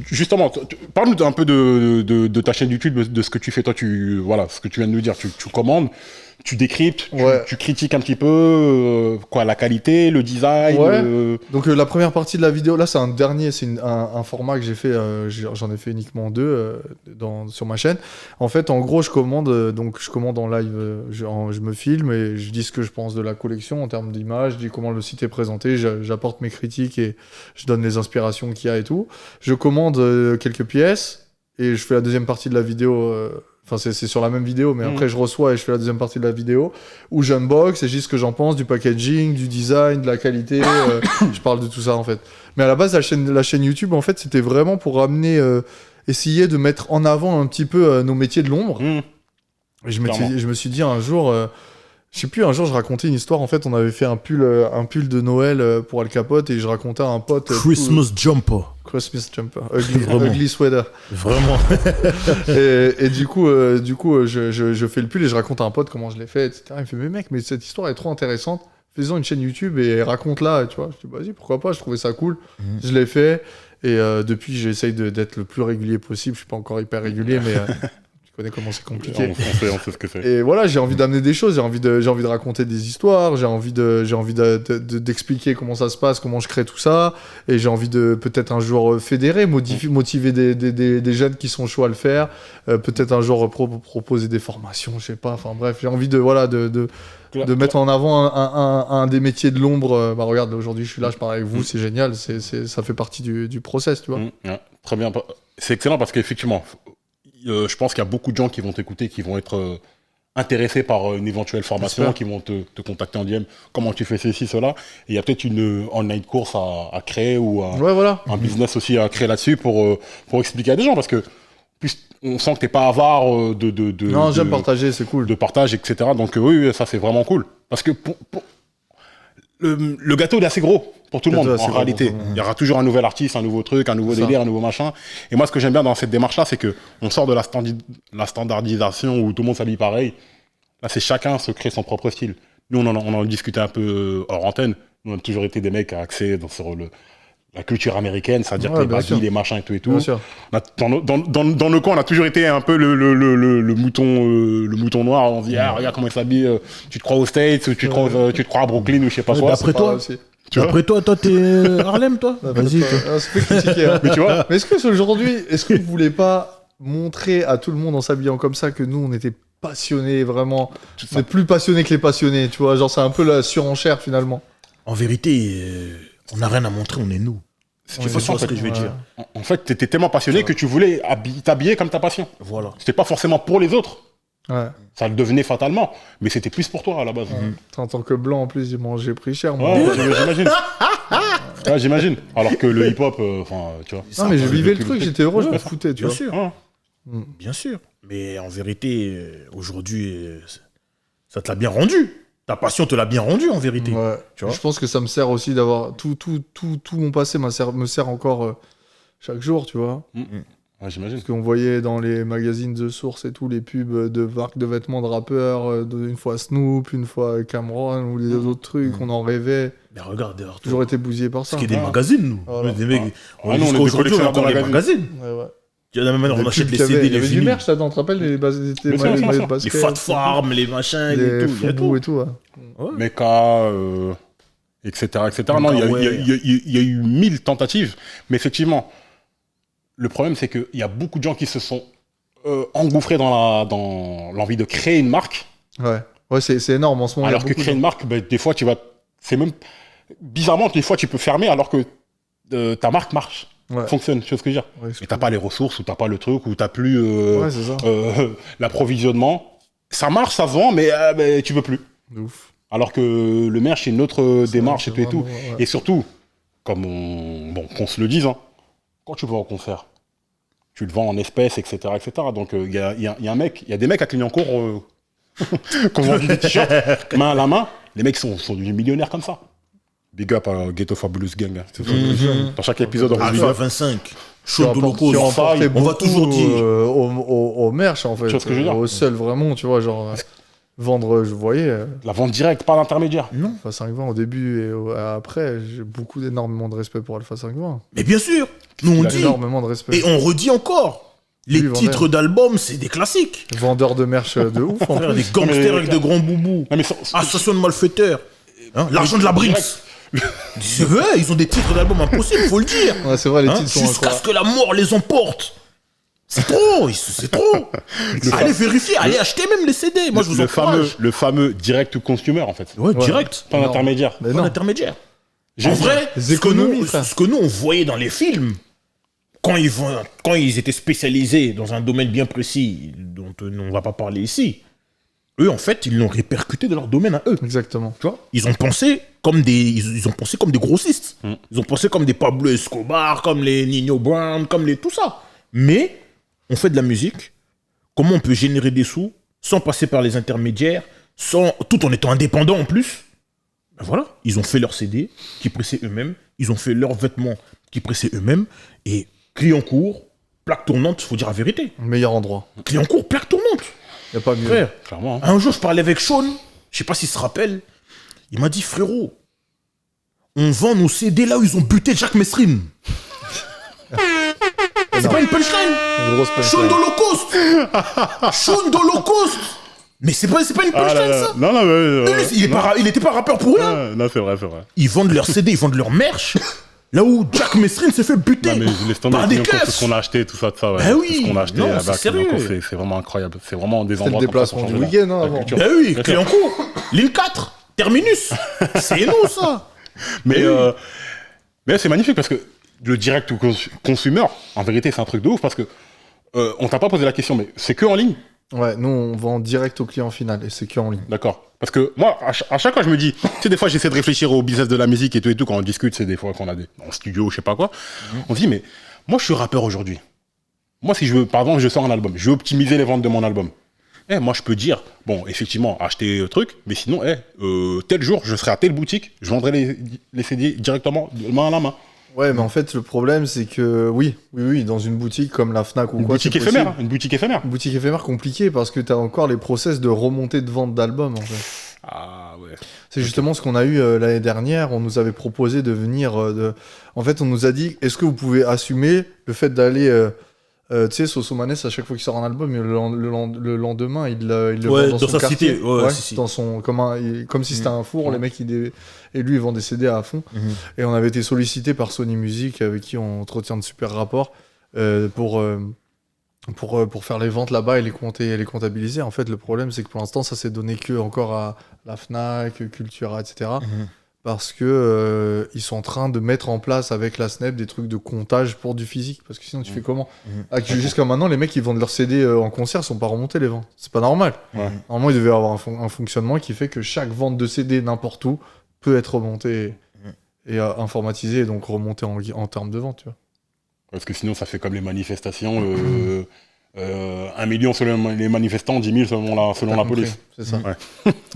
Justement, parle-nous un peu de ta chaîne YouTube, de ce que tu fais. Toi, ce que tu viens de nous dire, tu commandes, tu décryptes, tu critiques un petit peu la qualité, le design. Donc la première partie de la vidéo, là, c'est un format que j'ai fait. J'en ai fait uniquement 2 sur ma chaîne. En fait, en gros, je commande en live, je me filme et je dis ce que je pense de la collection en termes d'image, je dis comment le site est présenté, j'apporte mes critiques et je donne les inspirations qu'il y a et tout. Je commande quelques pièces et je fais la deuxième partie de la vidéo Enfin, c'est sur la même vidéo, mais après, je reçois et je fais la deuxième partie de la vidéo où j'unbox et je dis ce que j'en pense, du packaging, du design, de la qualité. Je parle de tout ça, en fait. Mais à la base, la chaîne YouTube, en fait, c'était vraiment pour amener, essayer de mettre en avant un petit peu nos métiers de l'ombre. Et je me suis dit un jour, je sais plus, un jour, je racontais une histoire. En fait, on avait fait un pull de Noël pour Al Capote et je racontais à un pote. Christmas jumper. Christmas jumper. Ugly sweater. Vraiment. et du coup, je fais le pull et je raconte à un pote comment je l'ai fait, etc. Il me fait, mais mec, mais cette histoire est trop intéressante. Faisons une chaîne YouTube et raconte-la, tu vois. Je dis, vas-y, pourquoi pas, je trouvais ça cool. Je l'ai fait. Et depuis, j'essaye d'être le plus régulier possible. Je suis pas encore hyper régulier, mais tu connais comment c'est compliqué. On sait ce que c'est. Et voilà, j'ai envie d'amener des choses, j'ai envie de raconter des histoires, j'ai envie d'expliquer comment ça se passe, comment je crée tout ça, et j'ai envie de peut-être un jour fédérer, motiver des jeunes qui sont chauds à le faire, peut-être un jour proposer des formations, je sais pas, enfin bref, j'ai envie de mettre en avant un des métiers de l'ombre. Bah regarde, aujourd'hui je suis là, je parle avec vous, c'est génial, ça fait partie du process, tu vois. Ouais, très bien, c'est excellent parce qu'effectivement, je pense qu'il y a beaucoup de gens qui vont t'écouter, qui vont être intéressés par une éventuelle formation, qui vont te contacter en DM, comment tu fais ceci, cela, et il y a peut-être une online course à créer ou un business aussi à créer là-dessus pour expliquer à des gens, parce que on sent que t'es pas avare non, j'aime partager, c'est cool. De partage, etc. Donc oui, ça c'est vraiment cool. Parce que le gâteau il est assez gros pour tout le monde, en réalité. Il y aura toujours un nouvel artiste, un nouveau truc, un nouveau délire, un nouveau machin. Et moi, ce que j'aime bien dans cette démarche-là, c'est qu'on sort de la standardisation où tout le monde s'habille pareil. Là, c'est chacun se crée son propre style. Nous, on en discutait un peu hors antenne. Nous, on a toujours été des mecs à axer sur la culture américaine, c'est-à-dire les baggy, les machins et tout. Dans nos coins, on a toujours été un peu le mouton noir. On se dit, regarde comment il s'habille, tu te crois aux States, ou tu te crois à Brooklyn, ou je sais pas quoi. Après toi, t'es Harlem, toi. Vas-y. Ça fait critiquer. Hein. Mais tu vois. Mais est-ce que vous voulez pas montrer à tout le monde en s'habillant comme ça que nous, on était passionnés, vraiment. On est plus passionnés que les passionnés, tu vois. Genre, c'est un peu la surenchère, finalement. En vérité, on n'a rien à montrer, on est nous. C'est ce que je vais dire. En fait, t'étais tellement passionné que tu voulais t'habiller comme ta passion. Voilà. C'était pas forcément pour les autres. Ouais. Ça le devenait fatalement, mais c'était plus pour toi à la base. En tant que blanc, en plus, j'ai pris cher, moi. Ouais, j'imagine. Ouais, j'imagine. Alors que le hip-hop, tu vois. Non, mais je vivais le truc, j'étais heureux, je me foutais, tu vois. Bien sûr. Bien sûr. Mais en vérité, aujourd'hui, ça te l'a bien rendu. Ta passion te l'a bien rendu, en vérité. Ouais. Tu vois, je pense que ça me sert aussi d'avoir... Tout mon passé me sert encore chaque jour, tu vois. Ouais, j'imagine. Parce qu'on voyait dans les magazines The Source et tout, les pubs de marques de vêtements de rappeurs, une fois Snoop, une fois Cameron, ou les autres trucs, on en rêvait. Mais regarde, toujours été bousillé par ça. Parce qu'il y a des magazines, nous. Voilà. Des mecs, nous, on est des collectionneurs de magazines. Ouais. De la même manière, on achète les CD, il y les avait du vinyles. merch là-dedans, tu te rappelles, les maillots de basket, Les Fat Farm, les machins, les tout. Fubu et tout. Ouais. Mecha, etc. Non, il y a eu 1000 tentatives, mais effectivement, le problème, c'est qu'il y a beaucoup de gens qui se sont engouffrés dans l'envie de créer une marque. Ouais, c'est énorme en ce moment. Alors que créer une marque, des fois, bizarrement, des fois, tu peux fermer alors que ta marque marche. Fonctionne, tu vois ce que je veux dire. Mais t'as pas les ressources, ou t'as pas le truc, ou t'as plus l'approvisionnement. Ça marche, ça se vend, mais tu veux plus. Ouf. Alors que le merch, c'est une autre démarche et tout. Et surtout, comme qu'on se le dise, quand tu vas au concert, tu le vends en espèces, etc. Donc il y a des mecs à Clignancourt qui ont vendu des t-shirts main à la main. Les mecs sont devenus millionnaires comme ça. Big up à Ghetto Fabulous Gang. Dans chaque épisode, on va 25. Chaud de locaux. On va toujours dire au merch, en fait. Tu vois ce que je veux dire. Au seul, vraiment, tu vois, genre... Vendre, je voyais... La vente directe, pas d'intermédiaire. Non. Alpha 520 au début et après, j'ai énormément de respect pour Alpha 520. Mais bien sûr, nous on dit. Énormément de respect. Et on redit encore. Les titres d'albums, c'est des classiques. Vendeurs de merch de ouf, en plus. Des gangsters avec de grands boubous. Association de malfaiteurs. L'argent de la Brinks. C'est vrai, ils ont des titres d'albums impossibles, faut le dire. Ouais, c'est vrai, les titres sont jusqu'à ce que la mort les emporte. C'est trop, c'est trop. Allez vérifier, allez acheter même les CD. Moi, je vous encourage. Le fameux direct to consumer, en fait. Ouais, direct. Pas d'intermédiaire. Pas d'intermédiaire. En vrai, ce que nous, on voyait dans les films, quand ils étaient spécialisés dans un domaine bien précis, dont on ne va pas parler ici, eux, en fait, ils l'ont répercuté de leur domaine à eux. Exactement. Tu vois, ils ont pensé comme ils ont pensé comme des grossistes. Ils ont pensé comme des Pablo Escobar, comme les Nino Brown, comme tout ça. Mais on fait de la musique. Comment on peut générer des sous sans passer par les intermédiaires, tout en étant indépendant en plus? Ben voilà, ils ont fait leurs CD qui pressaient eux-mêmes. Ils ont fait leurs vêtements qui pressaient eux-mêmes. Et Clignancourt, plaque tournante, il faut dire la vérité. Meilleur endroit. Clignancourt, plaque tournante. Y a pas mieux. Frère, Clairement. un jour, je parlais avec Sean, je sais pas s'il se rappelle, il m'a dit, frérot, on vend nos CD là où ils ont buté Jacques Messrine. C'est pas une punchline. Une grosse Sean punchline. d'Holocauste. Sean d'Holocauste. Mais c'est pas une punchline, ça. Non, non, mais. Il était pas rappeur pour rien. Non, c'est vrai, c'est vrai. Ils vendent leurs CD, ils vendent leur merch. Là où Jacques Messrine s'est fait buter Non, mais je laisse tomber par des Clignancourt, tout keufs. ce qu'on a acheté, tout ça, ouais. Ben oui. Tout ce qu'on a acheté Non, là-bas, c'est sérieux. Clignancourt, c'est vraiment incroyable. C'est vraiment des C'est endroits le comme ça déplacement pour du changer week-end, hein, la avant. culture. Ben oui, Bien sûr. Clignancourt, ligne 4, terminus. C'est nous, ça. Mais c'est magnifique parce que le direct au consumer, en vérité, c'est un truc de ouf parce que on t'a pas posé la question, mais c'est que en ligne, Ouais, nous, on vend direct au client final et c'est que en ligne. d'accord? Parce que moi, à chaque fois, je me dis, tu sais, des fois, j'essaie de réfléchir au business de la musique et tout, quand on discute, c'est des fois qu'on a en studio, je sais pas quoi. On se dit, mais moi, je suis rappeur aujourd'hui. Moi, si je veux, par exemple, je sors un album, je veux optimiser les ventes de mon album. Moi, je peux dire, bon, effectivement, acheter truc, mais sinon, tel jour, je serai à telle boutique, je vendrai les CD directement de main à la main. Ouais, mais en fait, le problème, c'est que oui, dans une boutique comme la Fnac ou Une quoi, boutique c'est éphémère, possible. une boutique éphémère. Une boutique éphémère compliquée parce que t'as encore les process de remontée de vente d'albums, en fait. Ah ouais. C'est justement ce qu'on a eu l'année dernière. On nous avait proposé de venir. En fait, on nous a dit est-ce que vous pouvez assumer le fait d'aller. Tu sais, Sosomanes, à chaque fois qu'il sort un album, le lendemain, il le Ouais, vend dans dans son sa quartier. cité. Ouais, si. Dans son, comme si c'était un four. Les mecs, et lui, ils vendent des CD à fond. Et on avait été sollicité par Sony Music, avec qui on entretient de super rapports, pour faire les ventes là-bas et les comptabiliser. En fait, le problème, c'est que pour l'instant, ça s'est donné que encore à la Fnac, Cultura, etc. Parce que ils sont en train de mettre en place avec la SNEP des trucs de comptage pour du physique. Parce que sinon, tu fais comment? Jusqu'à maintenant, les mecs qui vendent leurs CD en concert sont pas remontés les ventes. C'est pas normal. Ouais. Normalement, il devait y avoir un fonctionnement qui fait que chaque vente de CD n'importe où peut être remontée et informatisée et donc remontée en termes de vente. Tu vois. Parce que sinon, ça fait comme les manifestations. 1 million selon les manifestants, 10 000 selon la police. C'est ça. Ouais.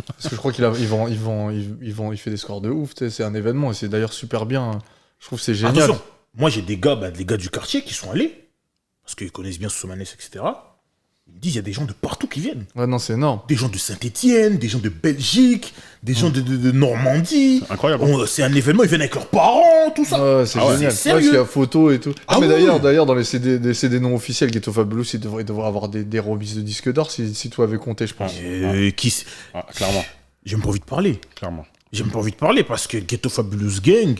Parce que je crois il fait des scores de ouf. Tu sais, c'est un événement et c'est d'ailleurs super bien. Je trouve que c'est génial. Attention, moi j'ai des gars du quartier qui sont allés, parce qu'ils connaissent bien Sosomanes, etc. Ils me disent il y a des gens de partout qui viennent. Ouais, non, c'est énorme. Des gens de Saint-Étienne, des gens de Belgique, des gens de Normandie. Incroyable. C'est un événement, ils viennent avec leurs parents, tout ça. Ouais, c'est Ah ouais, génial. c'est sérieux. Il y a photos et tout. Ah mais oui. d'ailleurs, dans les CD non officiels, Ghetto Fabulous, il devrait avoir des remises de disques d'or si tout avait compté, je pense. Clairement. J'ai même pas envie de parler. Clairement. J'ai même pas envie de parler parce que Ghetto Fabulous Gang,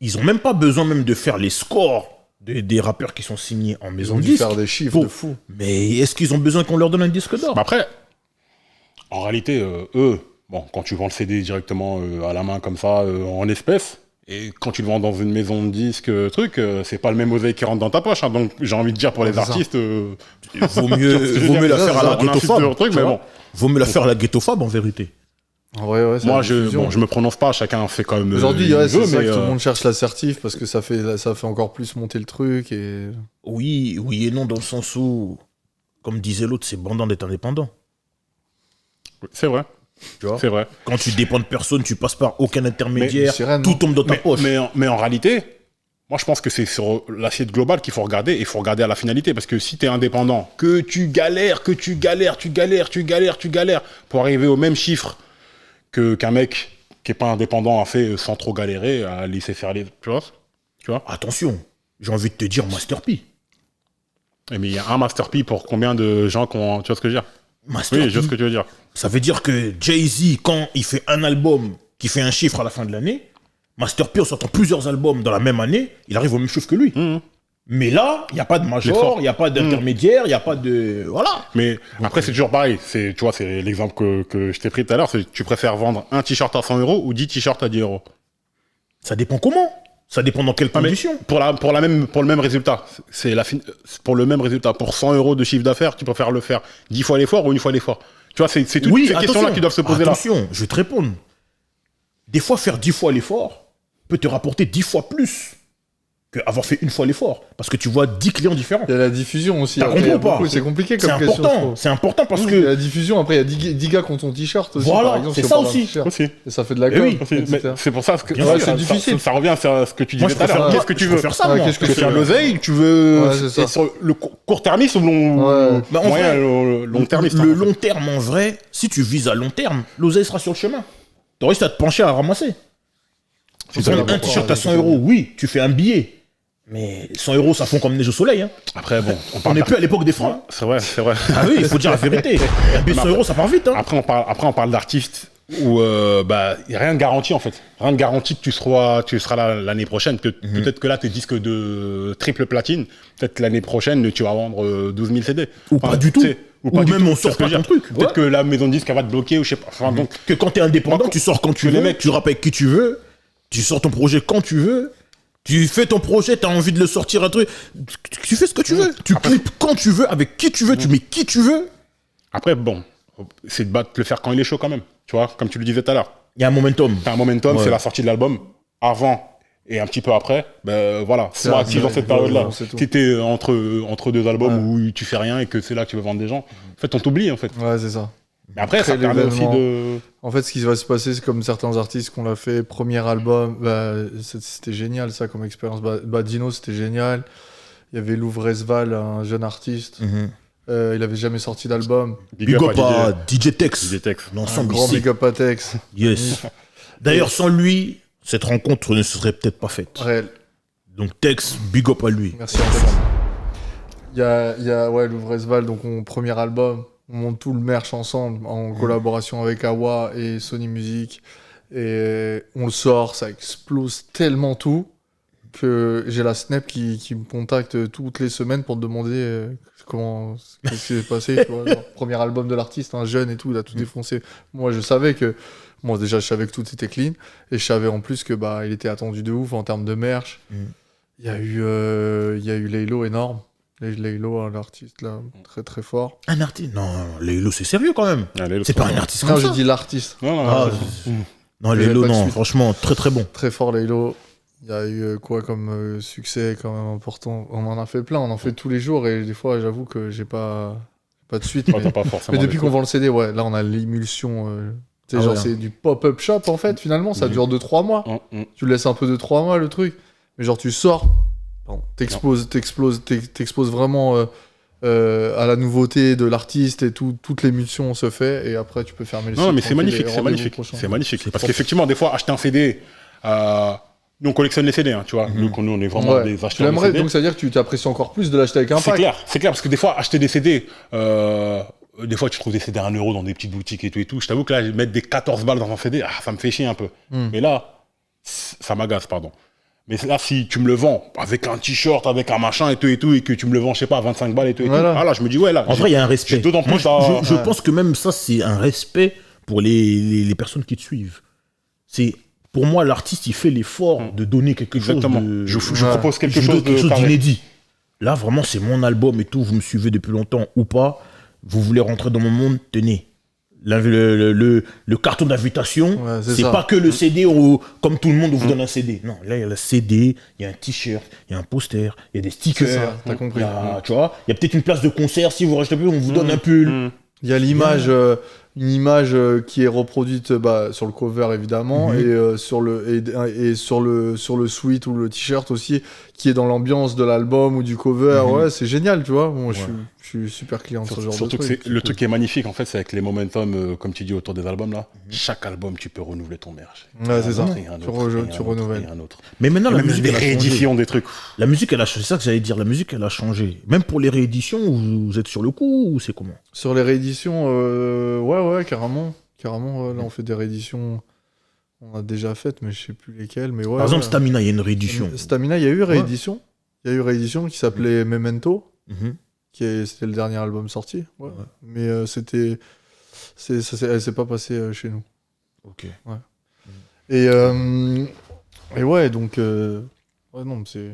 ils ont même pas besoin même de faire les scores des rappeurs qui sont signés en Ils maison ont de dû disque. faire des chiffres Pour- de fou. Mais est-ce qu'ils ont besoin qu'on leur donne un disque d'or? Bah après, en réalité, eux, bon, quand tu vends le CD directement à la main comme ça, en espèces, et quand tu le vends dans une maison de disques, c'est pas le même oseille qui rentre dans ta poche. Hein, donc j'ai envie de dire pour les C'est ça. artistes, Vaut mieux la faire à la on Ghetto insiste Fab. sur le truc, tu mais vois. bon. Vaut mieux la faire à la Ghetto Fab en vérité. En vrai, ouais, c'est Moi, la diffusion. je me prononce pas, chacun fait comme Aujourd'hui, il ouais, c'est veut, ça mais que tout le monde cherche l'assertif parce que ça fait encore plus monter le truc. Et... Oui et non, dans le sens où, comme disait l'autre, c'est bandant d'être indépendant. c'est vrai. Tu vois. C'est vrai. Quand tu dépends de personne, tu passes par aucun intermédiaire, Mais sirène, tout non tombe dans ta poche. Mais en réalité, moi je pense que c'est sur l'assiette globale qu'il faut regarder et il faut regarder à la finalité. Parce que si tu es indépendant, que tu galères pour arriver au même chiffre qu'un mec qui n'est pas indépendant a fait sans trop galérer, à laisser faire les. Tu vois. Attention, j'ai envie de te dire Master P. Mais il y a un Master P pour combien de gens qui ont. Tu vois ce que je veux dire? Master Oui, P. je vois ce que tu veux dire. Ça veut dire que Jay-Z, quand il fait un album qui fait un chiffre à la fin de l'année, Master P, en sortant plusieurs albums dans la même année, il arrive au même chiffre que lui. Mais là, il n'y a pas de major, L'effort. il n'y a pas d'intermédiaire, il n'y a pas de... Voilà. Mais après, c'est toujours pareil. Tu vois, c'est l'exemple que je t'ai pris tout à l'heure. Tu préfères vendre un t-shirt à 100 € ou 10 t-shirts à 10 €? Ça dépend comment. Ça dépend dans quelles Ah, mais conditions. pour le même résultat, pour le même résultat, pour 100 euros de chiffre d'affaires, tu préfères le faire 10 fois l'effort ou une fois l'effort? Tu vois, c'est toutes ces questions-là qui doivent se poser là. Attention, je vais te répondre. Des fois, faire 10 fois l'effort peut te rapporter 10 fois plus qu'avoir fait une fois l'effort. Parce que tu vois 10 clients différents. Il y a la diffusion aussi. T'as Après, il y a compris ou pas? beaucoup- C'est compliqué comme C'est question. je important. trouve. C'est important parce Il y a que. la diffusion, après il y a 10 gars qui ont ton t-shirt aussi. Voilà, par exemple, c'est si on ça parle d'un aussi. t-shirt. Aussi. Et ça fait de la Eh com, oui, Aussi, mais etc. c'est pour ça que Bien sûr, ça- c'est difficile. Ça revient à ce que tu Moi, disais je tout à l'heure. préfère- Qu'est-ce que tu je veux? préfère ça, Ouais, moi. qu'est-ce que Tu veux tu faire veux? l'oseille, tu veux Ouais, c'est ça. être sur le court-termisme ou Ouais. Bah, en moyen, vrai, long-termiste. Le long terme, en vrai, si tu vises à long terme, l'oseille sera sur le chemin. T'auras juste à te pencher à ramasser. Tu ça, prends là, un bon, t-shirt ouais, à 100 euros, oui, tu fais un billet. Mais 100 euros, ça fond comme neige au soleil. Hein. Après, bon, On n'est plus à l'époque des francs. C'est vrai, c'est vrai. Ah oui, il faut dire la vérité. Un billet de 100 euros, ça part vite. Hein. Après, on parle d'artistes où bah, y a rien de garanti en fait. Rien de garanti que tu seras là l'année prochaine. Peut-être que là, tes disques de triple platine, peut-être l'année prochaine, tu vas vendre 12 000 CD. Ou pas du tout. tu sais, Ou pas du même tout, on c'est ce sort que pas je veux ton dire. truc. Peut-être Ouais. que la maison de disque elle va te bloquer ou je sais pas. Enfin, donc, Que quand t'es indépendant, Moi, tu sors quand tu que les veux, mecs- tu rappes avec qui tu veux, tu sors ton projet quand tu veux, tu fais ton projet, t'as envie de le sortir un truc, tu fais ce que tu veux. Tu clips quand tu veux, avec qui tu veux, tu mets qui tu veux. après, bon, c'est de le faire quand il est chaud quand même. Tu vois, comme tu le disais tout à l'heure. Il y a un momentum. T'as un momentum, Ouais. c'est la sortie de l'album. Avant et un petit peu après, ben voilà, C'est sois ça, actif dans cette ouais, période-là. ouais, c'est tout. Si t'es entre deux albums où tu fais rien et que c'est là que tu veux vendre des gens, en fait, on t'oublie en fait. Ouais, c'est ça. Mais après, ça Crée permet aussi l'événement. de. En fait, ce qui va se passer, c'est comme certains artistes qu'on l'a fait, premier album, bah, c'était génial ça comme expérience. Bah, Dino, c'était génial. Il y avait Louvresval, un jeune artiste. Il avait jamais sorti d'album. Big up à DJ Tex. DJ Tex. Un L'ensemble grand ici. big up à Tex. Yes. D'ailleurs, sans lui, cette rencontre ne se serait peut-être pas faite. Réel. Donc Tex, big up à lui. Merci à Tex. Il y a ouais, Louvresval, donc mon premier album. On monte tout le merch ensemble en collaboration avec Awa et Sony Music. Et on le sort, ça explose tellement tout que j'ai la Snap qui me contacte toutes les semaines pour te demander qu'est-ce qui s'est passé. Tu vois, genre, premier album de l'artiste, un jeune et tout, il a tout défoncé. Moi, je savais que. Moi, déjà, je savais que tout était clean. Et je savais en plus que il était attendu de ouf en termes de merch. Il y a eu Laylo énorme. Laylo, l'artiste là, très très fort. Un artiste. Non, Laylo, c'est sérieux quand même. Allez, le C'est pas soir. un artiste Non, comme j'ai ça. dit l'artiste. Non, non, Ah, non. non, Il y avait Laylo, pas de non, suite. franchement, très très bon. Très fort Laylo. Il y a eu quoi comme succès quand même important. On en a fait plein, on en fait tous les jours et des fois j'avoue que j'ai pas de suite. Toi, mais t'as pas forcément mais depuis des qu'on trucs. vend le CD, ouais, là on a l'émulsion. Tu sais, Ah genre ouais. c'est du pop-up shop en fait finalement, ça dure 2-3 mois. Tu laisses un peu de 3 mois le truc, mais genre tu sors, t'exposes vraiment à la nouveauté de l'artiste et toute l'émulsion se fait et après tu peux fermer le site. Non, mais c'est tranquille magnifique, et c'est rendez-vous magnifique. prochain. C'est magnifique. C'est Parce propre. qu'effectivement, des fois, acheter un CD, nous on collectionne les CD, hein, tu vois. Nous, on est vraiment Ouais. des Tu acheteurs de l'aimerais, CD. donc ça veut dire que tu t'apprécies encore plus de l'acheter avec un C'est pack. clair, parce que des fois, acheter des CD, des fois, tu trouves des CD à 1 euro dans des petites boutiques et tout et tout. Je t'avoue que là, mettre des 14 balles dans un CD, ça me fait chier un peu. Mais là, ça m'agace, pardon. Mais là, si tu me le vends avec un t-shirt, avec un machin et tout, et que tu me le vends, je sais pas, à 25 balles et tout, Voilà. ah là, je me dis, ouais, là. En vrai, il y a un respect. j'ai d'autant Moi, plus à- je pense que même ça, c'est un respect pour les personnes qui te suivent. C'est pour moi, l'artiste, il fait l'effort de donner quelque Exactement. chose de... Je Ouais. propose quelque je chose donne quelque de chose carré. d'inédit. Là, vraiment, c'est mon album et tout. Vous me suivez depuis longtemps ou pas. Vous voulez rentrer dans mon monde, tenez. Le carton d'invitation, Ouais, c'est c'est ça. pas que le CD, comme tout le monde, on vous donne un CD. Non, là, il y a le CD, il y a un t-shirt, il y a un poster, il y a des stickers. C'est ça, t'as compris. Il y a, tu vois, il y a peut-être une place de concert. Si vous rachetez plus, on vous donne un pull. Il y a l'image, une image qui est reproduite sur le cover évidemment et sur le sweat ou le t-shirt aussi qui est dans l'ambiance de l'album ou du cover. Ouais, c'est génial, tu vois. Moi, je suis super client de ce genre Surtout de que truc. le truc qui est magnifique, en fait, c'est avec les momentum, comme tu dis, autour des albums, là. Chaque album, tu peux renouveler ton merch. Ouais, c'est ça. Et un Tu autre, et un tu autre, renouvelles. et un autre. Mais maintenant, Et la même musique, des elle a changé. rééditions des trucs. La musique, elle a changé. C'est ça que j'allais dire. La musique, elle a changé. Même pour les rééditions, vous êtes sur le coup ou c'est comment? Sur les rééditions, ouais, carrément. Carrément, là, on fait des rééditions. On a déjà faites, mais je sais plus lesquelles. Mais ouais, Par exemple, ouais. Stamina, il y a une réédition. Stamina, il y a eu réédition. Il y a eu réédition qui s'appelait Memento. Mhm. C'était le dernier album sorti. Ouais. Mais elle s'est pas passée chez nous. Ok. Et ouais, donc Ouais, non, mais c'est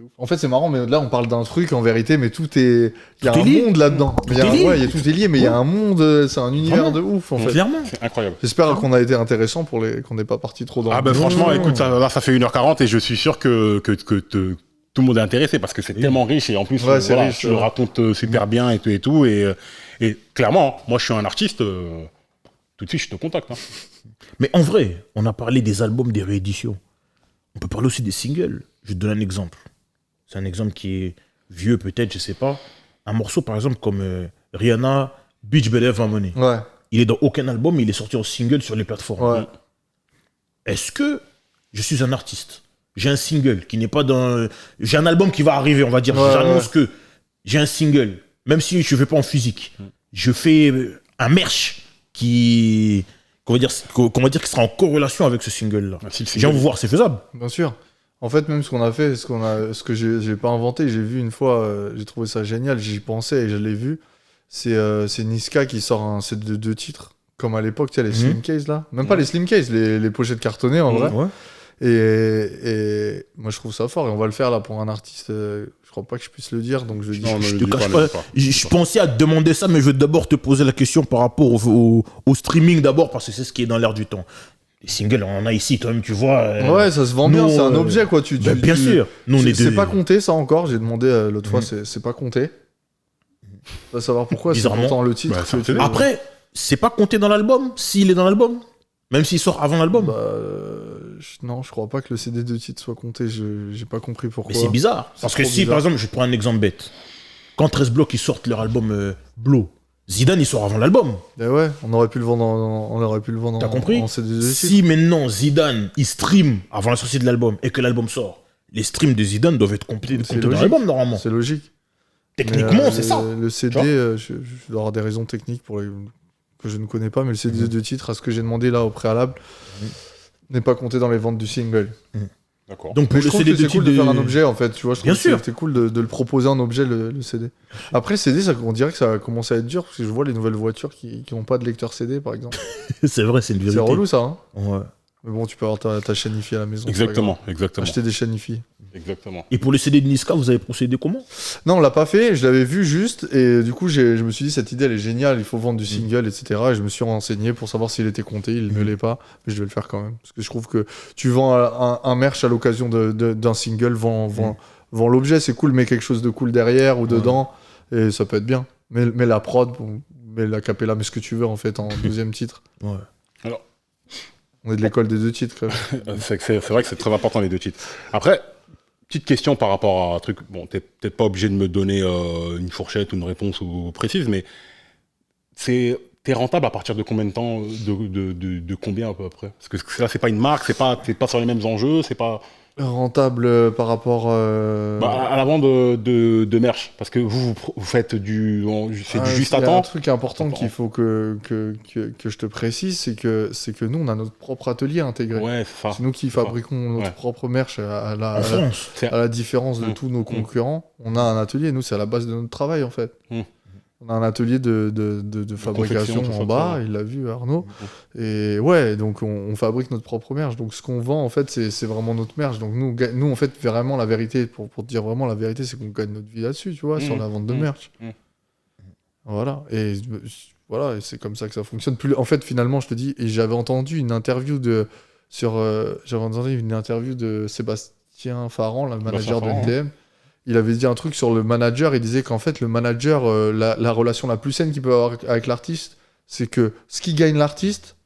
ouf. En fait, c'est marrant, mais là, on parle d'un truc en vérité, mais tout est. Il y a Tout un est lié. monde là-dedans. Tout est lié. Ouais, tout est lié, mais il y a un monde, c'est un univers de ouf, en fait. Clairement. C'est incroyable. J'espère qu'on a été intéressant qu'on n'est pas parti trop dans. Ah ben franchement, non. écoute, là ça fait 1h40 et je suis sûr que tout le monde est intéressé parce que c'est tellement riche et en plus Ouais, c'est riche, tu le racontes super bien et tout et clairement, moi je suis un artiste, tout de suite je te contacte. Hein. Mais en vrai, on a parlé des albums, des rééditions. On peut parler aussi des singles. Je vais te donner un exemple. C'est un exemple qui est vieux peut-être, je sais pas. Un morceau par exemple comme Rihanna, Beach Bel My Money. Ouais. Il est dans aucun album, mais il est sorti en single sur les plateformes. Ouais. Est-ce que je suis un artiste? J'ai un single qui n'est pas dans... J'ai un album qui va arriver, on va dire. Ouais, J'annonce que j'ai un single, même si je ne fais pas en physique. Je fais un merch qui... Qu'on va dire qui sera en corrélation avec ce single-là. Si le single- J'ai envie de voir, c'est faisable. Bien sûr. En fait, même ce qu'on a fait, ce que j'ai pas inventé, j'ai vu une fois, j'ai trouvé ça génial, j'y pensais et je l'ai vu. C'est Niska qui sort un set de 2 titres, comme à l'époque, tu sais, les slim case là. Même pas les slim case, les pochettes cartonnées en vrai. Ouais. Et moi je trouve ça fort et on va le faire là pour un artiste. Je crois pas que je puisse le dire, donc je le dis. Non, Je ne te le dis cache ne pas. le dis pas. Je pensais à te demander ça, mais je vais d'abord te poser la question par rapport au streaming d'abord, parce que c'est ce qui est dans l'air du temps. Les singles, on en a ici, toi-même, tu vois. Ouais, ça se vend bien, nous, c'est un objet quoi. Bien sûr. Nous, on est C'est deux. pas compté ça encore, j'ai demandé l'autre fois, c'est pas compté. On va savoir pourquoi, c'est Bizarrement. pourtant le titre. Bah, c'est que un CD. Après, c'est pas compté dans l'album, s'il est dans l'album, même s'il sort avant l'album. Non, je crois pas que le CD de titre soit compté, j'ai pas compris pourquoi. Mais c'est bizarre. C'est Parce que trop si, bizarre. par exemple, je prends un exemple bête. Quand 13 Blocs ils sortent leur album Blow, Zidane il sort avant l'album. Eh ouais, on aurait pu le vendre T'as compris en CD de titre. Si maintenant Zidane il stream avant la sortie de l'album et que l'album sort, les streams de Zidane doivent être comptés dans logique. l'album normalement. C'est logique. Techniquement, Mais, c'est ça. Le CD, je dois avoir des raisons techniques que je ne connais pas, mais le CD de titre, à ce que j'ai demandé là au préalable, n'est pas compté dans les ventes du single. D'accord. Donc pour Mais je le trouve CD que c'est de cool de faire un objet en fait, tu vois. Je trouve Bien que sûr. c'était cool de le proposer en objet le CD. Après, le CD, on dirait que ça a commencé à être dur parce que je vois les nouvelles voitures qui n'ont pas de lecteur CD par exemple. c'est vrai, c'est une C'est vérité. relou ça, hein. Ouais. Mais bon, tu peux avoir ta chaîne IFI à la maison. Exactement, c'est pas exactement, grave. Acheter des chaînes IFI. exactement. Et pour le CD de Niska, vous avez procédé comment? Non, on l'a pas fait, je l'avais vu juste, et du coup, je me suis dit, cette idée, elle est géniale, il faut vendre du single, etc. Et je me suis renseigné pour savoir s'il était compté, il ne l'est pas, mais je vais le faire quand même. Parce que je trouve que tu vends un merch à l'occasion d'un single, vends l'objet, c'est cool, mets quelque chose de cool derrière ou dedans, et ça peut être bien. Mais la prod, mets la capella, mets ce que tu veux, en fait, en deuxième titre. Ouais. Alors, On est de l'école des 2 titres, quand même. c'est vrai que c'est très important les 2 titres. Après, petite question par rapport à un truc. Bon, t'es peut-être pas obligé de me donner une fourchette ou une réponse précise, mais t'es rentable à partir de combien de temps, de combien à peu près? Parce que là, c'est pas une marque, t'es pas sur les mêmes enjeux, c'est pas Rentable par rapport... à la vente de merch. Parce que vous faites du juste à Il y a un temps. truc important qu'il faut que je te précise, c'est que nous, on a notre propre atelier intégré. Ouais, c'est ça. C'est nous qui ça. fabriquons notre Ouais. propre merch à En France. la différence de tous nos concurrents. On a un atelier, nous, c'est à la base de notre travail, en fait. On a un atelier de fabrication confection, tout ça, en bas, ouais. il l'a vu, Arnaud. Et ouais, donc on fabrique notre propre merch. Donc ce qu'on vend, en fait, c'est vraiment notre merch. Donc nous, en fait, vraiment, la vérité, pour te dire vraiment la vérité, c'est qu'on gagne notre vie là-dessus, tu vois, sur la vente de merch. Voilà. Et voilà, et c'est comme ça que ça fonctionne. En fait, finalement, je te dis, et j'avais entendu une interview de Sébastien Farran, le manager de NTM. Il avait dit un truc sur le manager. Il disait qu'en fait, le manager, la relation la plus saine qu'il peut avoir avec l'artiste, c'est que ce qui gagne l'artiste,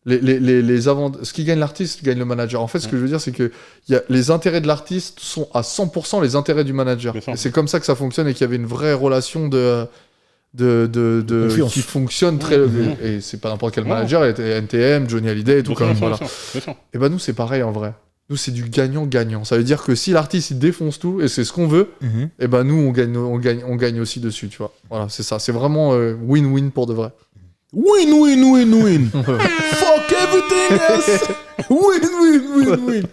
ce qui gagne l'artiste gagne le manager. En fait, ce que je veux dire, c'est que les intérêts de l'artiste sont à 100% les intérêts du manager. Et c'est comme ça que ça fonctionne et qu'il y avait une vraie relation confiance. qui fonctionne très. Et c'est pas n'importe quel manager, il était NTM, Johnny Hallyday et tout quand même. Voilà. Et ben nous, c'est pareil en vrai. Nous, c'est du gagnant-gagnant. Ça veut dire que si l'artiste il défonce tout et c'est ce qu'on veut, et ben nous, on gagne aussi dessus, tu vois. Voilà, c'est ça. C'est vraiment win-win pour de vrai. Win. Fuck everything else. Win.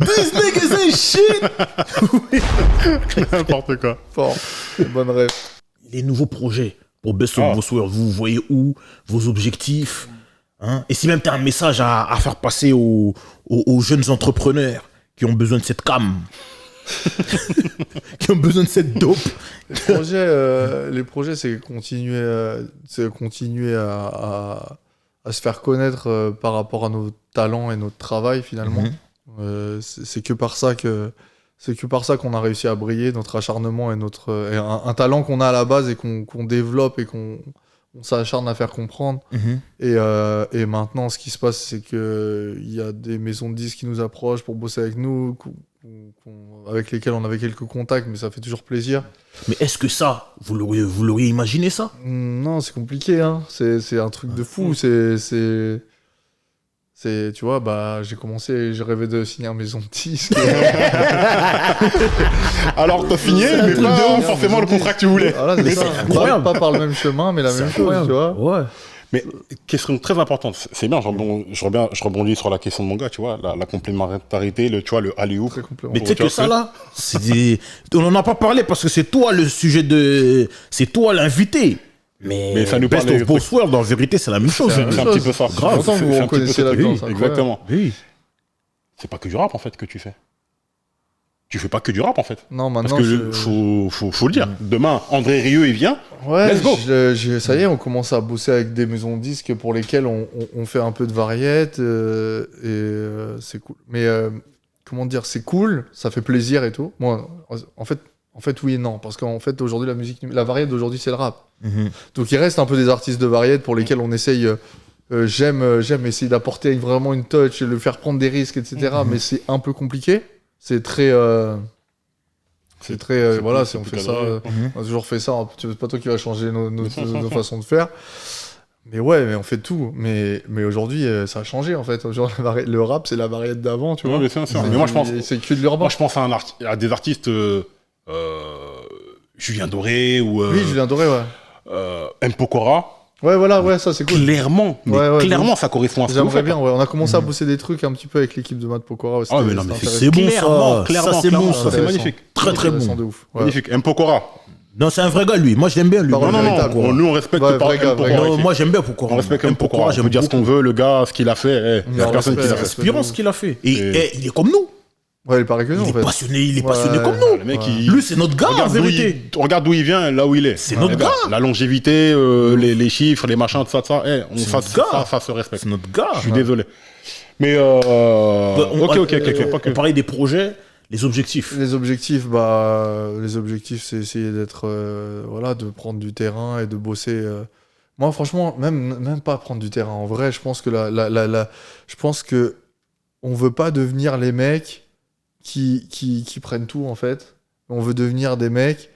These niggas ain't shit. N'importe quoi. Fort. Bonne rêve. Les nouveaux projets pour Best of Bossware, vous voyez où? Vos objectifs, hein? Et si même tu as un message à faire passer aux jeunes entrepreneurs qui ont besoin de cette cam, qui ont besoin de cette dope. Les projets, c'est continuer à se faire connaître par rapport à nos talents et notre travail finalement. C'est que par ça qu'on a réussi à briller, notre acharnement et un talent qu'on a à la base et qu'on développe et qu'on s'acharne à faire comprendre. Et maintenant, ce qui se passe, c'est qu'il y a des maisons de disques qui nous approchent pour bosser avec nous, avec lesquelles on avait quelques contacts, mais ça fait toujours plaisir. Mais est-ce que ça, vous l'auriez imaginé ça? Non, c'est compliqué, hein. C'est un truc de fou. Tu vois, j'ai rêvé de signer en maison de disques. Alors, t'as signé, mais pas forcément le contrat que tu voulais. Voilà, c'est ça. incroyable. Pas par le même chemin, mais la même chose, tu vois. Ouais. Mais question très importante, c'est bien, je rebondis sur la question de mon gars, tu vois, la complémentarité, le alley-oop. Très complémentaire. Mais tu sais que ça là, on n'en a pas parlé parce que c'est toi le sujet c'est toi l'invité. Mais ça nous Best parle of Both Worlds, en vérité, c'est la même chose. C'est un petit peu ça. Grave. Longtemps que vous C'est un vous petit peu reconnaissez ce là-dedans, truc. c'est Exactement. Oui. C'est pas que du rap, en fait, que tu fais. Tu fais pas que du rap, en fait. Non, Parce maintenant. que faut le dire. Demain, André Rieu, il vient. Ouais, Let's go. ça y est, on commence à bosser avec des maisons de disques pour lesquelles on fait un peu de variété c'est cool. Mais comment dire, c'est cool, ça fait plaisir et tout. Moi, en fait, oui et non, parce qu'en fait, aujourd'hui, la variété d'aujourd'hui, c'est le rap. Donc, il reste un peu des artistes de variété pour lesquels on essaye. J'aime essayer d'apporter vraiment une touch, le faire prendre des risques, etc. Mais c'est un peu compliqué. C'est très. Voilà, si on fait ça, on a toujours fait ça. C'est pas toi qui va changer nos façons de faire. Mais ouais, mais on fait tout. Mais aujourd'hui, ça a changé en fait. Aujourd'hui, le rap, c'est la variété d'avant, tu vois. Ouais, mais moi, je pense. C'est que de l'urbain. Moi, je pense à des artistes. Julien Doré ou. Oui, Julien Doré, ouais. M. Pokora. Ouais, voilà, ouais, ça c'est cool. Clairement, clairement, ça correspond à ce que j'aimerais bien, ouais. On a commencé à bosser des trucs un petit peu avec l'équipe de Matt Pokora aussi. Ah, mais non, mais c'est bon ça. Clairement, c'est bon, ça, c'est magnifique. Très très bon. De ouf. Ouais. Magnifique. M. Pokora. Non, c'est un vrai gars, lui. Moi, je l'aime bien, lui. Non, nous, on respecte Ouais, pas vrai gars, M. vrai Pokora. Non, moi, j'aime bien Pokora. On respecte M. Pokora. Pokora, On peut dire ce qu'on veut, le gars, ce qu'il a fait. Il y a personne qui l'a fait. C'est inspirant ce qu'il a fait. Et il est comme nous. Ouais, il paraît que nous, en Il fait. est passionné comme Le nous. mec, Lui, c'est notre gars, en vérité. Regarde d'où il vient, là où il est. C'est notre gars. La longévité, les chiffres, les machins, tout ça. Ça se respecte. C'est notre gars. Je suis désolé. Mais ok. On parlait des projets, les objectifs. Les objectifs, c'est essayer d'être, de prendre du terrain et de bosser. Moi, franchement, même pas prendre du terrain. En vrai, je pense que je pense que on veut pas devenir les mecs qui prennent tout, en fait. On veut devenir des mecs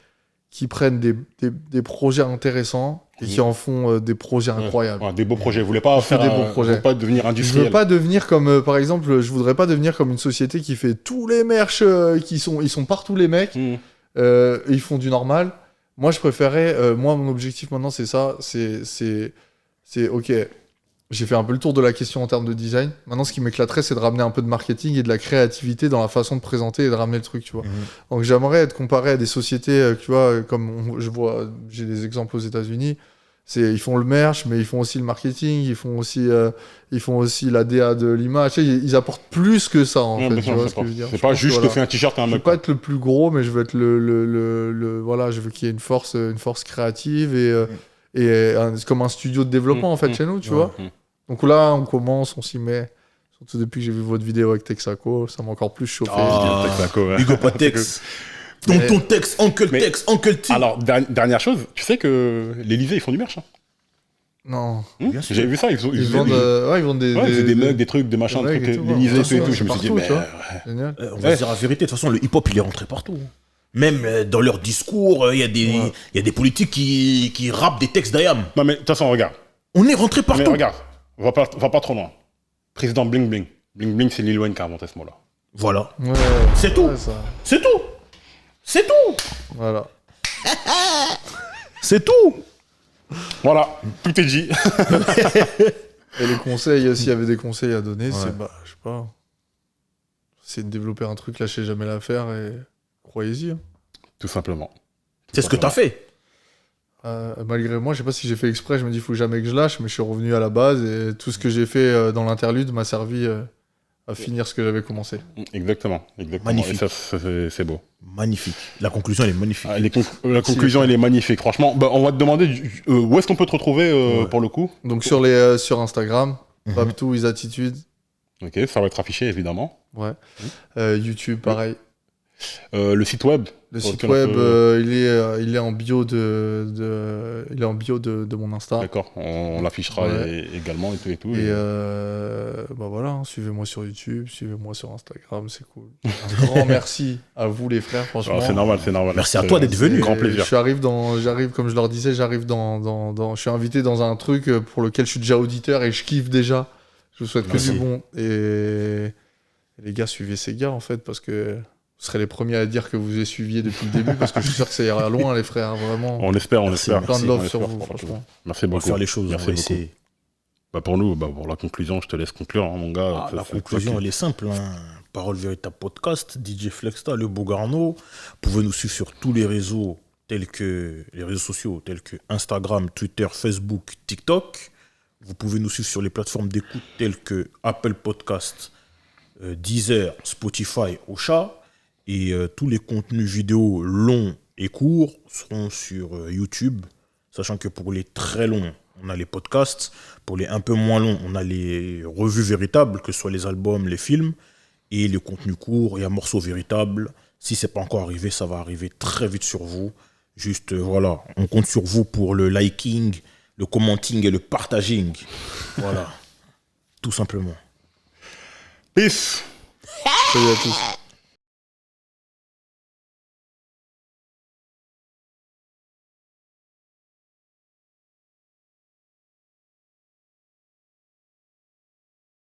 qui prennent des projets intéressants et qui en font des projets incroyables. Des beaux projets. Vous voulez pas faire des beaux projets. Vous voulez pas devenir Je industriel. veux pas devenir comme, par exemple, je voudrais pas devenir comme une société qui fait tous les merch, ils sont partout les mecs, ils font du normal. Moi, je préférais, mon objectif maintenant, c'est ça, c'est ok. J'ai fait un peu le tour de la question en termes de design. Maintenant, ce qui m'éclaterait, c'est de ramener un peu de marketing et de la créativité dans la façon de présenter et de ramener le truc, tu vois. Donc, j'aimerais être comparé à des sociétés, tu vois, comme j'ai des exemples aux États-Unis. Ils font le merch, mais ils font aussi le marketing, ils font aussi la DA de l'image. Tu sais, ils apportent plus que ça, en fait. Tu vois ce que je veux dire. C'est pas juste je te fais un t-shirt et un mec. Je veux pas être le plus gros, mais je veux être voilà, je veux qu'il y ait une force créative et comme un studio de développement, en fait, chez nous, tu vois. Donc là, on commence, on s'y met. Surtout depuis que j'ai vu votre vidéo avec Texaco, ça m'a encore plus chauffé. Big up à Tex. Tonton Tex, Uncle T. Alors, dernière chose, tu sais que l'Elysée, ils font du merch. Non. J'ai vu ça, ils vendent des mugs, des trucs, des machins, des trucs, l'Elysée et tout. Je me suis dit, mais... Génial. On va se dire la vérité, de toute façon, le hip-hop, il est rentré partout. Même dans leurs discours, il y a des politiques qui rappent des textes d'Ayam. Non, mais de toute façon, regarde. On est rentré partout. Mais regarde, va pas trop loin. Président Bling Bling. Bling Bling, c'est Lil Wayne qui a inventé ce mot-là. Voilà. Ouais, c'est tout. C'est tout. C'est tout. Voilà. C'est tout. Voilà, tout est dit. Et les conseils, s'il y avait des conseils à donner, je sais pas. C'est de développer un truc, lâchez jamais l'affaire et croyez-y. Tout simplement. C'est ce que t'as fait. Malgré moi, je sais pas si j'ai fait exprès, je me dis il faut jamais que je lâche, mais je suis revenu à la base et tout ce que j'ai fait dans l'interlude m'a servi à finir ce que j'avais commencé. Exactement. Magnifique. Et ça, c'est beau. Magnifique. La conclusion, elle est magnifique. Ah, la conclusion, elle est magnifique. Franchement, bah, on va te demander où est-ce qu'on peut te retrouver pour le coup. Donc sur Instagram, Babtou is Attitude. Ok, ça va être affiché évidemment. Ouais. YouTube, pareil. Le site web. Le sur site lequel web, il est en bio il est en bio de mon Insta. D'accord, on l'affichera également et tout. Et bah voilà, hein, suivez-moi sur YouTube, suivez-moi sur Instagram, c'est cool. Un grand merci à vous les frères, franchement. C'est normal. Merci à toi d'être venu. Grand plaisir. J'arrive, comme je leur disais, je suis invité dans un truc pour lequel je suis déjà auditeur et je kiffe déjà. Je vous souhaite que du bon. Et les gars, suivez ces gars en fait, parce que vous serez les premiers à dire que vous les suiviez depuis le début, parce que je suis sûr que ça ira loin, les frères, vraiment. On espère. Plein de love sur vous, franchement. Merci beaucoup. On va faire les choses. Merci beaucoup. Bah pour nous, pour la conclusion, je te laisse conclure, hein, mon gars. La conclusion, elle est simple. Hein. Parole Véritable Podcast, DJ Flexta, le Bogarno. Vous pouvez nous suivre sur tous les réseaux sociaux tels que Instagram, Twitter, Facebook, TikTok. Vous pouvez nous suivre sur les plateformes d'écoute telles que Apple Podcast, Deezer, Spotify, Ocha. Et tous les contenus vidéo longs et courts seront sur YouTube, sachant que pour les très longs, on a les podcasts. Pour les un peu moins longs, on a les revues véritables, que ce soit les albums, les films. Et les contenus courts, il y a Morceaux Véritables. Si ce n'est pas encore arrivé, ça va arriver très vite sur vous. Juste, voilà, on compte sur vous pour le liking, le commenting et le partaging. Voilà, tout simplement. Peace. Salut à tous.